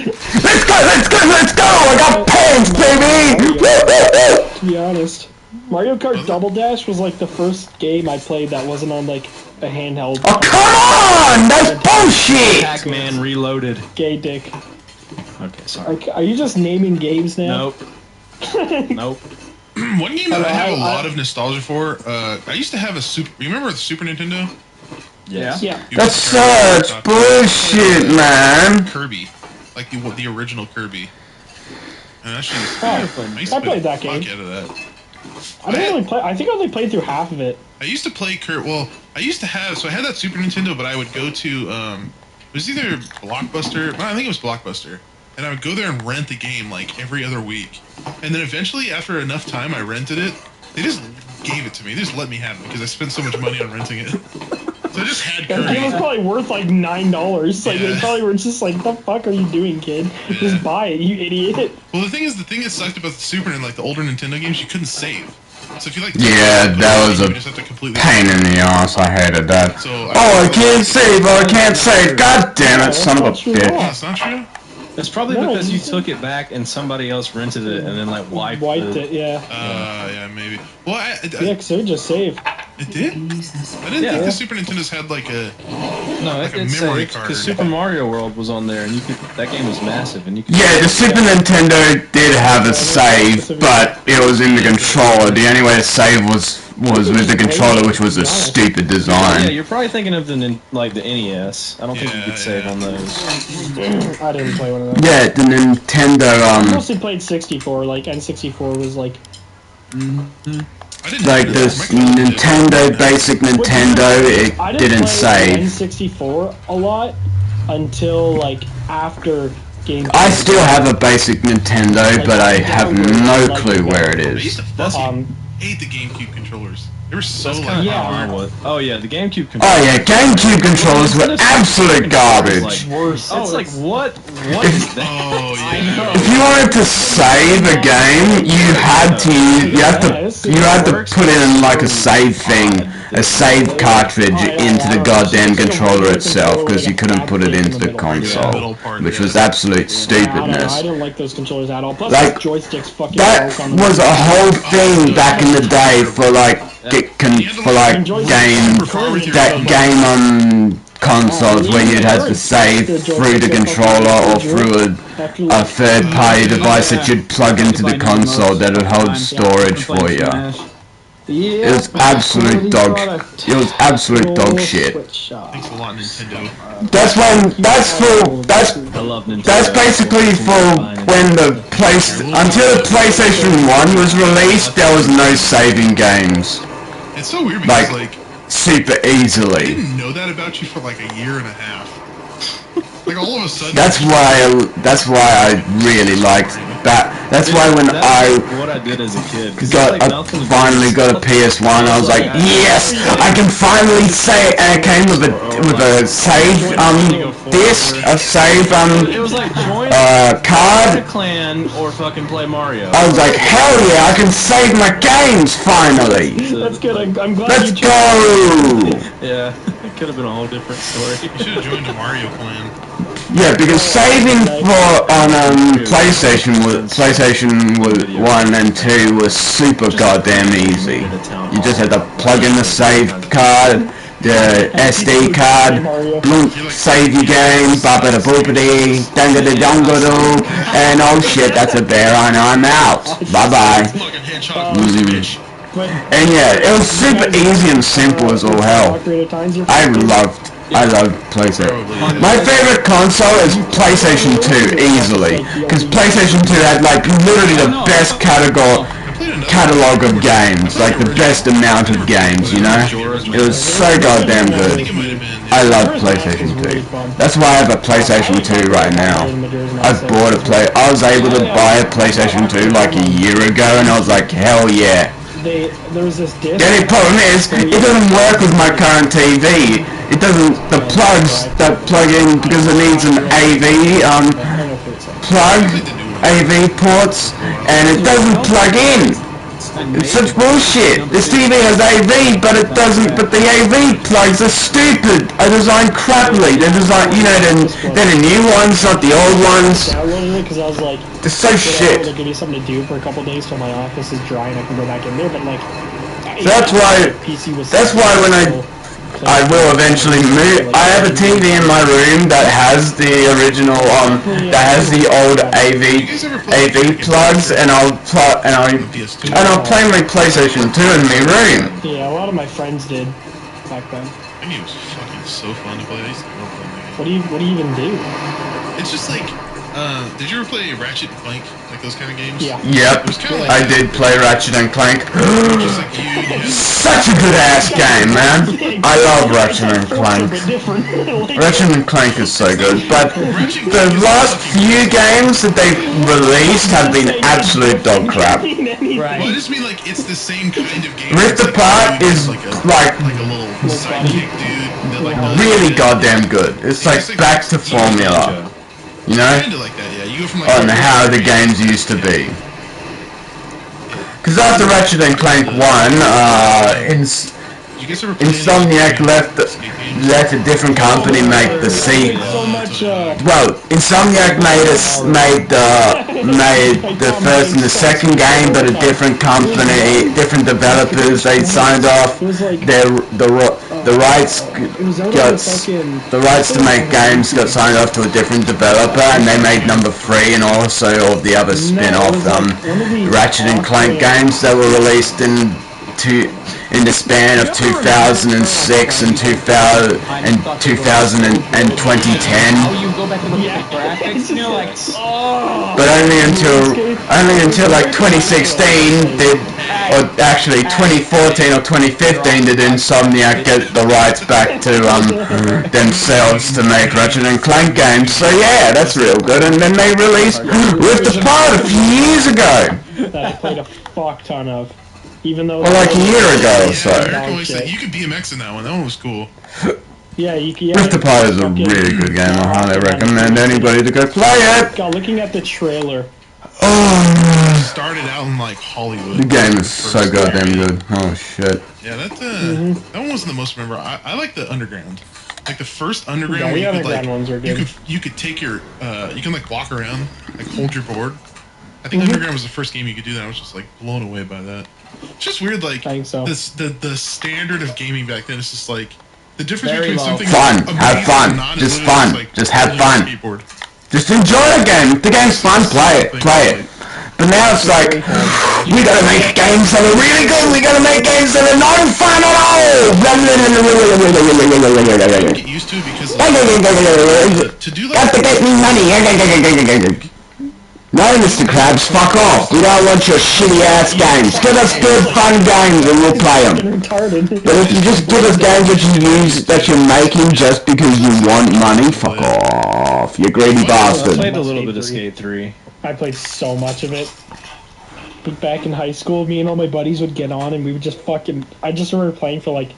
F: Let's go! I got pants, baby!
J: To be honest, Mario Kart Double Dash was like the first game I played that wasn't on like a handheld.
F: Oh, come on! That's bullshit!
B: Pac-Man Reloaded.
J: Gay dick.
B: Okay, sorry.
J: Are you just naming games now?
B: Nope. Nope.
D: One game that I have a lot of nostalgia for. I used to have a Super. You remember the Super Nintendo?
A: Yeah.
J: Yeah.
F: That's such bullshit, man.
D: Kirby, like the original Kirby. And actually,
J: I played that game.
D: Fuck out of that.
J: I didn't really play. I think I only played through half of it.
D: I used to play Well, I used to have. So I had that Super Nintendo, but I would go to. It was either Blockbuster. Well, I think it was Blockbuster. And I would go there and rent the game like every other week. And then eventually, after enough time, I rented it. They just gave it to me. They just let me have it because I spent so much money on renting it. So I just had
J: That game was
D: Kirby.
J: probably worth like $9. Like they
D: Yeah.
J: probably were just like, "The fuck are you doing, kid? Just buy it, you idiot."
D: Well, the thing that sucked about the Super and like the older Nintendo games, you couldn't save. So if you like,
F: Yeah, that was
D: you
F: a
D: would just have to completely
F: pain in the ass. I hated that.
D: So
F: Oh, I can't save. Oh, I can't save. God damn it, son of a
J: That's not true.
F: bitch.
D: That's not true.
B: It's probably
J: No,
B: because you
J: you
B: took it back and somebody else rented it and then like wiped
J: it, yeah.
D: Yeah, maybe. Well,
J: Yeah, because it would just save.
D: it did. I didn't
B: Yeah.
D: think the Super Nintendo's had like a.
B: No,
D: Like a
B: it's
D: memory card.
B: because Super Mario World was on there and you could. That game was massive and you could.
F: Yeah, the Super Nintendo did have a save, but it was in the controller. The only way to save was with the controller, which was a stupid
B: Yeah,
F: design.
B: you're probably thinking of the NES. I don't think you could save on those.
J: I didn't play one of those.
F: Yeah, the Nintendo,
J: I mostly played 64. Like N64 was like.
D: I didn't
F: like
D: know
F: this
D: that. My cousin
F: Nintendo, basic Nintendo,
J: I
F: it
J: didn't
F: didn't
J: play
F: save.
J: N64 a lot until like after Game.
F: I still have a basic Nintendo, but I have no clue where it
D: I used
F: is.
D: to fucking hate the GameCube controllers. They were so
B: That's
D: like.
B: kind of
J: Yeah.
B: how I was. Oh yeah, the GameCube.
F: Oh yeah, GameCube controllers were absolute garbage.
B: Worse.
J: Oh,
B: It's like what? What
F: If-
B: is that?
D: Oh yeah.
F: If you wanted to save a game, you had to put in like a save thing, a save cartridge into the goddamn controller itself, because you couldn't put it into the console, which was absolute
J: I
F: stupidness.
J: didn't like those controllers at all. Plus,
F: Like,
J: those joysticks fucking
F: That
J: broke on the
F: was a whole thing back in the day for like game on consoles where you'd have to save through the controller or through a third-party device that you'd plug into the console that would hold storage for you. It was absolute dog. It was absolute dog shit.
D: Thanks a lot, Nintendo.
F: That's
B: I love Nintendo.
F: that's basically for when until the PlayStation 1 was released, there was no saving games.
D: It's so weird because like
F: super
D: I
F: easily.
D: didn't know that about you for like a year and a half. Like all of a sudden.
F: That's why I really liked That's why when
B: what I did as a kid. 'Cause
F: finally got a PS1, I was like, yes, I can finally say. And it came with a save disc, a save
B: It was like join
F: card.
B: a clan or fucking play Mario.
F: I was like, hell yeah, I can save my games finally.
J: That's good. I'm glad
F: Let's
J: you
F: go.
B: Yeah, it could have been a whole different story.
D: You should have joined the Mario clan.
F: Yeah, because saving on PlayStation 1 and 2 was super goddamn easy. You just had to plug in the save card, the SD card, blunk, save your game, babada boopity, dangada dongado, and oh shit, that's a bear, I know, I'm out. Bye bye. And yeah, it was super easy and simple as all hell. I loved PlayStation. My favorite console is PlayStation 2, easily. Because PlayStation 2 had like literally the best catalog of games. Like the best amount of games, you know? It was so goddamn good. I love PlayStation 2. That's why I have a PlayStation 2 right now. I was able to buy a PlayStation 2 like a year ago and I was like, hell yeah.
J: There was this disc.
F: The only problem is, it doesn't work with my current TV. It doesn't, the plugs that plug in because it needs an AV AV ports, and it doesn't plug in. It's such bullshit. This TV has AV, but it doesn't, but the AV plugs are stupid. Are designed crappily. They're designed, you know, they're the new ones, not the old ones.
J: I downloaded it because I was like,
F: they're so shit.
J: To give me something to do for a couple days till my office is dry and I can go back in there, but like,
F: that's why when I will eventually move. I have a TV in my room that has the original, that has the old AV plugs, and I'll play my PlayStation 2 in my room.
J: Yeah, a lot of my friends did back then.
D: I mean, it was fucking so fun to play. I used to love playing that game.
J: What do you even do?
D: It's just like, did you ever play Ratchet and Clank, like those kind of games?
J: Yeah.
F: Yep,
D: like
F: I did play Ratchet and Clank.
D: Just like
F: Such a good ass game, man. I love Ratchet and Clank. Ratchet and Clank is so good, but the last few games that they've released have been absolute dog crap.
D: Well, I just mean like it's the same kind of game.
F: Rift Apart is like
D: a little sidekick dude that like
F: really goddamn good. It's like back to formula. You know?
D: Kinda like that, yeah. You go from like
F: on how the games used to be. Because after Ratchet and Clank 1, Insomniac let a different company make the sequel. Well, Insomniac made the first and the second game, but a different company, different developers. They signed off the rights to make games got signed off to a different developer, and they made number 3 and also all the other spin-off Ratchet and Clank games that were released in the span of 2006 and 2010. But only until like 2016 or actually 2014 or 2015 did Insomniac get the rights back to themselves to make Ratchet and Clank games. So yeah, that's real good. And then they released Rift Apart a few years ago.
J: That I played a fuck ton of. Even though
F: like a year ago or so.
D: You could BMX in that one. That one was cool.
J: Yeah, you can.
F: Rift Apart is a really good game. I highly recommend anybody to go play it.
J: God, looking at the trailer.
F: Oh.
D: Started out in like Hollywood.
F: The game is so goddamn good. Oh shit.
D: Yeah, that one wasn't the most memorable. I like the Underground. Like the first Underground,
J: yeah,
D: where
J: the Underground ones are good.
D: You could take your you can like walk around, like hold your board. I think Underground was the first game you could do that. I was just like blown away by that. It's just weird, like the standard of gaming back then is just like the difference between something
F: fun, have fun, just fun, like, just have fun. Just enjoy the game. If the game's fun, play it. But now it's like we gotta make games that are really good. We gotta make games that are not fun at all.
D: Get used to it because to do like
F: got to get me money. No, Mr. Krabs, fuck off. We don't want your shitty ass games. Give us good, fun games and we'll play them. But if you just give us games that you're making just because you want money, fuck off. You greedy bastard.
B: I played a little bit of Skate 3.
J: I played so much of it. Like back in high school, me and all my buddies would get on and we would just fucking... I just remember playing for like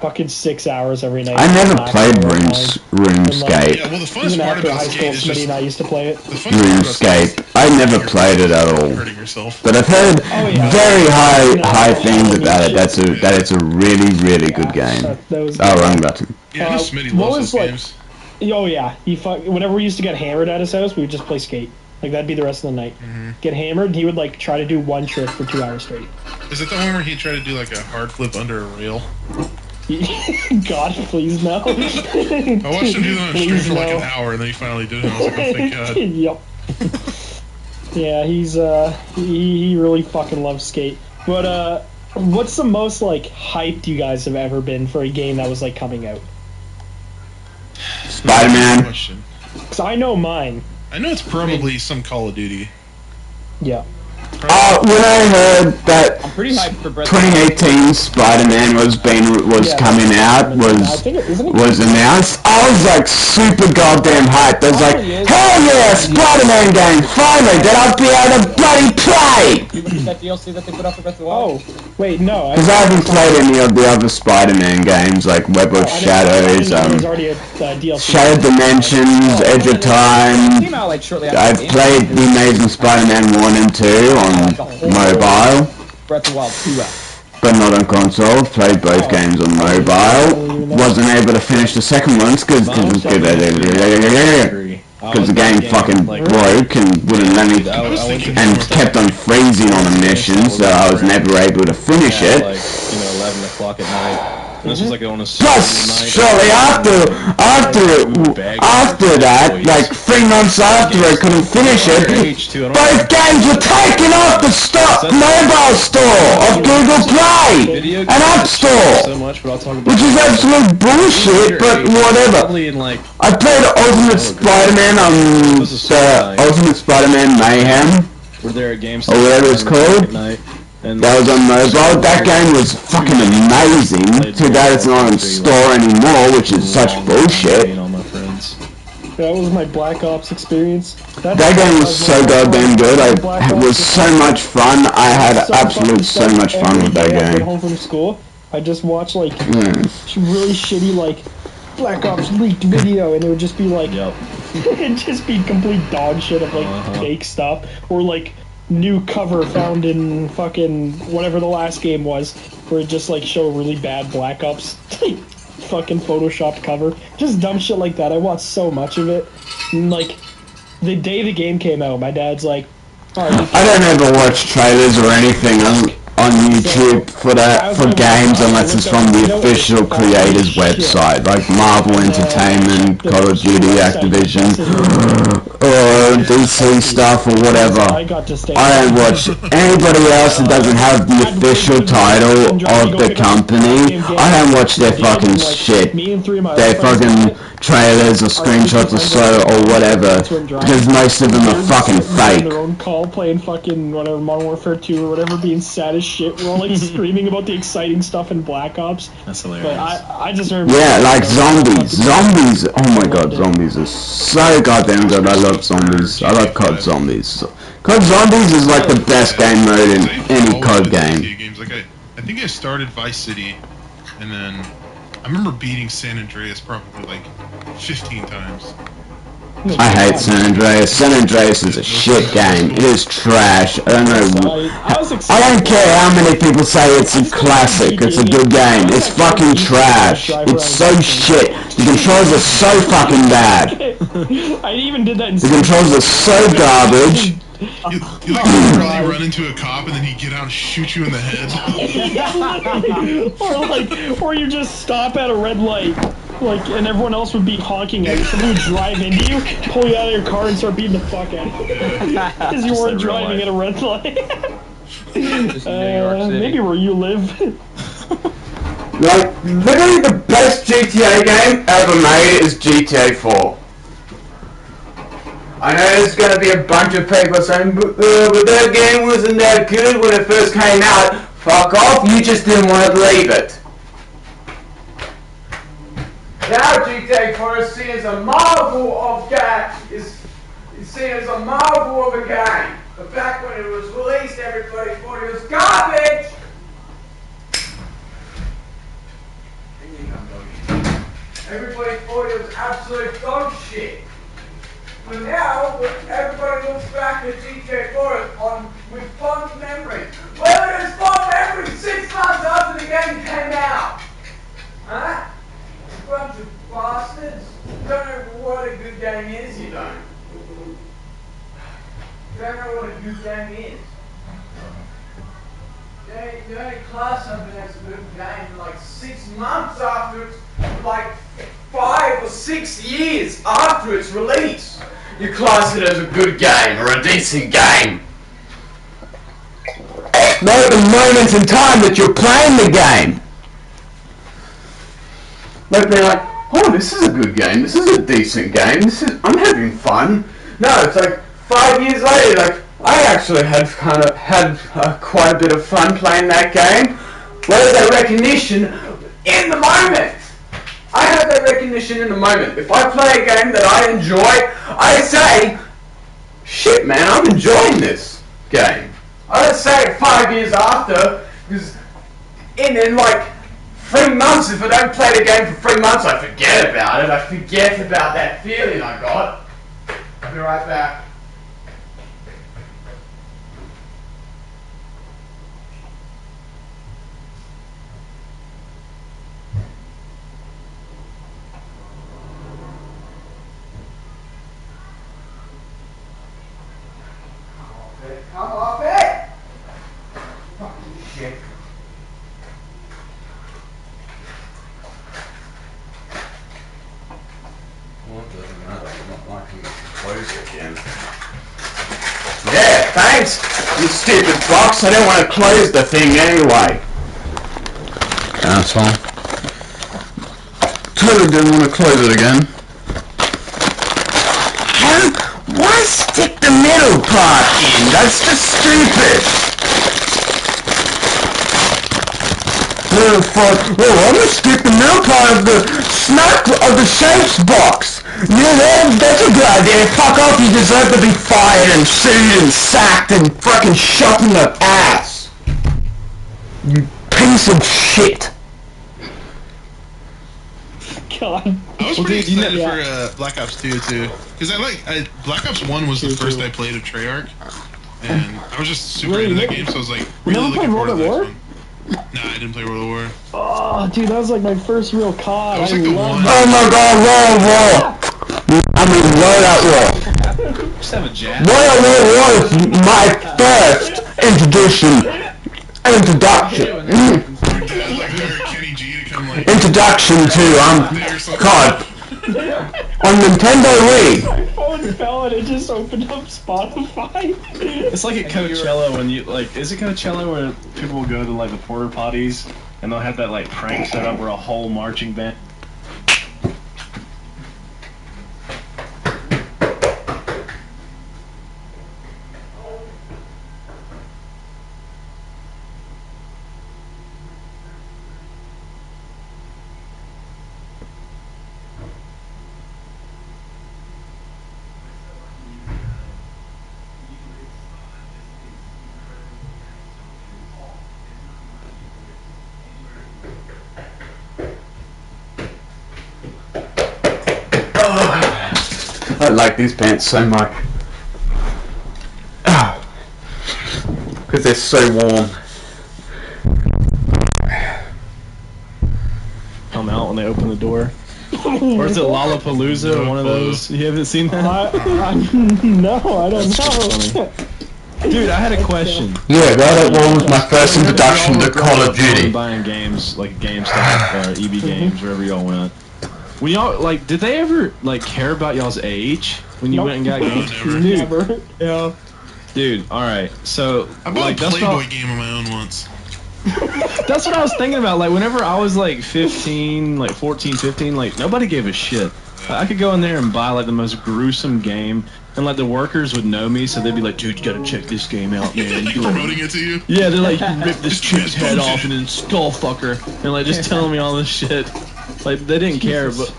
J: fucking 6 hours every night.
F: I never played RuneScape.
D: Yeah, well, the funnest
J: Even
D: part
J: after
D: about
J: high school,
D: skate is
J: Smitty
D: just
J: and I used to play it.
D: the funnest part about skate
F: RuneScape. I never played it at all.
D: hurting yourself.
F: But I've heard
J: yeah.
F: very high things about it. That it's a really good game.
J: That was
F: Oh, wrong button.
D: Yeah, I know Smitty
J: what
D: loves
J: was,
D: those
J: like-
D: games.
J: Oh yeah, whenever we used to get hammered at his house, we would just play skate. Like that'd be the rest of the night. Get hammered, and he would like try to do one trick for 2 hours straight.
D: Is it the one where he tried to do like a hard flip under a rail?
J: God, please no.
D: I watched him do that on stream
J: Please
D: for like
J: no.
D: an hour, and then he finally did it. And I was like, oh, thank God.
J: Yep. Yeah, he's he really fucking loves skate. But what's the most like hyped you guys have ever been for a game that was like coming out?
F: Spider-Man.
D: Question.
J: Because I know mine.
D: I know it's probably some Call of Duty.
J: Yeah.
F: When I heard that
A: I'm pretty hyped for Breath of the Wild.
F: 2018 Spider-Man was coming out,
J: I think it, isn't it?
F: was announced, I was like super goddamn hyped. I was like, hell yeah, Spider-Man game, finally, that I'll be able to bloody play!
A: You looked at that DLC that they put out for Breath of the Wild?
J: Oh, wait, no.
F: Because I haven't played any of the other Spider-Man games, like Web of Shadows,
J: There's already a DLC.
F: Shattered Dimensions, Edge of
A: It
F: Time.
A: came out like shortly after
F: I've
A: the game.
F: played The Amazing Spider-Man 1 and 2 on mobile,
A: Breath of the Wild 2 out.
F: but not on console. Played both games on mobile. Wasn't able to finish the second one because the game fucking broke and wouldn't let me, and kept on freezing on a mission, so I was never able to finish it.
B: Like, 11 o'clock at night. And this was like on a
F: Plus, shortly after that, like 3 months after I couldn't finish it, both games were taken off the mobile store of Google Play and App Store, which is absolute bullshit, but whatever. I played Ultimate Spider-Man on the Ultimate Spider-Man Mayhem,
B: We're there at GameStop
F: or whatever it's called.
B: And
F: That was on mobile. That game was fucking amazing. Too bad it's not on store anymore, which is such bullshit.
B: all my friends.
J: That was my Black Ops experience.
F: That game was so goddamn good. It was so much fun. I had absolute so much fun with that
J: Every day I get
F: game.
J: home from school, I just watch like really shitty like Black Ops leaked video, and it would just be like it'd just be complete dog shit of like fake stuff or like new cover found in fucking whatever the last game was, where it just like show a really bad Black Ops like fucking photoshopped cover, just dumb shit like that. I watched so much of it, and like the day the game came out, my dad's like, "All right,
F: I don't ever watch trailers or anything on YouTube for games unless it's from the official creators website, like Marvel Entertainment, Call of Duty, Activision, or DC stuff or whatever. I don't watch anybody else that doesn't have the official title of the company. I don't watch their fucking shit, their fucking trailers or screenshots or whatever, because most of them are fucking fake.
J: their own call, playing fucking whatever Modern Warfare 2 or whatever, being sad as shit. We're all like screaming about the exciting stuff in Black Ops.
B: That's hilarious.
J: But I just remember.
F: Yeah, like zombies. Oh my god, zombies are so goddamn good. I love zombies. I love COD Zombies. COD Zombies is like the best game mode in any COD game.
D: Games. Like I think I started Vice City, and then I remember beating San Andreas probably like 15 times.
F: I hate San Andreas. San Andreas is a shit game. It is trash. I don't know. I don't care how many people say it's a classic. It's a good game. It's fucking trash. It's so shit. The controls are so fucking bad.
J: I even did that in
F: The controls are so garbage.
D: You like literally run into a cop and then he'd get out and shoot you in the head.
J: or you just stop at a red light, like, and everyone else would be honking at you. Somebody would drive into you, pull you out of your car, and start beating the fuck out of you because you weren't driving at a red light. Maybe where you live.
F: Like, literally the best GTA game ever made is GTA 4. I know there's gonna be a bunch of people saying, but that game wasn't that good when it first came out. Fuck off, you just didn't want to believe it. Now GTA 4 is seen as a marvel of that, is
K: seen as a marvel of a game. But back when it was released, everybody thought it was garbage. Everybody thought it was absolute dog shit. But now, everybody looks back at DJ Forrest with fond memories. Whether it's fond memories 6 months after the game came out. Huh? Bunch of bastards. Don't know what a good game is, you don't. Don't know what a good game is. You only class something as a good game like 6 months after it's, like 5 or 6 years after its release. You class it as a good game or a decent game.
F: Not at the moment in time that you're playing the game. Like they're like, oh, this is a good game. This is a decent game. I'm having fun.
K: No, it's like 5 years later, like, I actually had quite a bit of fun playing that game. Where's that recognition in the moment? I have that recognition in the moment. If I play a game that I enjoy, I say, shit man, I'm enjoying this game. I don't say it 5 years after, because in like 3 months, if I don't play the game for 3 months, I forget about it. I forget about that feeling I got. I'll be right back. Come off it! Fucking shit.
F: Well, it doesn't matter. I'm not liking it. Close it again.
K: Yeah, thanks, you stupid box. I don't want to close the thing anyway.
F: Asshole. Totally didn't want to close it again. Why stick the middle part in? That's just stupid. I'm gonna stick the middle part of the snack of the shapes box. That's a good idea. Fuck off, you deserve to be fired and sued and sacked and fucking shot in the ass. You piece of shit.
J: God.
D: I was pretty excited for Black Ops 2 too, because Black Ops 1 was the first I played of Treyarch, and I was just super into that game, so I was like really looking forward to the next one. Nah, I didn't play World of War.
J: Oh, dude, that was like my first real COD.
D: That was like the one.
F: Oh my god, World War! I mean, World at War.
B: Just have a jab.
F: World at War was my first introduction. Introduction to COD on Nintendo Wii.
J: My phone fell and it just opened up Spotify.
B: It's like at Coachella when you is it Coachella where people will go to like the porta potties and they'll have that like prank set up where a whole marching band.
F: I like these pants so much. Because they're so warm.
B: Come out when they open the door. Or is it Lollapalooza, one of those? You haven't seen that?
J: No, I don't know.
B: Dude, I had a question.
F: Yeah, that one was my first introduction to Call of Duty.
B: Buying games like GameStop or EB Games, wherever y'all went. When y'all did they ever care about y'all's age when you went and got games?
J: Never. Yeah.
B: Dude, all right. So
D: I bought a Playboy game on my own once.
B: That's what I was thinking about. Like whenever I was 15, 14, 15, nobody gave a shit. I could go in there and buy the most gruesome game, and the workers would know me, so they'd be like, "Dude, you gotta check this game out, man."
D: Promoting it to you?
B: Yeah, they're like, "You rip this chick's head off and then skull fucker," and just telling me all this shit. They didn't care, but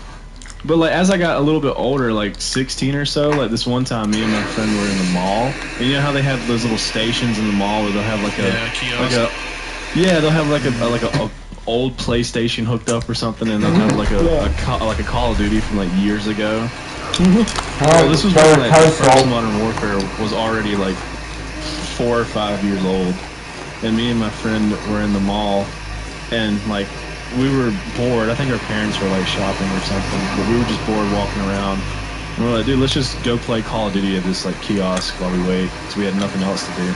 B: But like as I got a little bit older, like 16 or so, like this one time, me and my friend were in the mall, and you know how they have those little stations in the mall where they'll have like a
D: kiosk.
B: they'll have like a old PlayStation hooked up or something, and they'll have like a Call of Duty from like years ago. Oh, this was when like first Modern Warfare was already like 4 or 5 years old, and me and my friend were in the mall, and like we were bored. I think our parents were like shopping or something, but we were just bored walking around. And we're like, dude, let's just go play Call of Duty at this like kiosk while we wait, because we had nothing else to do.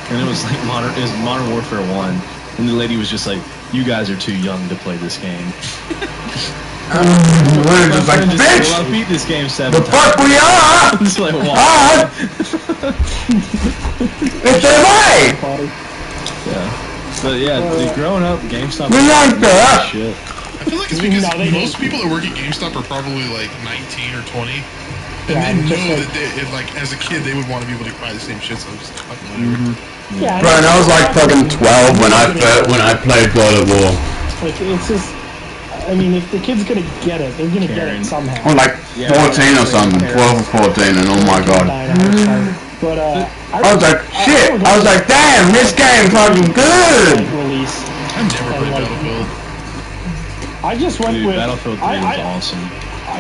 B: And it was like Modern Warfare 1, and the lady was just like, "You guys are too young to play this game."
F: We're just like, bitch!
B: Well, I beat this game 7
F: The
B: times.
F: fuck we are!
B: It's like,
F: It's the way!
B: Yeah. But yeah, dude, growing up, GameStop
F: We like that!
B: shit.
D: I feel like it's because most people that work at GameStop are probably like 19 or 20. And they know that like as a kid they would want to be able to buy the same shit, so I'm just fucking whatever.
J: Yeah,
F: Bro, and I was like fucking 12 when I played God of War.
J: Like, it's just, I mean, if the kid's gonna get it, they're gonna get it somehow.
F: Or like 14 or something, 12 or 14, and oh my god.
J: But
F: I was like, shit! I was like, damn, this game fucking good!
J: Release.
D: I've never played Battlefield.
J: I just went with
B: Battlefield 3 was awesome.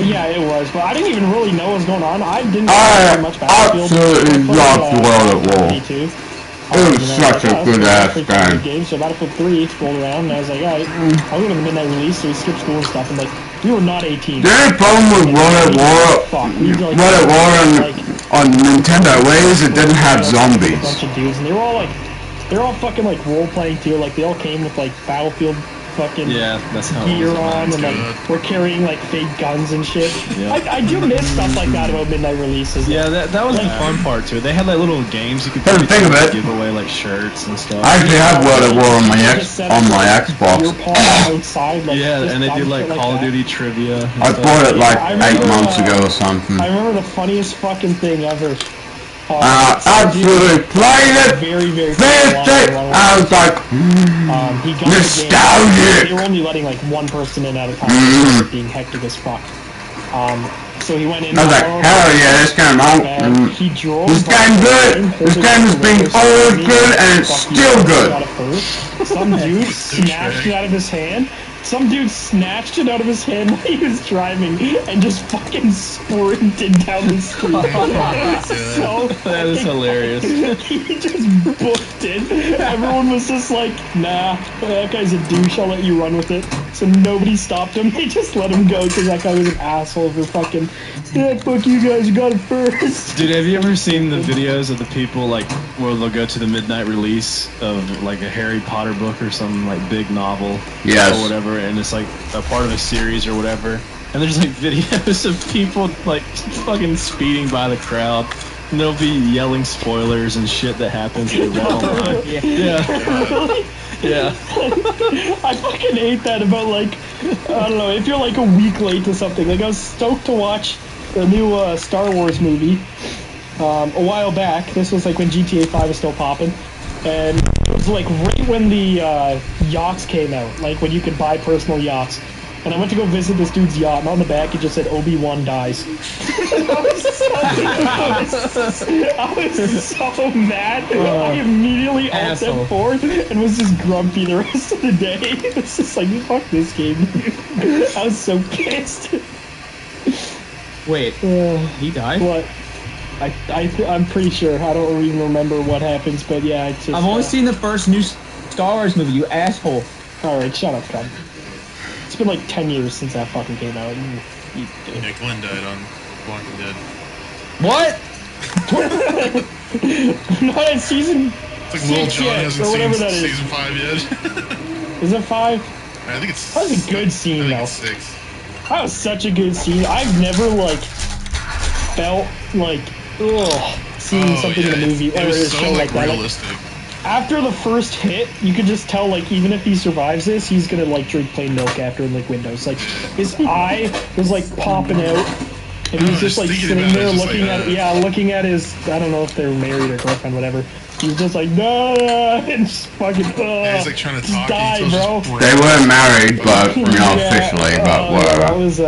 J: Yeah, it was, but I didn't even really know what was going on. I didn't know much Battlefield.
F: Absolutely loved World at War. It was such a good ass game.
J: So Battlefield 3 rolled around, and I was like, alright, I'll go to the midnight release, so we skipped school and stuff, and like, we were not 18.
F: The only problem with World at War on Nintendo is it didn't have zombies.
J: A bunch of dudes, and they were all like, they're all fucking like role-playing too, like they all came with like Battlefield fucking
B: that's how
J: gear on, and like we're carrying like fake guns and shit.
B: Yeah.
J: I do miss stuff like that about midnight releases.
B: Yeah, that was the fun part to it. They had like little games you could play to give away like shirts and stuff.
F: I actually have World at War on my Xbox.
J: Outside, like,
B: and they did like Call of Duty trivia.
F: I bought it like 8 months ago or something.
J: I remember the funniest fucking thing ever.
F: Absolutely played it.
J: Very, very.
F: I was like,
J: he got
F: nostalgic.
J: They were only letting like one person in at a time, being hectic as fuck. So he went in.
F: I was like, hell yeah, this game,
J: he drove.
F: This game's good. This game has been always good, and it's still good.
J: Some dude snatched it out of his hand. Some dude snatched it out of his hand while he was driving and just fucking sprinted down the street.
B: That is hilarious.
J: He just booked it. Everyone was just like, nah, that guy's a douche, I'll let you run with it. So nobody stopped him. They just let him go because that guy was an asshole for fucking, yeah, fuck you guys, you got it first.
B: Dude, have you ever seen the videos of the people like where they'll go to the midnight release of like a Harry Potter book or some like big novel or whatever, and it's like a part of a series or whatever, and there's like videos of people like fucking speeding by the crowd, and they'll be yelling spoilers and shit that happens at the line. Yeah.
J: I fucking hate that about like, I don't know, if you're like a week late to something. Like I was stoked to watch the new Star Wars movie a while back. This was like when GTA 5 was still popping. And it was like right when the yachts came out, like when you could buy personal yachts. And I went to go visit this dude's yacht, and on the back it just said Obi-Wan dies. I was so mad. I immediately alt forward and was just grumpy the rest of the day. It was just like, fuck this game. I was so pissed.
A: Wait, he died?
J: What? I'm pretty sure. I don't even remember what happens, but yeah, it's just,
A: I've only seen the first new Star Wars movie, you asshole.
J: Alright, shut up, Tom. It's been like 10 years since that fucking came out.
D: Yeah, Glenn died on Walking Dead.
A: What?
J: Not in season
D: It's like Lil Jon hasn't seen season 5 yet.
J: Is it 5?
D: I think it's...
J: That was a good scene, though.
D: It's 6.
J: That was such a good scene. I've never, like, felt like, seeing something in a movie or a show like that.
D: Realistic.
J: Like, after the first hit, you could just tell, like, even if he survives this, he's gonna, like, drink plain milk after in, like, Windows. Like, his eye was, like, popping out, and he was just, like, sitting there looking at, looking at his, I don't know if they were married or girlfriend, whatever. He was just like, no, and just fucking,
D: he's, like, trying to talk.
J: Die, bro.
F: They weren't married, but, you know, officially, but whatever.
J: That was,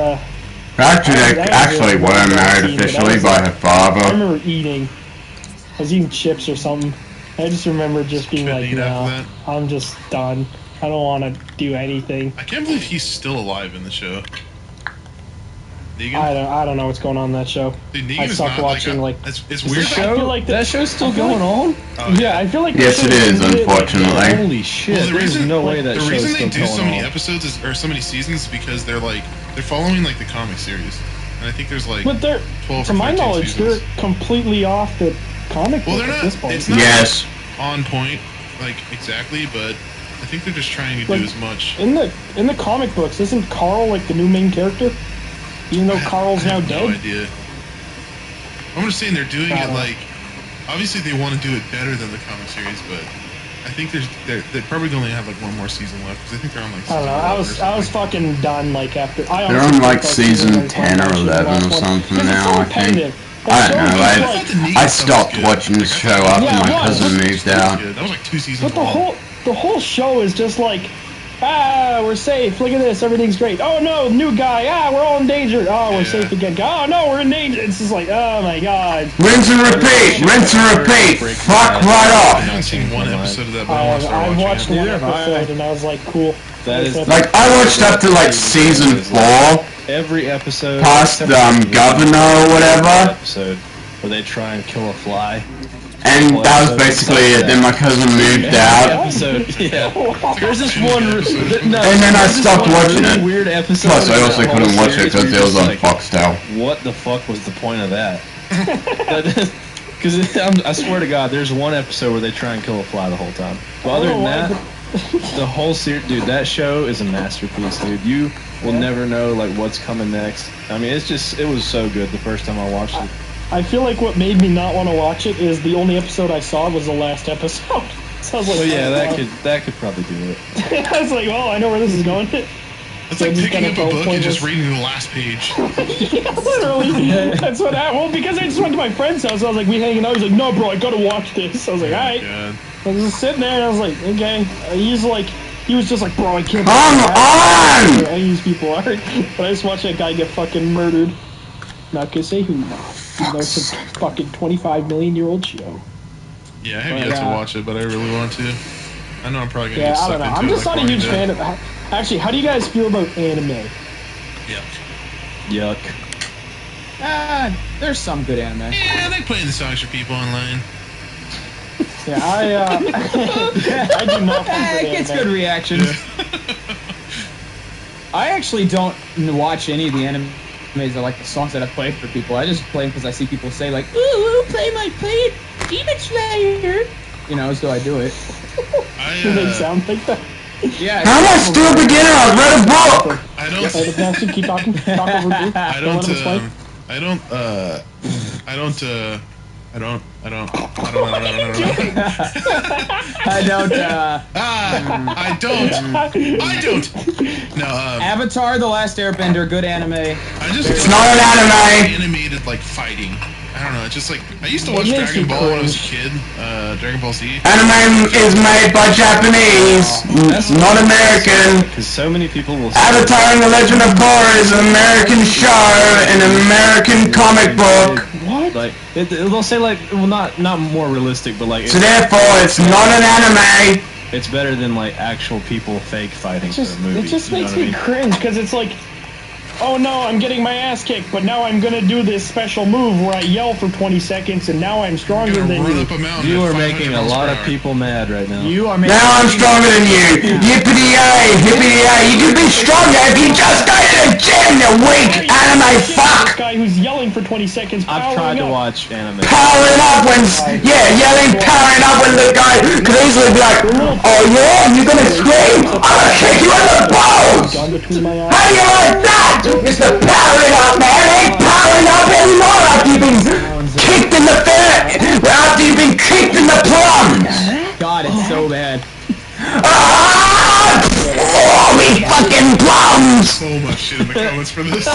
F: Actually, they actually were married officially by her
J: I
F: father.
J: remember eating. I was eating chips or something. I just remember just being like,
D: eat after
J: no,
D: that.
J: I'm just done. I don't want to do anything.
D: I can't believe he's still alive in the show. Negan?
J: I don't know what's going on in that show.
D: Dude, Negan
J: I
D: is
J: stopped
D: not
J: watching
D: like, it's weird.
J: I feel like
I: That show's still going on?
D: Oh,
J: Yeah, I feel like
F: Yes,
J: the
F: it
J: show
F: is,
J: ended, like,
F: unfortunately.
I: Holy shit!
D: Well,
I: There's no way that
D: the
I: show's
D: reason they
I: still
D: do so
I: going
D: many
I: on.
D: episodes or so many seasons is because they're following like the comic series, and I think there's like
J: But they're,
D: 12
J: to
D: or
J: my
D: 13
J: knowledge,
D: seasons.
J: they're completely off the comic
D: Well,
J: book
D: they're
J: at
D: not.
J: this point.
D: It's not
F: Yes.
D: on point, like exactly, but I think they're just trying to
J: Like,
D: do as much.
J: In the comic books, isn't Carl like the new main character? Even though Carl's
D: I
J: now
D: have
J: dead?
D: no idea. I'm just saying they're doing it like. Obviously, they want to do it better than the comic series, but I think they probably only have like one more season left because I think they're on like.
J: I don't know. I was fucking done like after.
F: They're on like season 10 or 11 or something now, I think. I don't know. I stopped watching the show after
J: Yeah,
F: my
J: it was.
F: cousin moved out.
D: That was like 2 seasons
J: But the whole show is just like, we're safe. Look at this. Everything's great. Oh no, new guy. We're all in danger. Oh, we're safe again. Oh no, we're in danger. It's just like, oh my god.
F: Rinse and repeat! Rinse and repeat! Fuck right
D: I
F: off!
D: haven't seen one episode of that, but I want to start
J: I've
D: watching
J: watched
D: it.
J: one episode and I was like, cool.
I: That is
F: Like, I watched up to like season 4,
I: every episode.
F: past
I: except for the
F: Governor or whatever,
I: episode where they try and kill a fly.
F: and that was basically it. Then my cousin moved out,
I: Episode, yeah. There's this one. No,
F: and then I
I: there's this
F: stopped
I: one
F: watching
I: really
F: it.
I: Weird episode.
F: Plus, I
I: of
F: also
I: that whole
F: couldn't watch it
I: series where
F: because
I: you're
F: it was
I: just
F: on
I: like,
F: Foxtel.
I: What the fuck was the point of that? Because I swear to God, there's one episode where they try and kill a fly the whole time. But other than that, the whole series, dude, that show is a masterpiece, dude. You will never know like what's coming next. I mean, it was so good the first time I watched it.
J: I feel like what made me not want to watch it is the only episode I saw was the last episode. So I was like,
I: Well, yeah,
J: oh,
I: that could probably do it.
J: I was like, well, I know where this is going.
D: It's like picking up a book and just reading the last page.
J: Yeah, literally. That's what happened. Well, because I just went to my friend's house, I was like, we hanging out. He's like, no, bro, I gotta watch this. I was like, all right.
D: God.
J: I was just sitting there, and I was like, okay. He was just like, bro, I can't.
F: Come on!
J: I use people are, but I just watched that guy get fucking murdered. Not gonna say who. You know, it's a fucking 25-million-year-old show.
D: Yeah, I have yet to watch it, but I really want to. I know I'm probably gonna
J: Yeah,
D: get
J: I
D: sucked
J: don't know.
D: into
J: I'm
D: it
J: just
D: like
J: not a huge
D: Barney
J: fan
D: did.
J: of. Actually, how do you guys feel about anime?
I: Yuck.
A: There's some good anime.
D: Yeah, they playing the songs for people online.
J: Yeah, I do not.
A: It gets good reactions. I actually don't watch any of the animes or like the songs that I play for people. I just play them because I see people say like, "Ooh, play Demon Slayer," you know, so I do it.
J: Do they sound like that?
A: Yeah.
F: I'm a stupid beginner. I read a book.
D: I don't.
J: Nancy, keep talking. Talk over Drew.
D: I
J: Don't let him explain.
D: No,
A: Avatar: The Last Airbender, good anime.
F: It's not an anime.
D: Animated like fighting. I don't know. It's just like I used to watch
A: It makes
D: Dragon
A: you
D: Ball when I was a
A: cringe.
D: kid. Dragon Ball Z.
F: Anime is made by Japanese, not American.
I: Because so many people will say
F: Avatar and the Legend of Korra is an American show, an American comic book.
J: What?
I: like they'll say like, well, not more realistic, but like
F: So therefore, it's not an anime.
I: it's better than like actual people fake fighting for a movie.
J: It just
I: you know
J: makes
I: what I
J: me
I: mean?
J: cringe because it's like, oh no, I'm getting my ass kicked, but now I'm gonna do this special move where I yell for 20 seconds and now I'm stronger than
D: Run
J: you.
D: up a mountain.
I: You
D: at
I: are
D: 500
I: making a
D: miles
I: lot
D: per
I: of
D: hour.
I: people mad right now.
A: You are making.
F: Now I'm stronger than you. Yippity-yay, hippity-yay. You can be stronger if you just go to the gym, you weak anime
J: This
F: fuck.
J: guy who's yelling for 20 seconds.
I: I've tried to
J: powering up.
I: watch anime.
F: Powering up when, yelling, powering up when the guy could easily be like, oh yeah, you're gonna scream? I'm gonna kick you in the balls!
J: Gun between my eyes.
F: How do you like that? Mr. Powering Up, man, ain't powering up anymore after you've been kicked in the after you've been kicked in the plums!
A: God, it's so bad.
F: Ah! Oh, me fucking plums!
D: So much shit in the comments for this.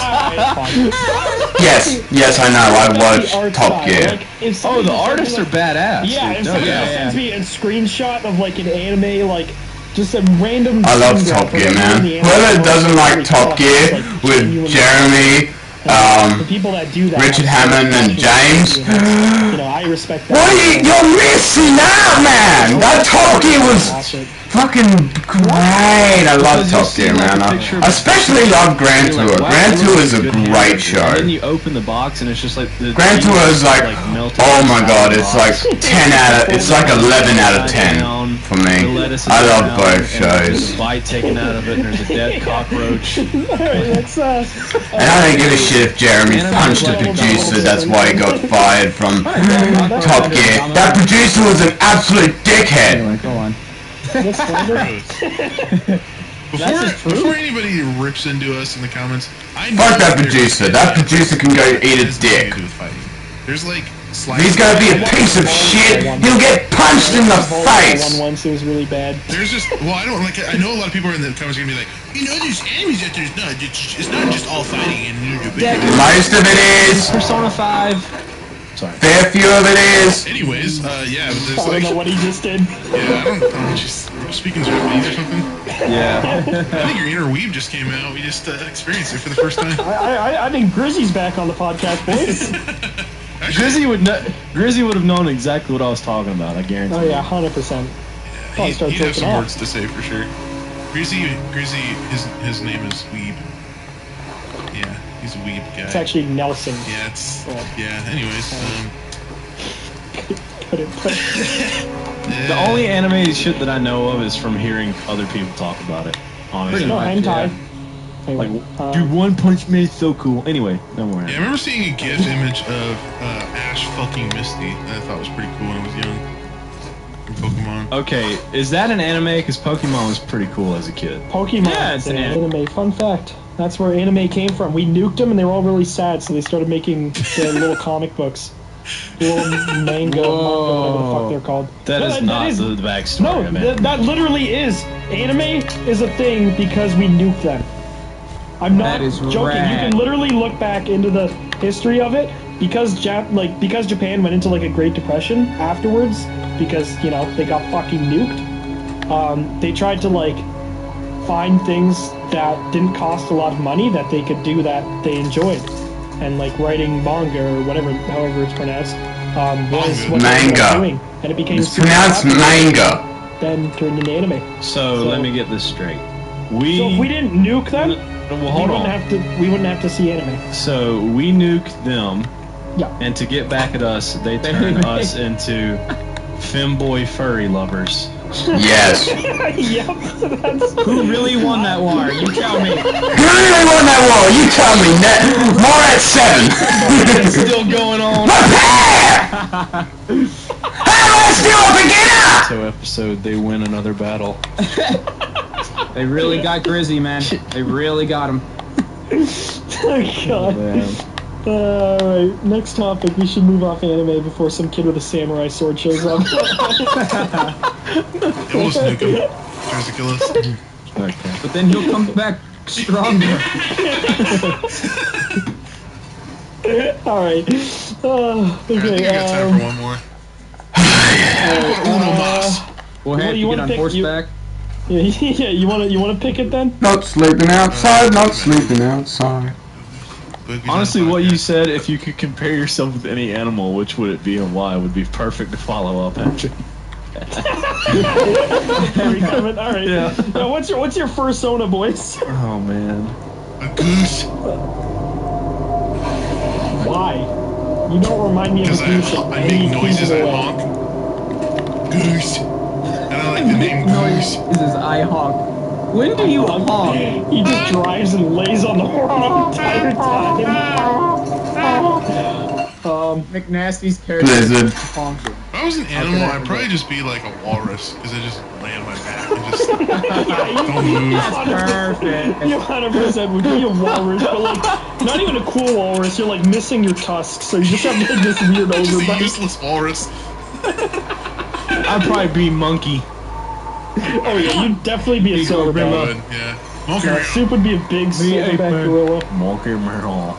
F: Yes, I know, I watched Top Gear.
J: Like, if
I: Oh,
J: somebody
I: the
J: just
I: artists are
J: sends me,
I: badass.
J: Yeah,
I: dude.
J: if
I: No,
J: somebody
I: yeah.
J: sends me a screenshot of like an anime, like just a random.
F: I love
J: scene
F: Top
J: grab
F: Gear,
J: from
F: man.
J: the anime
F: Whoever
J: world,
F: doesn't
J: it's
F: like
J: really
F: Top
J: tough.
F: Gear
J: It's, like,
F: with
J: genuinely-
F: Jeremy
J: The people that do that,
F: Richard Hammond and James.
J: you know, I respect that.
F: What are you're missing out, man! That Top Gear was fucking great. I love Top Gear, man. I especially love Grand Tour. Grand Tour is a great show.
B: And then you open the box and it's just like the
F: Grand Tour is like, oh my god, it's like 10 out of, it's like 11 out of 10 for me. I love both shows.
B: There's a bite taken out of it and there's a dead cockroach.
F: And I don't give a shit if Jeremy punched the producer, that's why he got fired from Top Gear. That producer was an absolute dickhead.
A: Anyway, go on.
D: Before anybody rips into us in the comments, I know
F: Fuck that producer. That producer can go eat a dick.
D: There's like
F: He's gonna be a piece of shit. He'll get punched in the face.
J: One seems really bad.
D: There's just I don't like. I know a lot of people in the comments are gonna be like, you know, there's enemies out there. It's not just all fighting and
F: most of it is.
B: Persona 5. Sorry.
F: Fair few of it is.
D: Anyways, yeah, but there's
J: I don't know what he just did.
D: Yeah, I don't know. Just speaking Japanese or something.
B: Yeah.
D: I think your inner weeb just came out. We just experienced it for the first time.
J: I think Grizzy's back on the podcast, boys.
B: Grizzy would have known exactly what I was talking about. I guarantee.
J: Oh yeah, 100%.
D: He'd have some words to say for sure. Grizzy, his name is Weeb. Yeah, he's a weeb guy.
J: It's actually Nelson.
D: Yeah, anyways,
B: The only anime shit that I know of is from hearing other people talk about it. Honestly,
J: hentai.
B: Like, dude, One Punch Man is so cool. Anyway, no more.
D: Yeah, I remember seeing a GIF image of Ash fucking Misty that I thought was pretty cool when I was young. From Pokemon.
B: Okay, is that an anime? Because Pokemon was pretty cool as a kid.
J: Pokemon.
A: Yeah, it's an
J: anime. Fun fact. That's where anime came from. We nuked them and they were all really sad, so they started making the little comic books. Little manga, whatever the fuck they're called.
B: That is not the backstory.
J: No, that literally is. Anime is a thing because we nuked them. I'm not joking.
A: Rad.
J: You can literally look back into the history of it because Japan went into like a Great Depression afterwards because they got fucking nuked. They tried to like find things that didn't cost a lot of money that they could do that they enjoyed, and like writing manga or whatever, however it's pronounced, was what they were doing, and it became
F: it's pronounced manga.
J: Then turned into anime.
B: So let me get this straight.
J: So if we didn't nuke them,
B: well, hold on.
J: We wouldn't have to see anime.
B: So we nuked them.
J: Yeah.
B: And to get back at us, they turned us into femboy furry lovers.
F: Yes.
J: Yep.
A: Who really won that war? You tell me.
F: Who really won that war? You tell me. More at 7.
B: It's still going on. So episode, they win another battle.
A: They really got Grizzy, man. They really got him.
J: Oh god. Alright, next topic. We should move off anime before some kid with a samurai sword shows up.
D: We'll just nuke him. Tries to kill us.
B: Okay.
A: But then he'll come back stronger.
J: Alright.
D: I think we got time for one more. Uno mas.
A: We'll have to get on horseback.
J: Yeah, you wanna pick it then?
F: Not sleeping outside, not sleeping outside.
B: Honestly, what you said, if you could compare yourself with any animal, which would it be and why, would be perfect to follow up after.
J: Alright. Yeah. Now, what's your fursona, boys?
B: Oh man.
D: A goose.
J: Why? You don't remind me of a goose.
D: I make noises, I honk. Goose. And I like the name Goose.
A: This is I honk. When do you honk?
J: He just drives and lays on the horn the entire time.
A: McNasty's character
F: Blizzard.
A: honking.
D: If I was an animal, I'd probably just be like a walrus, because I just lay on my back and just don't move.
A: Perfect.
J: You 100% would be a walrus, but like, not even a cool walrus, you're like missing your tusks, so you just have like this weird
D: Just a
J: overbite.
D: useless walrus.
B: I'd probably be monkey.
J: Oh yeah, you'd definitely be a silverback.
D: Yeah. Monkey
J: Yeah, Soup would be a big silverback gorilla.
B: Monkey Merle.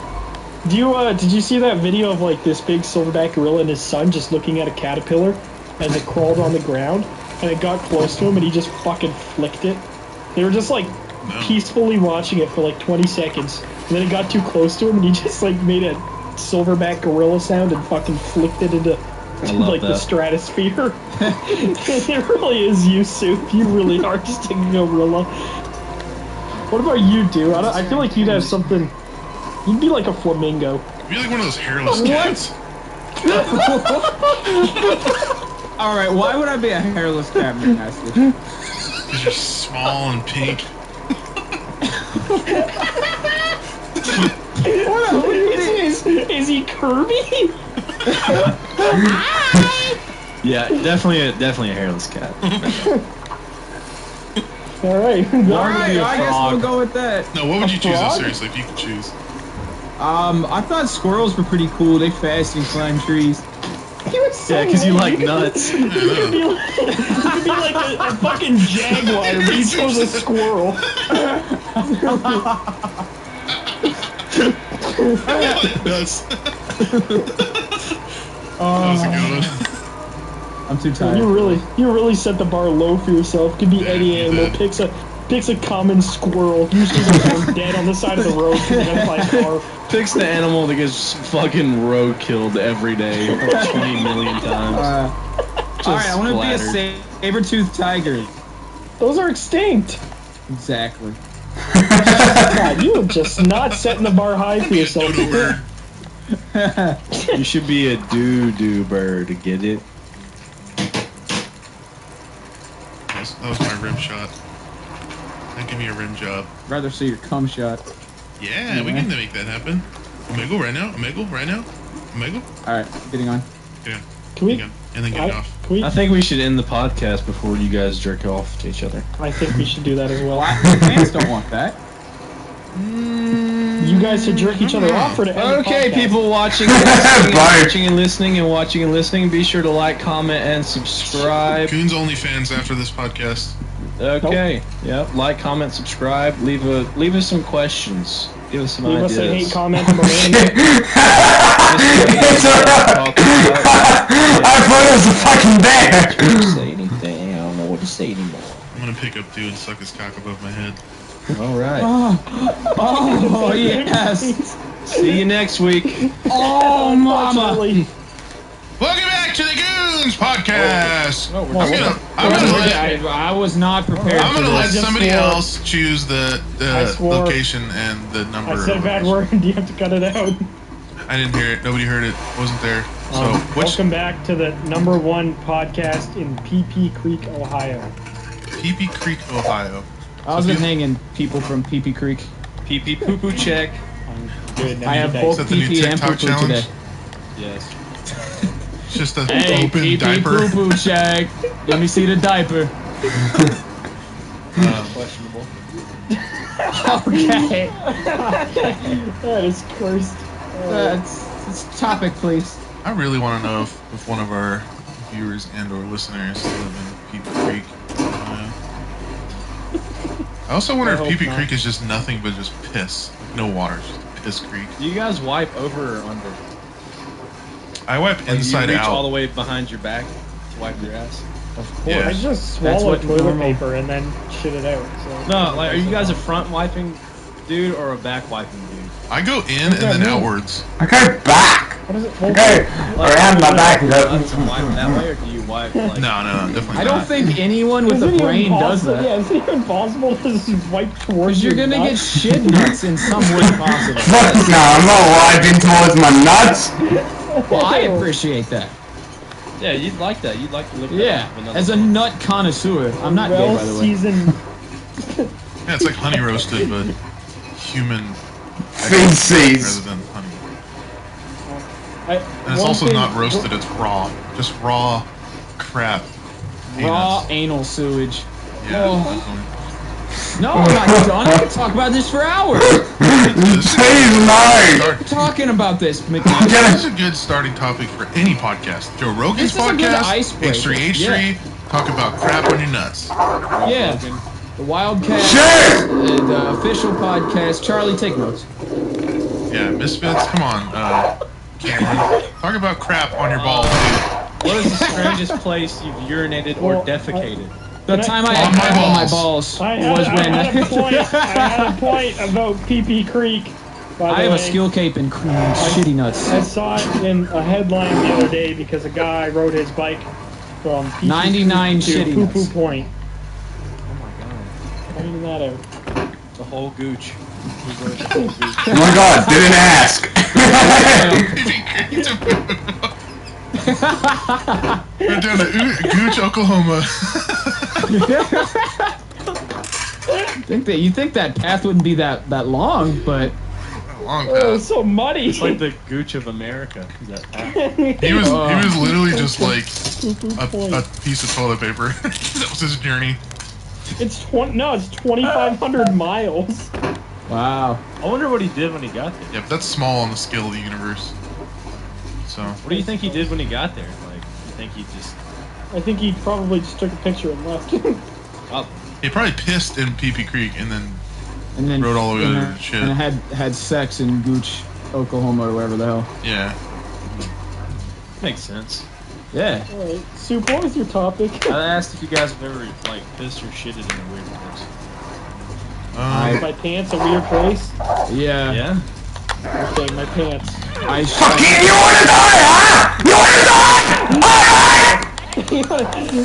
J: Did you see that video of like this big silverback gorilla and his son just looking at a caterpillar as it crawled on the ground, and it got close to him and he just fucking flicked it? They were just like peacefully watching it for like 20 seconds, And then it got too close to him, and he just like made a silverback gorilla sound and fucking flicked it into like the stratosphere. It really is you, Soup. You really are just a gorilla. What about you, dude? I feel like you'd have something. You'd be like a flamingo.
D: You'd be like one of those hairless cats.
A: Alright, why would I be a hairless cat, McNasty?
D: Because you're small and pink.
J: Is he Kirby?
I: Yeah, definitely a hairless cat.
J: Alright.
A: Alright, I guess we'll go with that.
D: No, what would you choose though, seriously, if you could choose?
A: I thought squirrels were pretty cool. They fast and climb trees.
I: Yeah, because you like nuts.
J: You could be like a fucking jaguar, but he chose a squirrel.
D: Yes. That was a good one.
A: I'm too tired.
J: You really set the bar low for yourself. Could be any animal. Picks a common squirrel. Usually they're dead on the side of the road because they got by a car.
I: Picks the animal that gets fucking road killed every day 20 million times.
A: Alright, I want to be a saber-toothed tiger.
J: Those are extinct.
A: Exactly.
J: God, you are just not setting the bar high for yourself.
I: You should be a doo-doo bird, get it?
D: That was my rim shot. Then give me a rim job.
A: Rather see your cum shot.
D: Yeah, we can make that happen. Omegle right now. Omegle right now. Omegle.
A: Alright, getting on.
D: Get on.
J: Can we?
D: And then get off.
I: I think we should end the podcast before you guys jerk off to each other.
J: I think we should do that as well.
A: Fans don't want that.
J: You guys should jerk each other off for the end
I: Okay,
J: of the podcast.
I: people watching and listening, be sure to like, comment, and subscribe.
D: Coon's OnlyFans after this podcast.
I: Okay, yep. Like, comment, subscribe. Leave us some questions. Give us some
J: Leave
I: ideas.
J: us a hate comment on the
F: I thought it was a fucking bear!
I: Don't say anything. I don't know what to say anymore.
D: I'm gonna pick up dude and suck his cock above my head.
I: All right.
A: Oh yes.
I: See you next week.
A: Oh, mama.
D: Welcome back to the Goons podcast.
A: I was not prepared.
D: I'm gonna
A: for
D: let
A: this.
D: somebody else choose the location and the number.
J: I said a bad word. Do you have to cut it out?
D: I didn't hear it. Nobody heard it. Wasn't there. So
J: welcome back to the #1 podcast in PP Creek, Ohio.
D: PP Creek, Ohio.
A: I was been hanging people from PP Creek.
I: PP poo poo check.
J: Good.
A: I have both PP and poo poo today.
I: Yes.
D: It's just an open
A: PP
D: diaper.
A: Poo poo check. Let me see the diaper.
I: Questionable.
A: Okay.
J: That is cursed.
A: It's topic, please.
D: I really want to know if one of our viewers and or listeners live in PP Creek, Ohio. I also wonder if PP Creek is just nothing but just piss. Like no water, just piss creek.
I: Do you guys wipe over or under?
D: I wipe inside
I: you reach
D: out.
I: all the way behind your back to wipe your ass?
J: Of course.
D: Yeah.
J: I just
A: That's
J: swallow
A: what
J: toilet
A: normal-
J: paper and then shit it out. So.
I: No, like, are you guys a front wiping dude or a back wiping dude?
D: I go in and then outwards.
F: I go back!
J: What is it?
F: I go around my back and go.
I: Nuts and wipe that way, or do you wipe like?
D: No, definitely
A: I
D: not.
A: don't think anyone with a brain does that.
J: Yeah, is it even possible to just wipe towards
A: Because you're
J: your
A: gonna get
J: nuts?
A: shit nuts in some way possible.
F: Fuck no, I'm not wiping towards my nuts!
A: Well, I appreciate that.
I: Yeah, you'd like that. You'd like to live.
A: Yeah, as a nut connoisseur. I'm not gay, by the way.
J: Well-seasoned.
D: Yeah, it's like honey roasted, but human
F: Feces!
D: rather than honey. And it's
J: one
D: also
J: thing-
D: not roasted, it's raw. Just raw crap.
A: Raw
D: Peanuts.
A: anal sewage.
D: Yeah.
A: No, I'm not done. I can talk about this for hours.
F: Please no!
A: We're talking about this,
D: This
A: McNasty.
D: is a good starting topic for any podcast. Joe Rogan's
A: This is a good
D: podcast,
A: icebreaker.
D: H3H3, talk about crap on your nuts.
A: Yeah. The Wildcat, the official podcast. Charlie, take notes.
D: Yeah, Misfits, come on, Cameron. Talk about crap on your balls, dude.
I: What is the strangest place you've urinated or defecated?
A: The time I
D: On
A: had
D: my
A: on my
D: balls.
A: balls
J: I
A: was
J: had
A: when
J: a point. I had a point about PP Creek. By the
A: I have a
J: way,
A: skill cape and shitty nuts.
J: I saw it in a headline the other day because a guy rode his bike from PP
A: 99
J: to
A: shitty
J: Poo
A: nuts.
J: Poo Point.
I: Oh my god.
J: Finding that out.
I: The whole gooch.
F: Oh my god, didn't ask.
D: We're down to Gooch, Oklahoma.
A: You think that path wouldn't be that long, but
D: Long
J: Oh,
D: path.
J: it's so muddy.
B: It's like the gooch of America. Is that
D: He was literally just like
J: Poo Poo Point.
D: a piece of toilet paper. That was his journey.
J: It's 2,500 miles.
A: wow.
B: I wonder what he did when he got there.
D: Yeah, but that's small on the scale of the universe. So
B: What do you think he did when he got there? Like, you think he just...
J: I think he probably just took a picture and left.
D: he probably pissed in Pee Pee Creek and then rode all the way to the shit.
A: And had sex in Gooch, Oklahoma, or wherever the hell.
D: Yeah.
B: Makes sense.
A: Yeah.
J: Alright, Soup, what was your topic?
B: I asked if you guys have ever, like, pissed or shitted in a weird place.
J: My pants a weird place?
A: Yeah.
B: Yeah?
J: Okay, my pants.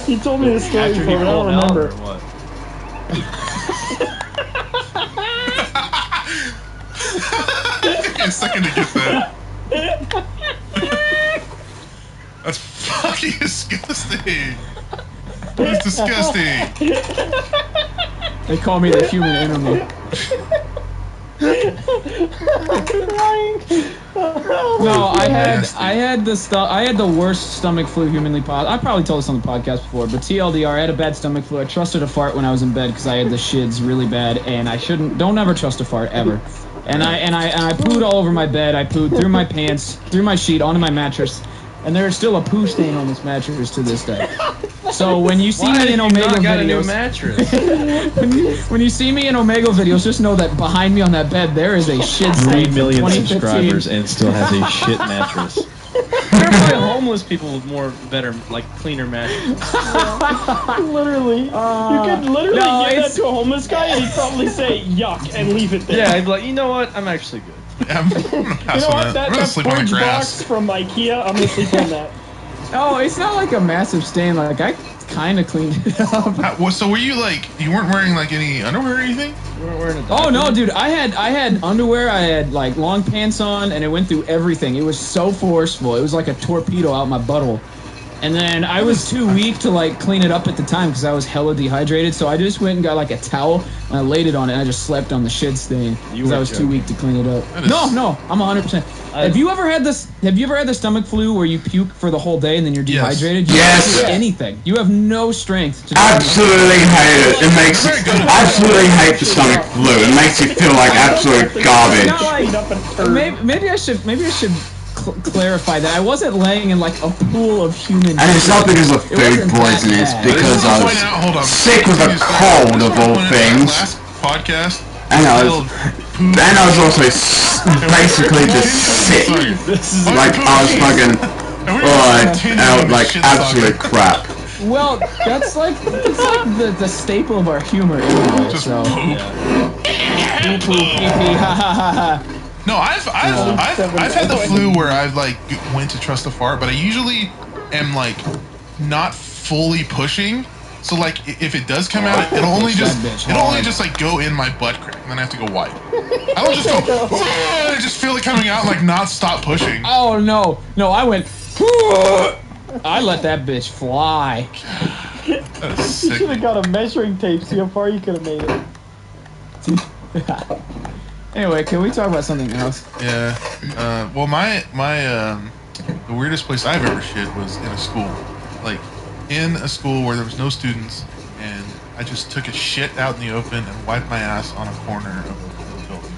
J: He told me the story
B: After he
J: before, but I don't
B: pulled out,
J: remember.
B: or what?
D: Took me a second to get that. That's fucking disgusting. That is disgusting.
A: They call me the human enemy. No, I had the worst stomach flu humanly possible. I probably told this on the podcast before, but TLDR, I had a bad stomach flu. I trusted a fart when I was in bed because I had the shids really bad, and I don't ever trust a fart ever. And I pooed all over my bed. I pooed through my pants, through my sheet, onto my mattress, and there is still a poo stain on this mattress to this day. So when you see me in Omega
I: got a new
A: videos,
I: mattress?
A: when you see me in Omega videos, just know that behind me on that bed there is a shit stain.
I: 3 million
A: 2015.
I: subscribers and still has a shit mattress.
B: There are probably homeless people with better, like, cleaner mattresses.
J: Literally. You could literally
A: no,
J: give that
A: it's-
J: to a homeless guy and he'd probably say yuck and leave it there.
B: Yeah, I'd be like, you know what? I'm actually good.
D: I'm gonna pass
J: You know
D: on
J: what?
D: that. I'm gonna
J: That
D: sleep on the
J: porridge
D: grass.
J: box from IKEA, I'm gonna sleep on that.
A: Oh, it's not like a massive stain. Like I kind of cleaned it up.
D: So were you like, you weren't wearing like any underwear or anything?
B: You weren't wearing a
A: Oh
B: diaper?
A: no, dude! I had underwear. I had like long pants on, and it went through everything. It was so forceful. It was like a torpedo out my butthole. And then I was too weak to like clean it up at the time because I was hella dehydrated. So I just went and got like a towel and I laid it on it. And I just slept on the shit stain because I was too weak to clean it up. No, I'm 100%. Have you ever had this? Have you ever had the stomach flu where you puke for the whole day and then you're dehydrated? You
F: Yes.
A: can't do anything. You have no strength to do
F: Absolutely hate it. It makes absolutely hate the stomach flu. It makes you feel like absolute garbage.
A: Not like, maybe I should clarify that I wasn't laying in like a pool of human.
F: And it's not because of food poisoning, it's because I was sick with a cold of all things.
D: Last podcast.
F: And I was also basically just sick. Like I was fucking out like absolute crap.
A: Well, that's like the staple of our humor anyway. So. Poo poo pee pee ha ha ha ha.
D: No, I've had the flu where I've like went to trust a fart, but I usually am like not fully pushing. So like if it does come out, it'll only just like go in my butt crack, and then I have to go wipe. I don't just go. I just feel it coming out, and, like not stop pushing.
A: Oh no, I went. I let that bitch fly.
D: That is
J: You
D: sick.
J: should have got a measuring tape, see how far you could have made it.
A: Anyway, can we talk about something else?
D: Yeah. Well, the weirdest place I've ever shit was in a school. Like, in a school where there was no students, and I just took a shit out in the open and wiped my ass on a corner of a building.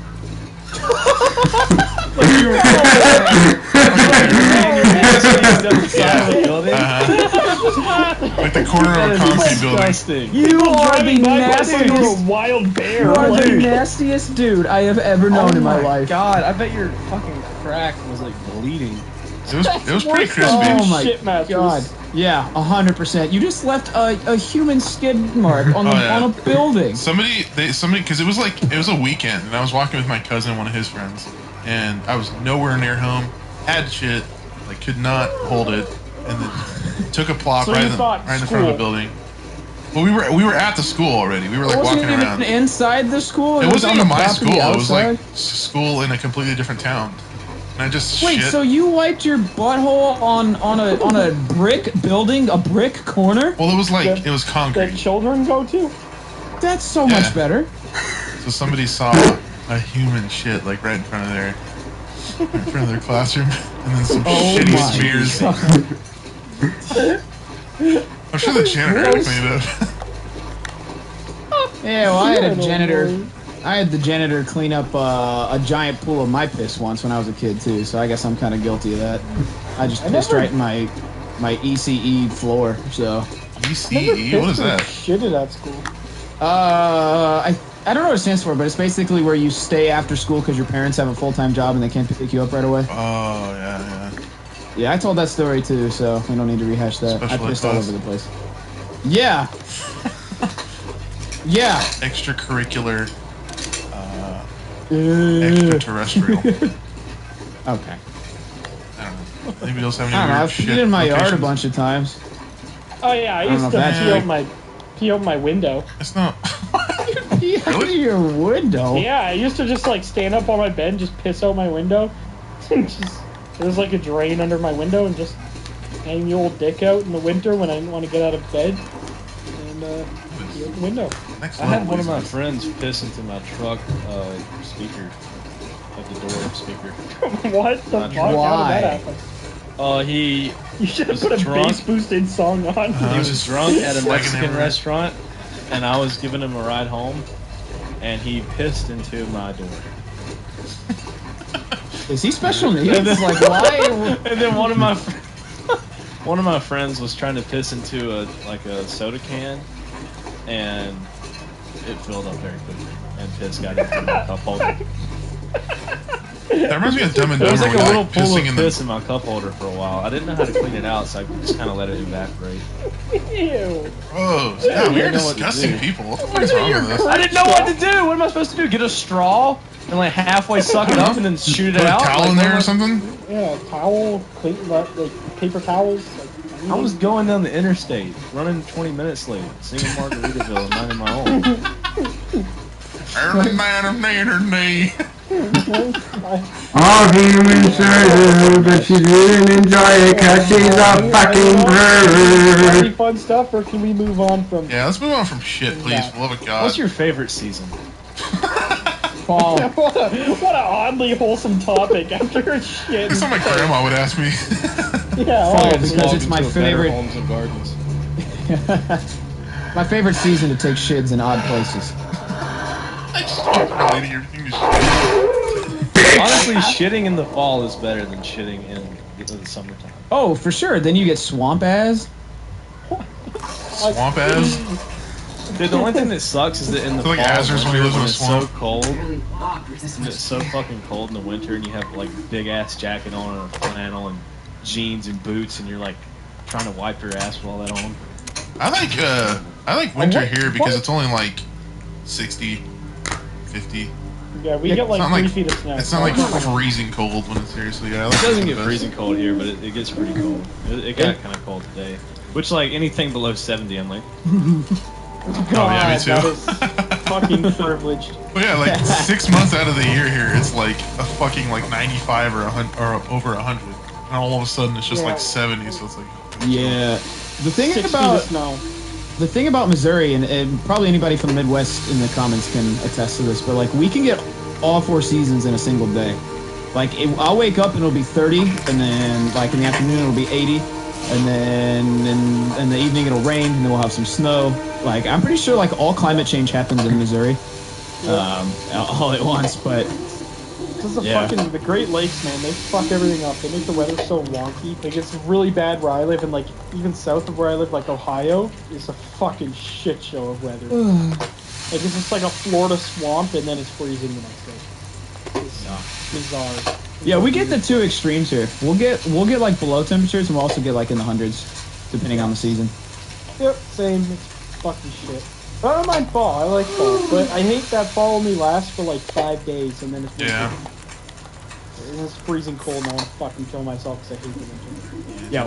D: Like the corner of a concrete building.
A: You are the nastiest.
J: You're a wild bear.
A: You are the
J: Like-
A: nastiest dude I have ever known in my life.
B: God, I bet your fucking crack was like bleeding.
D: It was pretty crispy.
A: Oh my
J: Shit mattress.
A: god. Yeah, 100%. You just left a human skid mark on
D: yeah.
A: on a building.
D: Somebody, because it was a weekend, and I was walking with my cousin and one of his friends, and I was nowhere near home. Had shit, like could not hold it, and then took a plop
J: So
D: right
J: you
D: in the
J: thought
D: front of
J: school.
D: the building. Well, we were at the school already. We were like
A: Wasn't
D: walking
A: it
D: around.
A: even inside the school?
D: It wasn't
A: on
D: even
A: the
D: my
A: property
D: school. It was like
A: outside?
D: school in a completely different town. And I just
A: Wait,
D: shit.
A: so you wiped your butthole on a brick building, a brick corner?
D: Well, it was like it was
J: That
D: concrete.
J: children go to?
A: That's so
D: Yeah.
A: much better.
D: So somebody saw a human shit like right in front of their classroom, and then some
A: Oh
D: shitty
A: my
D: smears.
A: God.
D: I'm sure the janitor cleaned it up.
A: Yeah, well, I had a
J: Little
A: janitor.
J: boy.
A: I had the janitor clean up a giant pool of my piss once when I was a kid too. So I guess I'm kind of guilty of that. I just pissed
J: never-
A: right in my ECE floor. So
D: ECE? What is that?
J: Shitted at school.
A: I don't know what it stands for, but it's basically where you stay after school because your parents have a full-time job and they can't pick you up right away.
D: Oh yeah.
A: Yeah, I told that story too, so we don't need to rehash that.
D: Special
A: I pissed
D: ed
A: all
D: class.
A: over the place. Yeah. Yeah.
D: Extracurricular, extraterrestrial.
A: Okay.
D: I don't know. Anybody else have any
A: I don't know.
D: weird
A: I've
D: shit
A: peed in my yard a
D: locations?
A: bunch of times.
J: Oh yeah, I
A: I don't
J: used
A: know
J: to
A: if that's
J: pee out my window.
D: It's not.
A: Pee out of your window.
J: Yeah, I used to just like stand up on my bed and just piss out my window. And just there was like a drain under my window and just hang the old dick out in the winter when I didn't want to get out of bed. And pee out the window.
D: Next
I: I had
D: level,
I: one of my
D: please.
I: friends piss into my truck speaker, at the door speaker.
J: What the
I: Not
J: fuck?
I: true.
J: How did that happen?
I: He
J: You should have
I: was
J: put a
I: drunk.
J: bass boosted song on.
I: He was drunk at a
D: Fucking
I: Mexican
D: everywhere.
I: restaurant, and I was giving him a ride home, and he pissed into my door.
A: Is he special needs? Like why?
I: And then one of my friends was trying to piss into a soda can, and it filled up very quickly, and piss got into my cup holder.
D: That reminds me of Dumb and
I: There
D: Dumber.
I: was like a
D: where,
I: little pool
D: pissing
I: of
D: in
I: piss in my cup holder for a while. I didn't know how to clean it out, so I just kind of let it evaporate.
J: Ew.
D: Oh, yeah, we are
I: know what to
D: disgusting
I: do.
D: people. What is wrong with us?
I: I didn't know what to do. What am I supposed to do? Get a straw and like halfway suck it up and then shoot it
D: Put a
I: out?
D: towel
I: Like,
D: in there or
I: what am
D: something?
J: Yeah, towel, clean, like paper towels. Like,
I: I was going down the interstate, running 20 minutes late, singing Margaritaville and minding my own.
D: Early man of Nader
F: All humans say that she didn't enjoy it cause she's a fucking
J: Any
F: bird.
J: fun stuff, or can we move on from?
D: Yeah, let's move on from shit, please. For the love of God.
I: What's your favorite season?
A: Paul.
J: what an oddly wholesome topic after shit.
D: That's what my grandma would ask me.
J: Yeah,
A: Paul,
J: oh,
A: because it's my favorite.
I: Homes and gardens.
A: My favorite season to take shids in odd places.
D: I just don't relate to your thing to shit.
I: Honestly, shitting in the fall is better than shitting in the summertime.
A: Oh, for sure. Then you get swamp ass.
D: Swamp ass.
I: Dude, the only thing that sucks is that in the
D: It's like
I: fall,
D: Azers when he lives in a
I: it's
D: swamp.
I: so cold, and it's so fucking cold in the winter, and you have like big ass jacket on and a flannel and jeans and boots, and you're like trying to wipe your ass with all that on.
D: I like winter here because it's only like 60, 50.
J: yeah, we get like
D: not
J: 3
D: like-
J: feet of snow.
D: It's not like freezing cold when it's seriously. Yeah, I like
I: It doesn't
D: the
I: get
D: best.
I: freezing cold here, but it gets pretty cold. It got kind of cold today. Which, like, anything below 70, I'm like,
D: Oh yeah, me too.
J: That is fucking privileged.
D: Well, yeah, like 6 months out of the year here, it's like a fucking like 95 or 100 or over 100, and all of a sudden it's just
J: Yeah.
D: like 70. So it's like
A: Yeah. The thing
J: 6 feet
A: about
J: of snow.
A: the thing about Missouri, and probably anybody from the Midwest in the comments can attest to this, but like we can get all 4 seasons in a single day. Like I'll wake up and it'll be 30, and then like in the afternoon it'll be 80, and then in the evening it'll rain, and then we'll have some snow. Like I'm pretty sure like all climate change happens in Missouri, all at once. But
J: Because the
A: Yeah.
J: fucking the Great Lakes, man, they fuck everything up. They make the weather so wonky. Like it's really bad where I live, and like even south of where I live, like Ohio, is a fucking shit show of weather. Like it's just like a Florida swamp, and then it's freezing the next day. It's bizarre.
A: yeah, we get the 2 extremes here. We'll get like below temperatures, and we'll also get like in the hundreds, depending on the season.
J: Yep, same. It's fucking shit. But I don't mind fall. I like fall, but I hate that fall only lasts for like 5 days, and then it's
D: yeah.
J: it's freezing cold and I want to fucking kill myself because I hate the winter.
A: Yeah,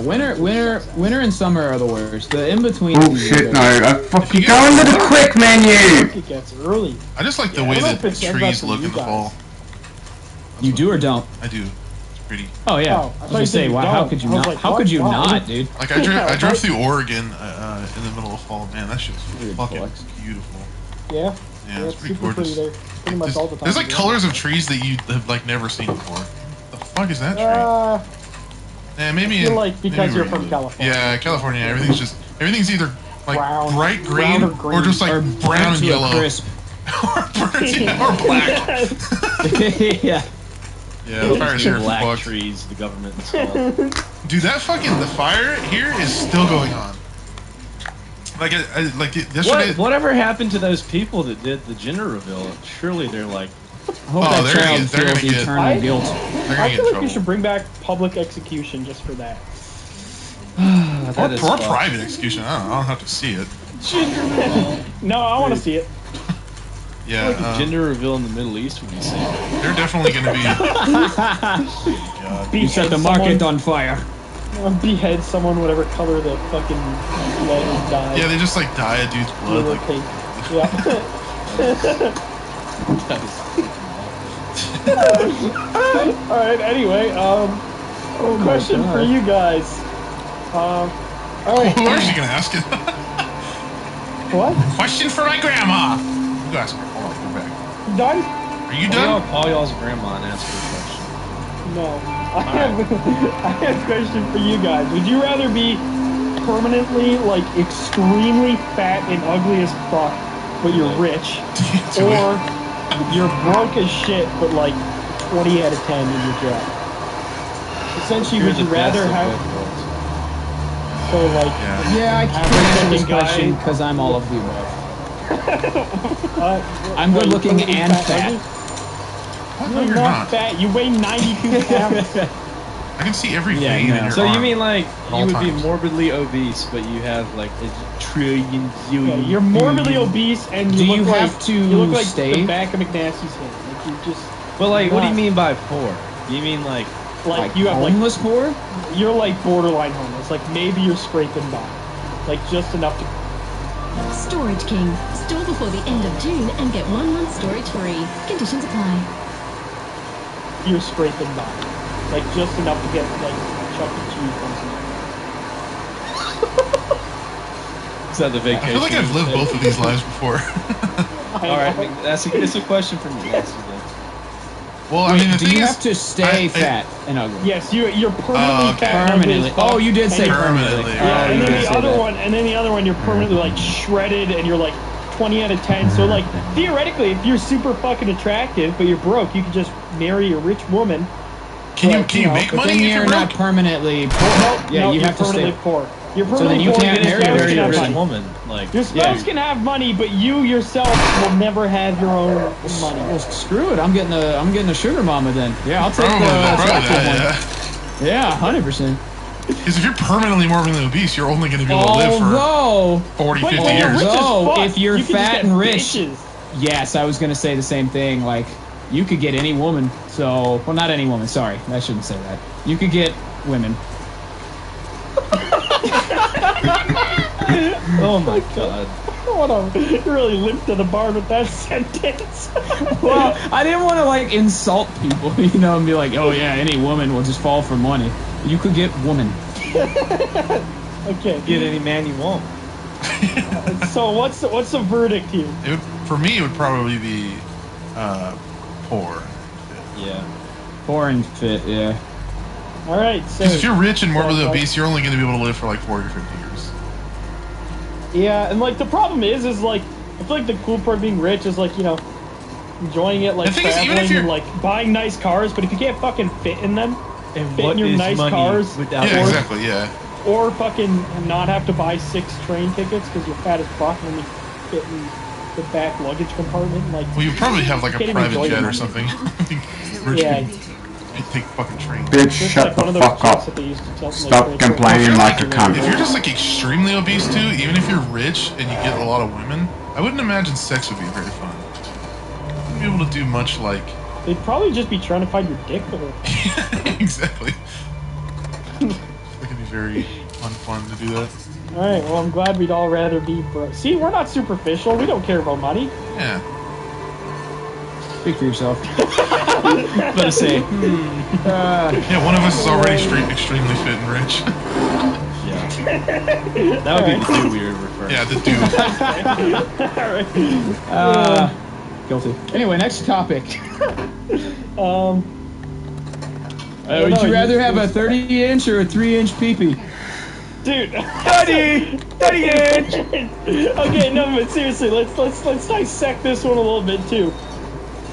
A: winter and summer are the worst. The in between.
F: Oh shit! No, I fucking go into the quick menu.
J: It gets early.
D: I just like the way that trees look in the fall.
A: You do or don't?
D: I do. It's pretty.
A: Oh yeah.
J: Oh,
A: I was gonna say, wow, how could you not?
J: like,
A: How could you not, dude?
D: Like I drove through Oregon in the middle of fall. Man, that shit was fucking beautiful.
J: Yeah.
D: Yeah, it's pretty
J: super
D: gorgeous.
J: pretty there. Pretty much all the time.
D: There's like colors of trees that you have like never seen before. The fuck is that tree? Yeah, maybe.
J: I feel like because you're from
D: live.
J: California.
D: Yeah, California. Everything's either like
J: Brown.
D: bright green, or just like brown and yellow.
A: Crisp.
D: or black.
A: Yeah.
D: Yeah, the fire's here.
B: Black
D: Fuck.
B: trees, the government installed.
D: Dude, the fire here is still going on. Like, yesterday.
B: Whatever happened to those people that did the gender reveal? Surely they're like.
A: I hope that child feels eternal guilt.
J: I feel like we should bring back public execution just for that.
D: Or private execution. I don't have to see it.
J: No, I want to see it.
D: Yeah.
B: Like a gender reveal in the Middle East would be sick.
D: They're definitely going to be.
A: You set the market on fire.
J: Behead someone, whatever color the fucking blood is dyed.
D: Yeah, they just like dye a dude's blood.
J: Liver
D: Like,
J: cake. Yeah. Alright, anyway, question for you guys. Alright.
D: Who are you going to ask it?
J: What?
D: Question for my grandma. You ask her. Hold on, go back.
J: Done?
D: Are you done?
B: Call y'all's grandma and ask her a question.
J: No. I have a question for you guys. Would you rather be permanently, like, extremely fat and ugly as fuck, but you're rich, or you're broke as shit, but like 20 out of 10 in your job? Essentially, would you rather have? So like,
A: Yeah, I can't answer this question because I'm all of the above. I'm good looking and fat.
J: You're not fat. You weigh 92 pounds.
D: I can see every vein in your
B: So
D: arm.
B: you mean like
D: all
B: you would be
D: times.
B: morbidly obese, but you have like a trillion zillion.
J: You're morbidly obese, and
A: Do
J: you
A: you
J: look
A: have
J: like
A: to
J: you look like
A: stay?
J: the back of McNasty's head. Like you just.
B: But like, what do you mean by poor? You mean like
J: you have like
A: homeless poor?
J: You're like borderline homeless. Like maybe you're scraping by, like just enough to.
L: Storage King. Store before the end of June and get 1 month storage free. Conditions apply.
J: You're scraping by, like just enough to get like Chuck E. Cheese once in a while.
B: is that the vacation?
D: I feel like I've lived both of these lives before.
B: All right, it's a question for me.
D: Well, I mean, the
A: do
D: thing
A: you
D: is,
A: have to stay fat and ugly?
J: Yes, you're permanently fat. and ugly
A: Permanently.
J: as fuck,
A: Oh, you did say
J: and
A: permanently.
J: Yeah,
A: Oh,
J: and
A: you
J: then
A: did
J: the
A: say
J: other
A: that.
J: one, you're permanently like shredded, and you're like 20 out of 10. So like theoretically, if you're super fucking attractive but you're broke, you could just marry a rich woman.
D: Can you make
A: But
D: money
A: then
D: if
A: you're
D: you're
A: not
D: broke?
A: permanently poor. Yeah,
J: No,
A: you
J: you're
A: have to
J: permanently
A: stay
J: poor. You're
A: So then
J: permanently
A: you
J: poor.
A: can't
J: your
A: marry a
J: spouse
A: very
J: can have
A: rich
J: money.
B: woman. Like
J: Your spouse can have money, but you yourself will never have your own money.
A: Well, screw it. I'm getting a sugar mama then. Yeah, I'll take
D: Probably
A: the attractive
D: that,
A: one. Yeah, 100%.
D: Because if you're permanently morbidly obese, you're only going to be able to live for
A: Although,
D: 40,
J: Wait,
D: 50
J: when you're
D: years.
J: rich as
A: So,
J: fuck,
A: if you're
J: you can
A: fat
J: just get
A: and rich-
J: bitches.
A: yes, I was gonna say the same thing. Like, you could get any woman. So, well, not any woman. Sorry, I shouldn't say that. You could get women.
B: oh my god.
J: What a, you really limped to the bar with that sentence.
A: Well, I didn't want to like insult people, you know, and be like, oh yeah, any woman will just fall for money. You could get woman.
J: Okay.
B: Get any man you want.
J: So what's the verdict here?
D: It would, for me, it would probably be poor.
B: Yeah.
A: Poor and fit, yeah.
J: All right. So
D: Because if you're rich and morbidly
J: Yeah,
D: obese, you're only going to be able to live for like 40 or 50 years.
J: yeah, and like the problem is like I feel like the cool part of being rich is like, you know, enjoying it, like
D: The thing is, even if
J: traveling
D: you're-
J: and like buying nice cars, but if you can't fucking fit in them,
B: And
J: fit
B: what
J: in your
B: is
J: nice
B: money
J: cars,
B: without
D: Yeah,
J: or,
D: exactly, yeah.
J: or fucking not have to buy 6 train tickets because you're fat as fuck and then you fit in the back luggage compartment. Like,
D: Well, you probably have like a
J: can't even
D: private
J: enjoy
D: jet
J: your
D: or
J: money.
D: something. Rich
J: Yeah.
D: people, you take fucking trains.
F: Bitch,
J: Just
F: shut
J: like one of
F: the
J: those
F: fuck
J: jets
F: up.
J: that they used to tell, like,
F: Stop
J: transfer-
F: complaining like a
D: If
F: cunt.
D: you're just like extremely obese too, even if you're rich and you get a lot of women, I wouldn't imagine sex would be very fun. You wouldn't be able to do much like
J: They'd probably just be trying to find your dick the whole time.
D: Exactly. It could be very unfun to do that.
J: Alright, well, I'm glad we'd all rather be broke. See, we're not superficial. We don't care about money.
D: Yeah.
A: Speak for yourself.
B: Better say.
D: Yeah, one of us is already extremely fit and rich.
B: Yeah. That would be the dude we were referring to.
D: Yeah, the dude.
J: Alright.
A: Guilty. Anyway, next topic. Would
J: know,
A: you rather have a 30-inch or a 3-inch peepee?
J: Dude, 30 inch. Okay, no, but seriously, let's dissect this one a little bit too.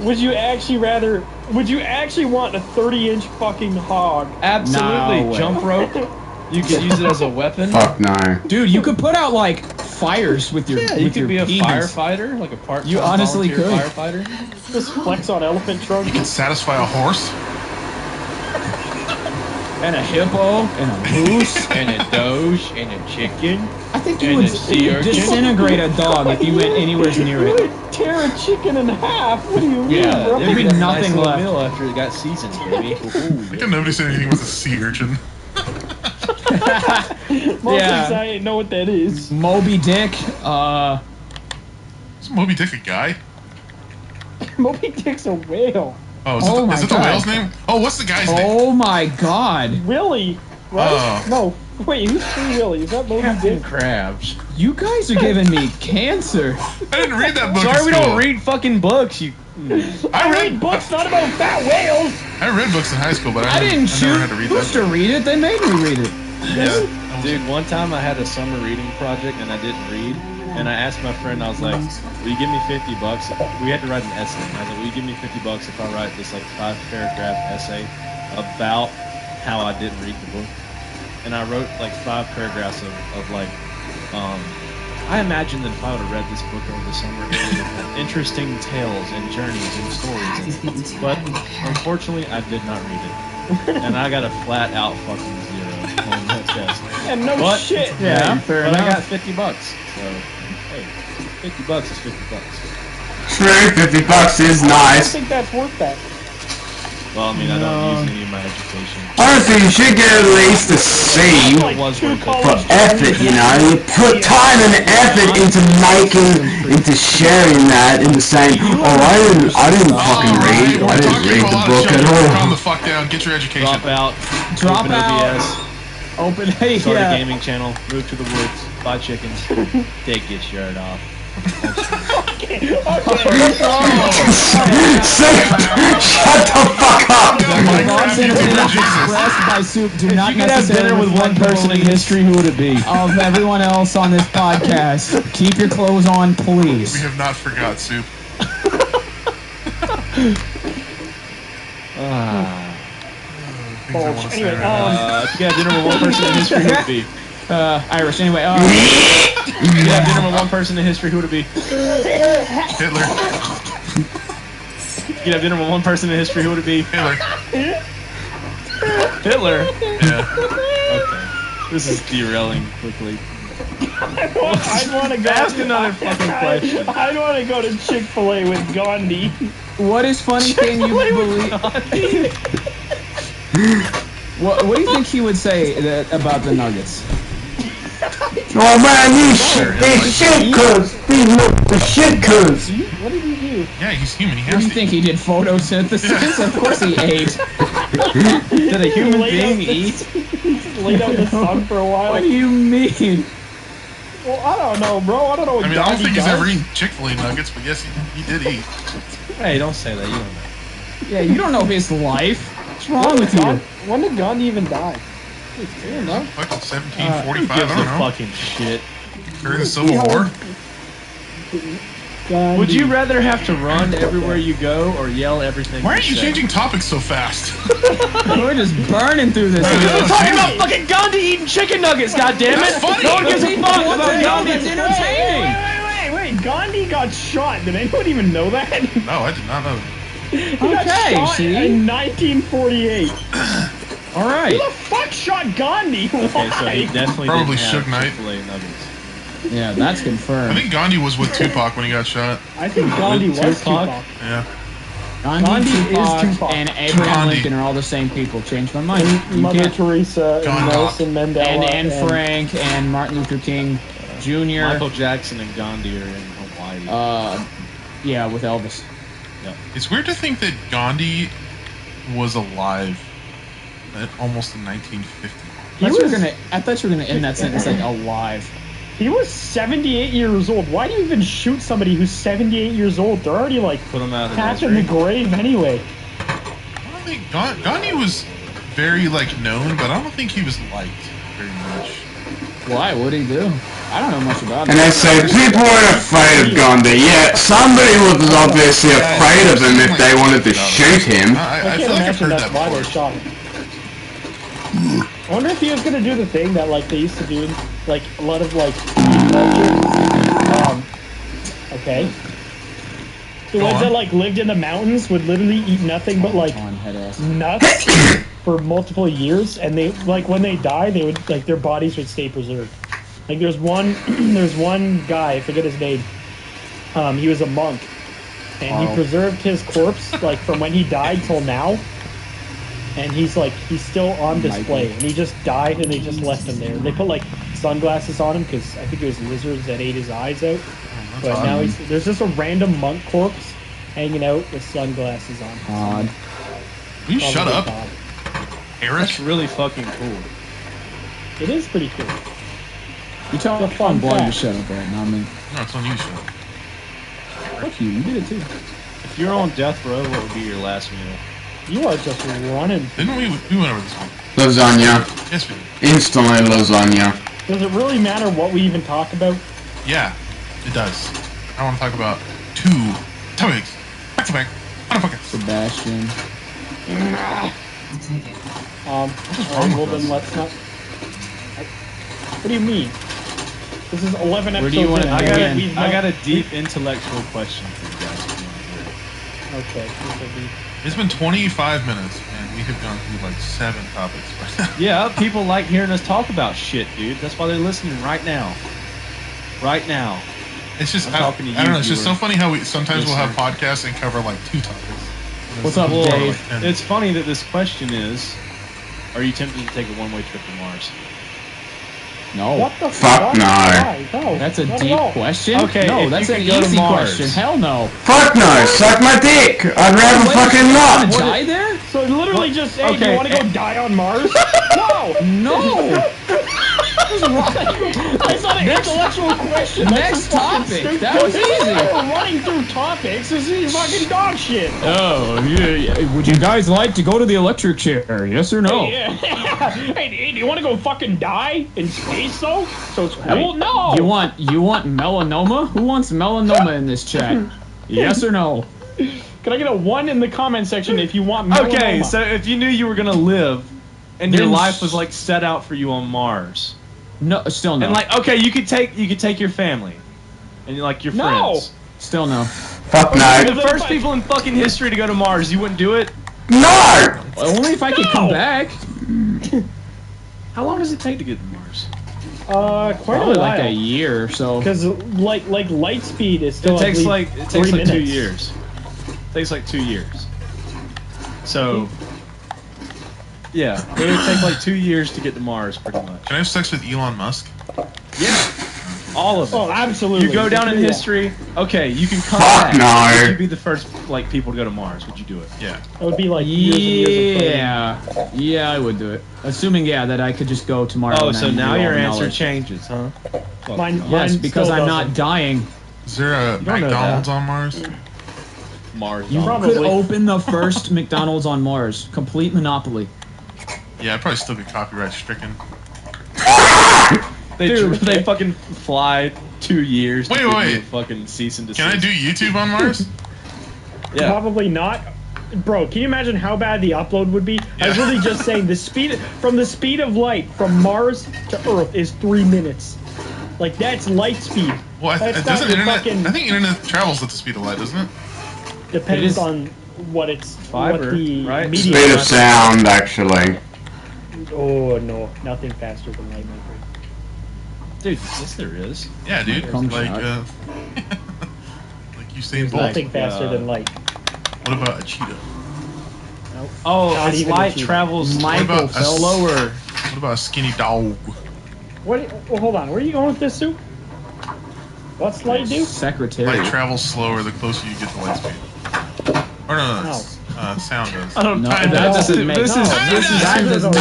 J: Would you actually want a 30-inch fucking hog?
I: Absolutely.
A: No way.
I: Jump rope. You could use it as a weapon.
F: Fuck no.
A: Dude, you could put out like fires with your
I: Yeah, you
A: with
I: could
A: your
I: be a
A: penis.
I: firefighter, like a part-time
A: You honestly
I: volunteer
A: could.
I: firefighter.
J: Just flex on elephant trunk.
D: You can satisfy a horse.
A: And a hippo and a moose.
I: And a doge, and a chicken.
A: I think you
I: And
A: would
I: a sea urchin.
A: disintegrate a dog if you went anywhere near
J: You
A: it.
J: would tear a chicken in half. What do you mean,
I: Yeah,
J: bro?
A: there'd be
I: That's a
A: nothing
I: nice little
A: left.
I: meal after it got seasoned, baby.
D: I think nobody said anything with a sea urchin.
J: Mostly
A: Yeah.
J: 'cause I ain't know what that is.
A: Moby Dick.
D: Is Moby Dick a guy?
J: Moby Dick's a whale.
D: Oh, is,
A: Oh
D: it,
A: my
D: is it the
A: God.
D: whale's name? Oh, what's the guy's name?
A: Oh my God.
J: Willie, right?
D: Oh.
J: No, wait, who's Free Willy? Is that Moby
I: Captain
J: Dick?
I: Crabs.
A: You guys are giving me cancer.
D: I didn't read that book.
I: Sorry,
D: in
I: we
D: school.
I: don't read fucking books. You.
J: I read books not about fat whales.
D: I read books in high school, but
A: I didn't
D: never
A: choose
D: had to read
A: to
D: that.
A: read it. They made me read it.
D: Yeah.
I: Dude, one time I had a summer reading project and I didn't read. And I asked my friend, I was like, will you give me $50? We had to write an essay. And I was like, will you give me $50 if I write this like 5-paragraph essay about how I didn't read the book? And I wrote like 5 paragraphs of like, I imagine that if I would have read this book over the summer, it would have had interesting tales and journeys and stories in it. But unfortunately, I did not read it. And I got a flat out fucking 0 on that test.
J: And no
I: But-
J: shit.
A: Yeah, fair
I: But I got
A: enough.
I: $50. So, hey, $50 is $50.
F: True, $50 is
J: I don't
F: nice.
J: think that's worth that.
B: Well, I mean, I don't use any of my education.
F: Honestly, you should get at least a C
J: Like
B: was
J: two
B: worth it.
F: for
J: college
F: effort, you know? You put time and effort into sharing that, into saying, oh, I didn't fucking read. I didn't read the book at
D: Calm the
F: all.
D: fuck down. Get your education.
B: Drop out.
A: Drop
B: open
A: out.
B: OBS.
A: Open. Hey,
B: Start a
A: yeah.
B: gaming channel. Move to the woods. Buy chickens. Dick gets shirt off.
F: Shut the fuck up!
A: Thoughts and opinions expressed by Soup do not
B: You could have
A: necessarily
B: dinner with one
A: reflect the
B: person in
A: beliefs
B: history. Who would it be?
A: of everyone else on this podcast. Keep your clothes on,
D: We
A: please.
D: have not forgot Soup. Things I want to say
J: Anyway,
D: right now.
B: If you could have dinner with one person in history, who would it be?
A: Irish. Anyway,
B: If you could have dinner with one person in history, who would it be?
D: Hitler.
B: If you could have dinner with one person in history, who would it be?
D: Hitler.
B: Hitler.
D: Yeah.
B: Okay. This is derailing quickly.
J: I'd want to go.
B: Ask another fucking question.
J: I'd want to go to Chick-fil-A with Gandhi.
A: what is funny thing you believe? What do you think he would say about the Nuggets?
F: Oh man, these shit cuz! These shit cuz!
J: What did he do?
D: Yeah, he's human. He
A: What do
D: has
A: you
D: to.
A: think he did? Photosynthesis? Of course he ate.
B: Did a human
J: Laid
B: being
J: out the-
B: eat?
J: Laid out in the sun for a while.
A: What do you mean?
J: Well, I don't know, bro. I don't know what
D: I mean, I don't
J: Gandhi
D: think he's
J: does.
D: ever eaten Chick-fil-A nuggets, but yes, he did eat.
B: Hey, don't say that. You don't know.
A: Yeah, you don't know his life. What's wrong with you?
J: When did Gandhi even die? I don't know.
D: Fucking 1745, I
B: Gives
D: don't
B: a
D: know.
B: fucking shit.
D: During the Civil War.
J: Gandhi.
B: Would you rather have to run everywhere you go or yell everything?
D: Why aren't you
B: say?
D: changing topics so fast?
A: We're just burning through this.
B: We're talking about fucking Gandhi eating chicken nuggets, goddammit!
D: That's funny.
B: No one gives a fuck
A: What the
B: about
A: hell?
B: Gandhi.
A: That's entertaining.
J: Wait. Gandhi got shot. Did anyone even know that?
D: No, I did not know.
J: He got
A: Okay,
J: shot
A: see?
J: in 1948.
A: All right.
J: Who the fuck shot Gandhi? Why?
B: Okay, so he definitely
D: Probably
B: didn't have
D: Suge Knight.
B: Chick-fil-A nuggets.
A: Yeah, that's
D: I
A: confirmed.
D: think Gandhi was with Tupac when he got shot.
J: I think Gandhi
B: With
J: was
B: Tupac?
J: Tupac.
D: Yeah.
A: Gandhi
J: is
A: Tupac,
J: Tupac.
A: and Abraham
D: Gandhi.
A: Lincoln are all the same people. Changed my mind.
J: And
A: You
J: Mother
A: can't-
J: Teresa, and
D: Gandhi.
J: Nelson Mandela,
A: and Anne Frank and Martin Luther King Jr.
B: Michael Jackson and Gandhi are in Hawaii.
A: Yeah, with Elvis.
D: It's weird to think that Gandhi was alive almost in 1950.
A: I thought you were gonna end that sentence like alive.
J: He was 78 years old. Why do you even shoot somebody who's 78 years old? They're already like
B: Put him out of
J: half in the grave anyway.
D: I don't think Gandhi was very known, but I don't think he was liked very much.
A: Why? What did he do? I don't know much about him.
F: And they say people weren't afraid of Gandhi. Yeah, somebody was obviously afraid of him if they wanted to shoot him.
J: I can't
D: feel like I've
J: imagine
D: heard
J: that's
D: that
J: why
D: before.
J: they shot him. I wonder if he was gonna do the thing that they used to do in a lot of okay. The ones that lived in the mountains would literally eat nothing but nuts for multiple years, and they when they die they would their bodies would stay preserved. There's one guy, I forget his name. He was a monk, and he preserved his corpse from when he died till now. And he's still on display, and he just died, and they just left him there. They put sunglasses on him because I think it was lizards that ate his eyes out. But now there's just a random monk corpse hanging out with sunglasses on.
A: Odd.
D: Will you shut up, Eric?
B: That's really fucking cool.
J: It is pretty cool.
A: You tell
J: It's a fun
A: blog to
J: fact.
A: shut up right now, I mean.
D: No, it's on you, shut up.
A: Fuck you, you did it too.
B: If you're on death row, what would be your last meal?
J: You are just running.
D: Didn't we went over this one?
F: Lasagna.
D: Yes, we did.
F: Instantly lasagna.
J: Does it really matter what we even talk about?
D: Yeah, it does. I want to talk about two topics. Back to back. Motherfucker.
A: Sebastian.
J: Alright, well then let's not. What do you mean? This is 11
A: Where
J: episodes
A: do you want
J: in.
A: to begin?
B: I got a deep intellectual question for you guys. If you want to hear it.
J: Okay, this will be.
D: It's been 25 minutes, and we have gone through 7 topics.
B: Yeah, people like hearing us talk about shit, dude. That's why they're listening right now. Right now.
D: It's just
B: I'm
D: I
B: talking to you,
D: don't know. It's just so
B: viewer.
D: funny how we sometimes we'll have
B: Listener.
D: podcasts and cover 2 topics.
A: What's up,
B: Well,
A: Dave?
B: it's funny that this question is, are you tempted to take a one-way trip to Mars?
A: No.
J: What the
F: Fuck no.
J: Why? No.
A: That's a
J: not at
A: deep
J: all.
A: question.
B: Okay,
A: no,
B: if
A: that's
B: you
A: an
B: could go to
A: easy
B: Mars.
A: question. Hell no.
F: Fuck no, suck my dick. I'd rather fucking
A: Wanna
F: not.
A: die there?
J: So literally just say, do
B: Okay.
J: you want to go die on Mars? No!
A: No.
J: That's not an intellectual question. That's
A: Next
J: just fucking
A: topic.
J: stupid.
A: That was easy.
J: We're running through topics. This is fucking dog shit.
A: Oh, yeah. Would you guys like to go to the electric chair? Yes or no?
J: Yeah. Hey, do you want to go fucking die in space though? So it's cool? No.
A: You want melanoma? Who wants melanoma in this chat? Yes or no?
J: Can I get a 1 in the comment section if you want melanoma?
B: Okay, so if you knew you were gonna live, and your
A: Then
B: life was set out for you on Mars,
A: No, still no.
B: and okay, you could take your family, and your
J: No.
B: friends.
A: Still no.
F: Fuck
B: You're
F: no.
B: the first people in fucking history to go to Mars. You wouldn't do it?
F: No!
A: Only if I could come back.
B: How long does it take to get to Mars?
J: Quite
A: Probably
J: a
A: like a
J: while.
A: year or so.
J: Because light speed is still
B: It takes
J: I
B: like
J: believe, 3
B: 2
J: minutes.
B: years. It takes like 2 years. So yeah, it would take 2 years to get to Mars, pretty much.
D: Can I have sex with Elon Musk?
B: Yeah, all of it.
J: Oh, absolutely.
B: You go down in
J: Yeah.
B: history. Okay, you can come
F: Fuck
B: back.
F: no.
B: Would you be the first people to go to Mars? Would you do it?
D: Yeah.
J: It would be like years and years of training.
A: Yeah, I would do it. Assuming, that I could just go tomorrow.
B: Oh,
A: and
B: so
A: I knew
B: now
A: all
B: your
A: the
B: answer
A: knowledge.
B: changes, huh?
J: Mine
A: Yes, because
J: still
A: I'm not
J: doesn't.
A: dying.
D: Is there a
B: don't know
D: McDonald's
B: that.
D: on Mars?
B: Mars.
A: You
J: Probably.
A: could open the first McDonald's on Mars. Complete monopoly.
D: Yeah, I'd probably still get copyright stricken.
B: They fucking fly 2 years.
D: Wait,
B: to give
D: wait.
B: you a fucking cease and desist.
D: Can I do YouTube on Mars?
B: Yeah.
J: Probably not. Bro, can you imagine how bad the upload would be? I was
D: Yeah.
J: really just saying the speed of light from Mars to Earth is 3 minutes. That's light speed.
D: Well,
J: That's not
D: doesn't
J: your
D: internet?
J: fucking-
D: I think internet travels at the speed of light, doesn't it?
J: Depends
A: It is-
J: on what it's
B: Fiber,
J: what the
B: right?
J: medium
F: Speed of
J: is.
F: sound, actually.
J: Oh no, nothing faster than light, my friend.
B: Dude, yes there is.
D: Yeah, dude.
A: Cum
D: Like
A: shot.
D: like Usain Bolt.
J: Nothing faster than light.
D: What about a cheetah?
J: Nope.
B: Oh,
J: Not
B: its
J: even a
B: light
J: cheetah.
B: travels
A: Michael
D: What about a
B: slower.
D: What about a skinny dog?
J: What? Well, hold on. Where are you going with this, Sue? What's light do?
A: Secretary.
D: Light travels slower the closer you get to light speed. Or no, sound does.
B: I don't know.
A: No, that doesn't make sense. That does not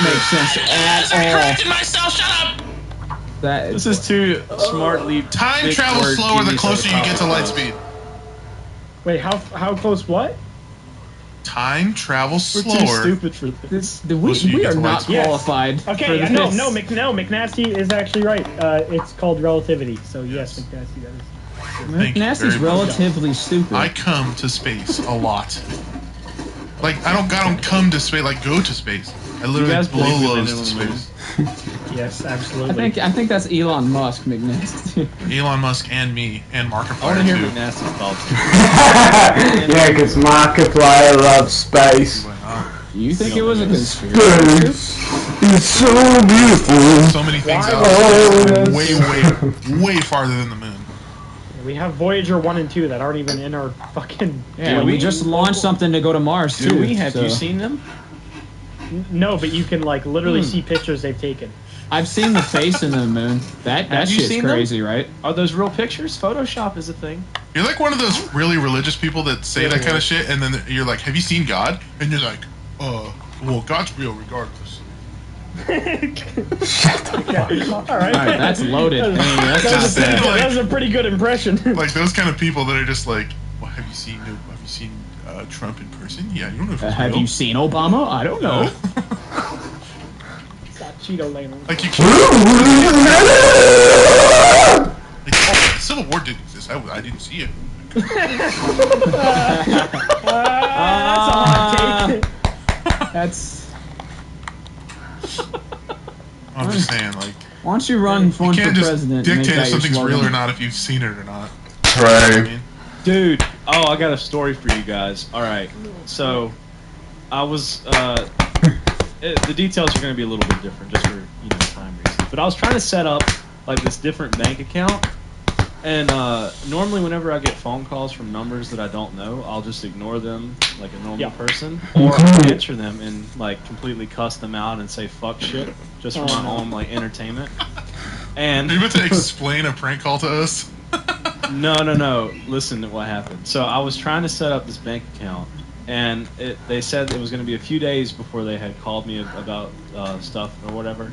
A: make sense at all.
D: myself. Shut up.
A: That
B: This is too smartly.
D: Time
B: big
D: travels
B: word
D: slower the
B: used
D: closer
B: over
D: you get to
B: top
D: light
B: of
D: speed.
J: Wait, how close? What?
D: Time travels
B: We're too
D: slower.
B: stupid for this.
A: we are not qualified.
J: Okay,
A: for this.
J: no, McNasty is actually right. It's called relativity. So yes, McNasty, that is.
D: Thank you
A: McNasty's
D: very much.
A: relatively stupid.
D: I come to space a lot. Like I don't come to space. Like go to space. I literally
B: guys
D: blow
B: believe we
D: lows
B: landed
D: to
B: on the
D: space.
J: Yes, absolutely.
A: I think that's Elon Musk, McNasty.
D: Elon Musk and me and
B: I want to
D: Markiplier
B: hear
D: too.
B: McNasty's thoughts.
K: Yeah, because Markiplier loves space.
A: You think it was a conspiracy?
K: Space is so beautiful.
D: So many things out
K: Oh,
D: there, way farther than the moon.
J: We have Voyager 1 and 2 that aren't even in our fucking.
A: Yeah, we just launched something to go to Mars too.
B: Do we? Have
A: so-
B: you seen them?
J: No, but you can like literally see pictures they've taken.
A: I've seen the face in the moon. That
B: Have you
A: shit's
B: seen them?
A: crazy, right?
B: Are those real pictures? Photoshop is a thing.
D: You're like one of those really religious people that say that kind of shit, and then you're like, "Have you seen God?" And you're like, well, God's real regardless."
J: All right.
A: All right, that's loaded. I mean, that's
J: That
A: not
J: was, a
A: bad.
J: pretty, that was a pretty good impression.
D: Like those kind of people that are just like, "Well, have you seen Trump in person? Yeah, you don't know if he's
A: Have
D: real."
A: you seen Obama? I don't know.
J: It's not Cheeto Lane.
D: Like you can't. Like, oh, the Civil War didn't exist. I didn't see it.
J: That's a hot take.
A: That's.
D: I'm just saying, like,
A: Why don't you run
D: you
A: for
D: can't just
A: president? and make
D: dictate
A: that
D: if
A: your
D: something's
A: slogan?
D: real or not if you've seen it or not.
F: True.
B: Dude, I got a story for you guys. All right, so I was the details are going to be a little bit different just for time reasons. But I was trying to set up like this different bank account, and normally whenever I get phone calls from numbers that I don't know, I'll just ignore them like a normal person, or I'll answer them and like completely cuss them out and say fuck shit just for my own like entertainment. And
D: Are you about to explain a prank call to us?
B: No. Listen to what happened. So I was trying to set up this bank account, and they said it was going to be a few days before they had called me about stuff or whatever.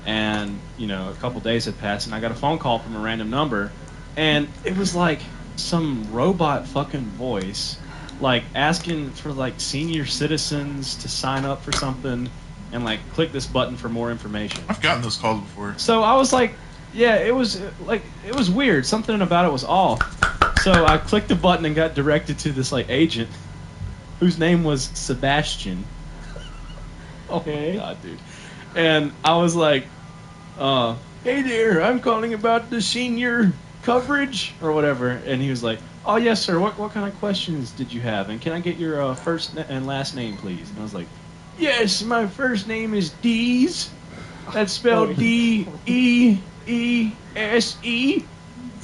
B: And a couple days had passed, and I got a phone call from a random number, and it was like some robot fucking voice, like asking for like senior citizens to sign up for something, and like click this button for more information.
D: I've gotten those calls before.
B: So I was like, yeah, it was weird. Something about it was off. So I clicked the button and got directed to this like agent, whose name was Sebastian. Oh my god, dude! And I was like, "Hey there, I'm calling about the senior coverage or whatever." And he was like, "Oh yes, sir. What kind of questions did you have? And can I get your first and last name, please?" And I was like, "Yes, my first name is Dees. That's spelled D-E-E-S-E.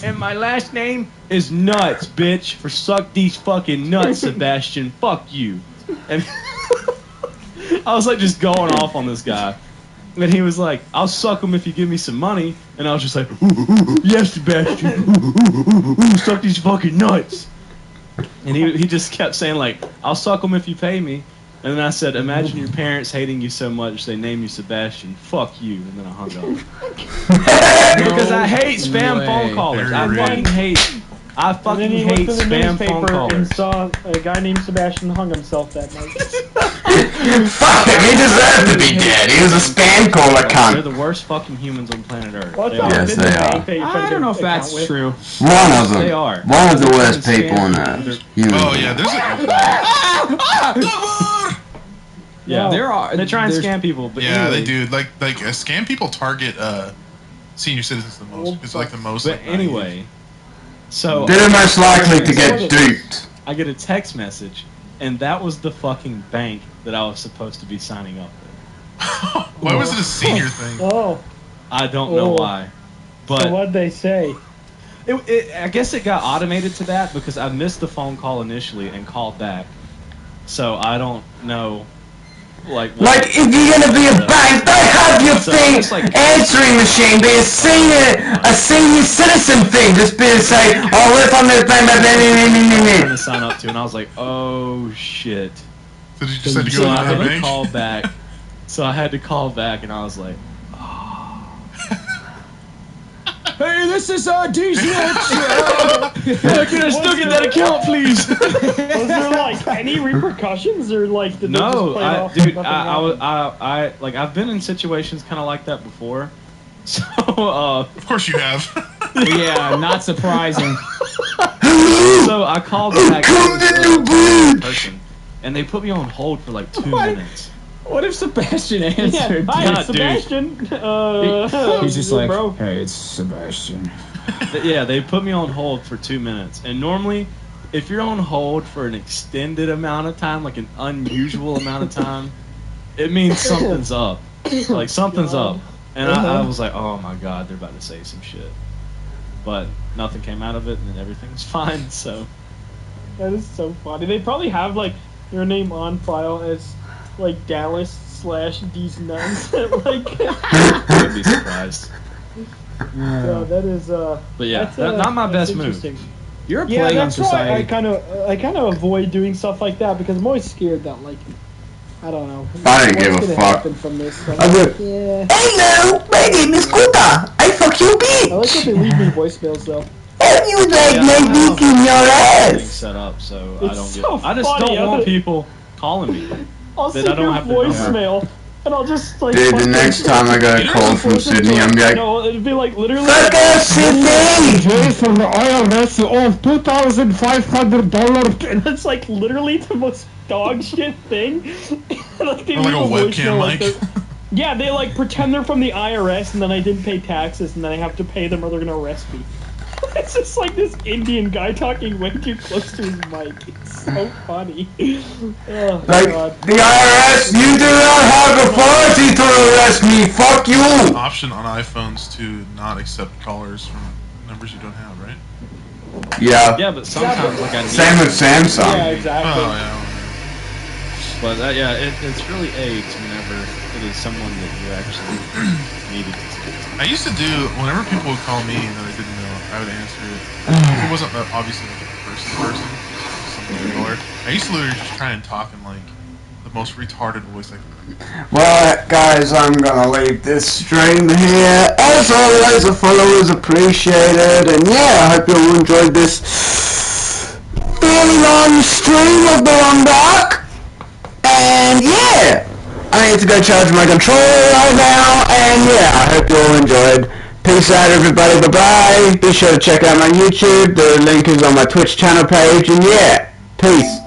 B: And my last name is Nuts, bitch. For suck these fucking nuts, Sebastian. Fuck you." And I was like just going off on this guy. And he was like, "I'll suck them if you give me some money." And I was just like, "Yes, Sebastian. Suck these fucking nuts." And he just kept saying like, "I'll suck them if you pay me." And then I said, "Imagine your parents hating you so much they name you Sebastian. Fuck you." And then I hung up. Because I hate spam phone callers. I fucking hate. I
J: And then
B: fucking
J: he
B: hate
J: looked at the
B: spam phone
J: newspaper and
B: callers.
J: saw a guy named Sebastian hung himself that night.
F: Fuck him, he deserved to be dead. He was a spam caller
B: They're
F: cunt.
B: the worst fucking humans on planet Earth.
J: What's
B: They
J: up?
B: are.
F: Yes, they are.
A: I don't know if that's true.
F: One of them.
B: They are.
F: One of the worst people on earth.
D: Oh yeah, there's
B: Yeah,
A: There are.
B: They try and
A: there's-
B: scam people, but
D: yeah,
B: anyway.
D: they do. Like scam people target senior citizens the most. It's like the most.
B: But
D: like,
B: anyway, so
F: They're the most likely to get duped.
B: I get a text message, and that was the fucking bank that I was supposed to be signing up with.
D: Why was it a senior thing?
J: Oh,
B: I don't know
J: Oh.
B: why, but
J: so what'd they say?
B: I guess it got automated to that because I missed the phone call initially and called back. So I don't know. Like
K: if you're gonna be a bank, don't have your thing answering machine be a senior citizen thing. Just be say, oh, what if I'm this bank?
B: Trying to sign up to, and I was like, oh shit.
D: So you just had to go
B: So
D: to
B: I had
D: the
B: to
D: bank?
B: call back. So I had to call back, and I was like,
A: Hey, this is DCX.
B: can I still get that account, please?
J: Was there like any repercussions, or like did they just
B: No,
J: play it off
B: dude,
J: like nothing happened?
B: like I've been in situations kind of like that before. So
D: Of course you have.
A: Yeah, not surprising.
B: So I called back person, and they put me on hold for like 2 minutes.
A: What if Sebastian answered?
J: Hi,
B: God,
J: it's Sebastian.
A: He's just like,
J: bro.
A: hey, it's Sebastian.
B: Yeah, they put me on hold for 2 minutes, and normally, if you're on hold for an extended amount of time, like an unusual amount of time, it means something's up. Like something's up, and I was like, oh my god, they're about to say some shit, but nothing came out of it, and everything's fine. So
J: That is so funny. They probably have like your name on file as like Dallas/D's Nuns. Like,
B: I'd be surprised.
J: yeah, that is.
B: But yeah,
J: that's,
B: not my
J: that's
B: best move.
J: interesting.
A: You're a
J: Yeah,
A: plague on
J: that's why
A: society.
J: I kind of avoid doing stuff like that because I'm always scared that like I don't know.
F: I didn't give
J: what's
F: a
J: gonna
F: fuck.
J: happen from this. So I'm
K: I
J: like,
K: would-
J: yeah.
K: Hello, my name is Kuta. I fuck you,
J: I like
K: bitch.
J: that they leave me voicemails though.
K: And you like
B: Yeah,
K: my
B: I have
K: dick in your
B: Everything's
K: ass.
B: set up, so
J: It's
B: I don't get.
J: so
B: I just
J: funny,
B: don't want
J: I-
B: people calling me.
J: I'll
B: That
J: send
B: I don't
J: your
B: have to know.
J: voicemail, and I'll just like.
F: Dude, the
J: fucking-
F: next time I got a call from Sydney, I'm like,
J: No, it'd be like literally.
K: Fuck off, Sydney.
J: Jay from the IRS of $2,500, and it's like literally the most dog shit thing. Like, they
D: Or like a
J: leave
D: webcam
J: voicemail, like,
D: mic.
J: they're- yeah, they like pretend they're from the IRS, and then I didn't pay taxes, and then I have to pay them, or they're gonna arrest me. It's just like this Indian guy talking way too close to his mic. It's so funny. Oh,
K: Like,
J: God.
K: the IRS, you do not have authority to arrest me. Fuck you.
D: Option on iPhones to not accept callers from numbers you don't have, right?
F: yeah.
B: Yeah, but sometimes like I need.
F: Same with Samsung.
J: Yeah, exactly.
D: Oh yeah.
B: But yeah, it's really aids whenever it is someone that you actually needed to speak to.
D: I used to do whenever people would call me that I didn't know, I would answer it. It wasn't obviously like a person, something similar. I used to literally just try and talk in like the most retarded voice I could.
K: Well, guys, I'm gonna leave this stream here. As always, a follow is appreciated, and yeah, I hope you all enjoyed this fairly long stream of the Long Dark. And yeah, I need to go charge my controller right now, and yeah, I hope you all enjoyed. Peace out, everybody, bye-bye. Be sure to check out my YouTube, the link is on my Twitch channel page, and yeah, peace.